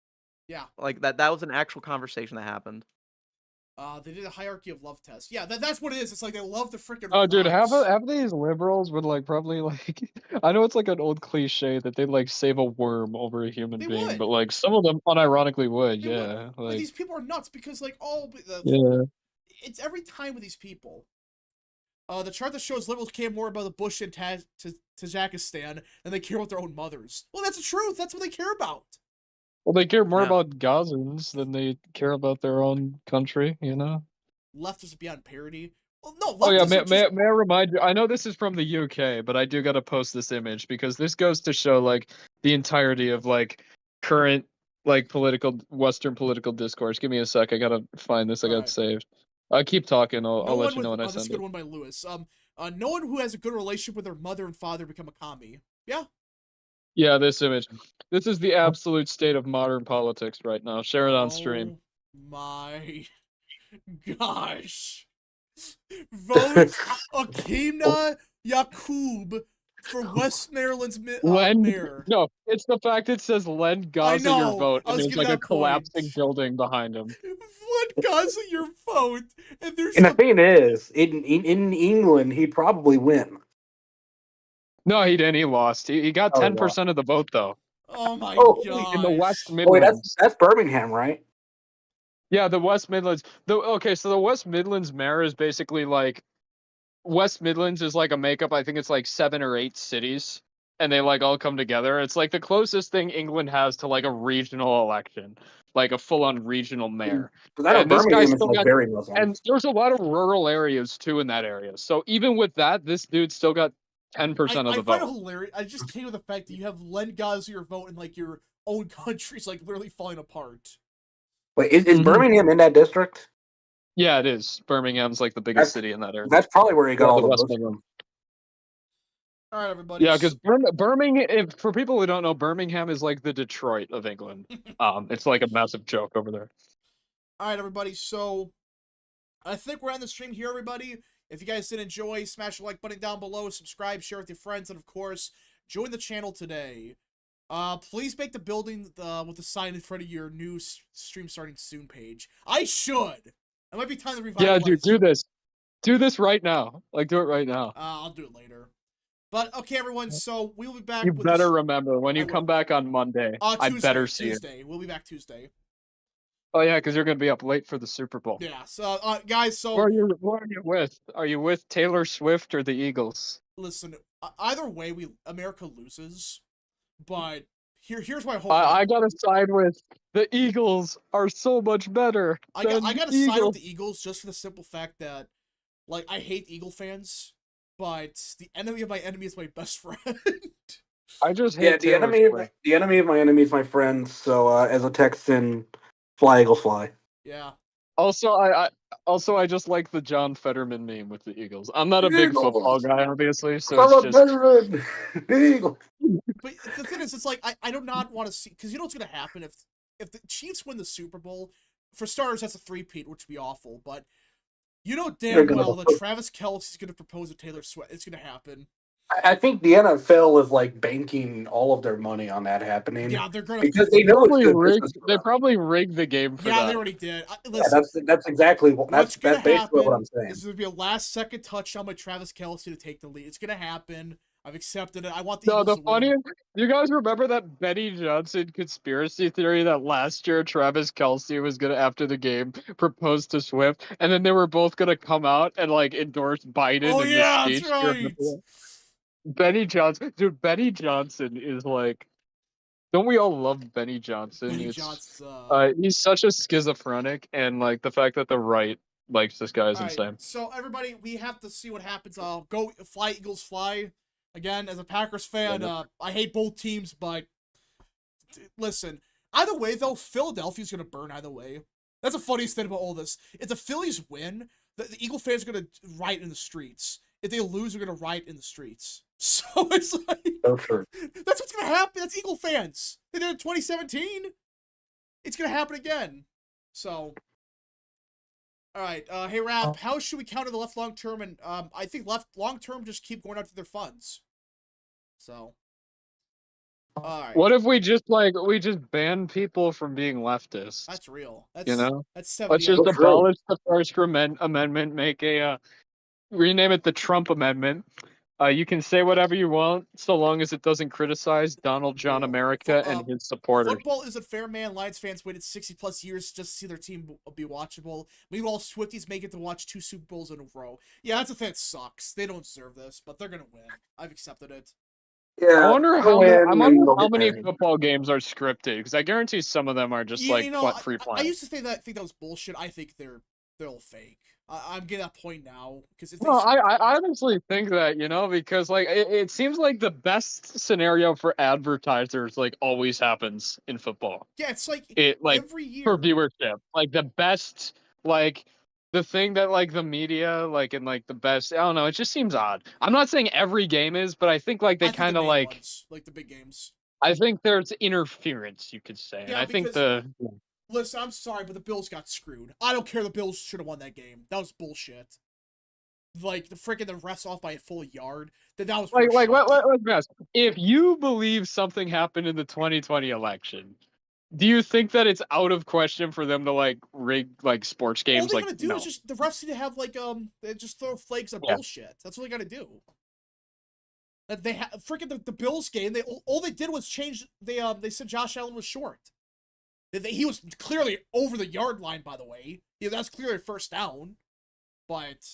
Yeah. Like that was an actual conversation that happened. They did a hierarchy of love test. Yeah, that's what it is. It's like they love the freaking. Oh, dude, rocks. have these liberals would like probably like I know it's like an old cliche that they'd like save a worm over a human They being, would. but like some of them unironically would, They yeah. would. Like, these people are nuts because like yeah. it's every time with these people. The chart that shows liberals care more about the Bush and Tajikistan than they care about their own mothers. Well, that's the truth. That's what they care about. Well, they care more Yeah. about Gazans than they care about their own country, you know? Leftists beyond parody. Well, no, Oh yeah, leftists may I remind you, I know this is from the UK, but I do gotta post this image because this goes to show like the entirety of like current like Western political discourse. Give me a sec, I gotta find this, I got it Alright. saved. Keep talking, I'll let you know when I this is a send good it. one by Lewis. No one who has a good relationship with their mother and father become a commie. Yeah. Yeah, this image. This is the absolute state of modern politics right now. Share it on stream. Oh my gosh. Vote Akina Yakub for West Maryland's mayor. No, it's the fact it says lend Gaza your vote, and there's like a collapsing building behind him. Lend Gaza your vote, and there's. And the thing is, in England, he'd probably win. No, he didn't. He lost. He got 10% of the vote though. Oh my god! In the West Wait, Midlands. that's Birmingham, right? Yeah, the West Midlands. Okay, so the West Midlands mayor is basically like West Midlands is like a makeup. I think it's like 7 or 8 cities, and they like all come together. It's like the closest thing England has to like a regional election, like a full-on regional mayor. And this guy still got very Muslim. And there's a lot of rural areas too in that area. So even with that, this dude still got 10% of the vote. I find it hilarious. I just came with the fact that you have lend Gaza your vote and like your own country's like literally falling apart. Wait, is Birmingham in that district? Yeah, it is. Birmingham's like the biggest city in that area. That's probably where he got all the votes from. All right, everybody. Yeah, because Birmingham, for people who don't know, Birmingham is like the Detroit of England. It's like a massive joke over there. All right, everybody. So I think we're on the stream here, everybody. If you guys did enjoy, smash the like button down below, subscribe, share with your friends, and of course, join the channel today. Please make the building with the sign in front of your new stream starting soon page. I should. It might be time to revitalize. Yeah, dude, do this. Do this right now. Like, do it right now. I'll do it later. But okay, everyone. So we will be back. You better remember when you come back on Monday. I better see Tuesday. We'll be back Tuesday. Oh yeah, because you're gonna be up late for the Super Bowl. Yeah. So, guys. So who are you with? Are you with Taylor Swift or the Eagles? Listen, either way, America loses. But here's my hope. I gotta side with the Eagles. Are so much better. I gotta side with the Eagles just for the simple fact that, like, I hate Eagle fans, but the enemy of my enemy is my best friend. I just hate the enemy of my enemy is my friend. So as a Texan, fly Eagles fly. Yeah. Also, I just like the John Fetterman meme with the Eagles. I'm not a big football guy, obviously, so it's just. Eagles. But the thing is, it's like I do not want to see, because you know what's gonna happen if the Chiefs win the Super Bowl. For starters, that's a three-peat, which would be awful. But you know damn well that Travis Kelce's gonna propose to Taylor Swift. It's gonna happen. I think the NFL is like banking all of their money on that happening. Yeah, they're gonna because they know it's good business for They them. probably rigged the game for Yeah, that. they already did. Yeah, Listen, that's exactly what what's gonna basically happen what I'm saying. is there's gonna be a last-second touchdown by Travis Kelce to take the lead. It's gonna happen. I've accepted it. I want the No, Eagles the to win. funniest. You guys remember that Benny Johnson conspiracy theory that last year Travis Kelce was gonna, after the game, propose to Swift, and then they were both gonna come out and like endorse Biden Oh in the yeah, that's speech? right. Benny Johnson, dude. Benny Johnson is like. Don't we all love Benny Johnson? Benny It's Johnson's. he's such a schizophrenic, and like the fact that the right likes this guy is All right, insane. so everybody, we have to see what happens. Go fly, Eagles, fly. Again, as a Packers fan, I hate both teams, but listen. Either way, though, Philadelphia's gonna burn. Either way, that's the funniest thing about all this. If the Phillies win, the Eagle fans are gonna riot in the streets. If they lose, they're gonna riot in the streets. So it's like, Oh, sure. that's what's gonna happen. That's Eagle fans. They did it in 2017. It's gonna happen again. So. All right, hey Rap, how should we counter the left long term? And I think left long term just keep going after their funds. So, all right, What if we just ban people from being leftists? that's real. That's that's 70. Let's just That's true. abolish the First Amendment, make a rename it the Trump Amendment. You can say whatever you want so long as it doesn't criticize Donald John America and his supporters. Football isn't fair, man. Lions fans waited 60+ years just to see their team be watchable. Meanwhile, Swifties make it to watch 2 Super Bowls in a row. Yeah, that's a thing that sucks. They don't deserve this, but they're gonna win. I've accepted it. Yeah, I wonder how many football games are scripted, because I guarantee some of them are just free playing. I used to think that was bullshit. I think they're all fake. I'm getting that point now because I honestly think that, because like it seems like the best scenario for advertisers like always happens in football. Yeah, it's like every year for viewership, like the best, like the thing that like the media like and like the best. I don't know. It just seems odd. I'm not saying every game is, but I think like they kind of like the big games. I think there's interference, you could say. Yeah, and I think Listen, I'm sorry, but the Bills got screwed. I don't care. The Bills should have won that game. That was bullshit. Like the refs off by a full yard. That was let's be honest. If you believe something happened in the 2020 election, do you think that it's out of question for them to like rig like sports games? All they gotta do is just the refs need to have like they just throw flags at bullshit. That's what they gotta do. That they freaking the Bills game. All they did was change. They said Josh Allen was short. He was clearly over the yard line, by the way. Yeah, that's clearly a first down. But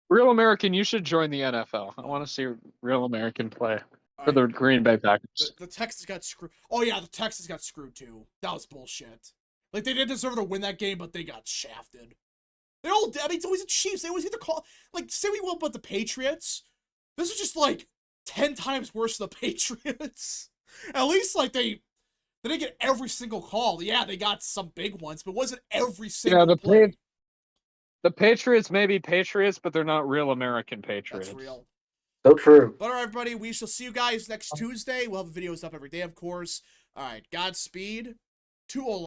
Real American, you should join the NFL. I want to see Real American play for the Green Bay Packers. The Texans got screwed. Oh yeah, the Texans got screwed too. That was bullshit. Like they didn't deserve to win that game, but they got shafted. They all. I mean, it's always the Chiefs. They always get the call. Like say we will about the Patriots. This is just like 10 times worse than the Patriots. At least like they didn't get every single call. Yeah, they got some big ones, but it wasn't every single play. The Patriots may be Patriots, but they're not real American Patriots. That's real. So true. But all right, everybody, we shall see you guys next Tuesday. We'll have videos up every day, of course. All right, Godspeed. 2-0.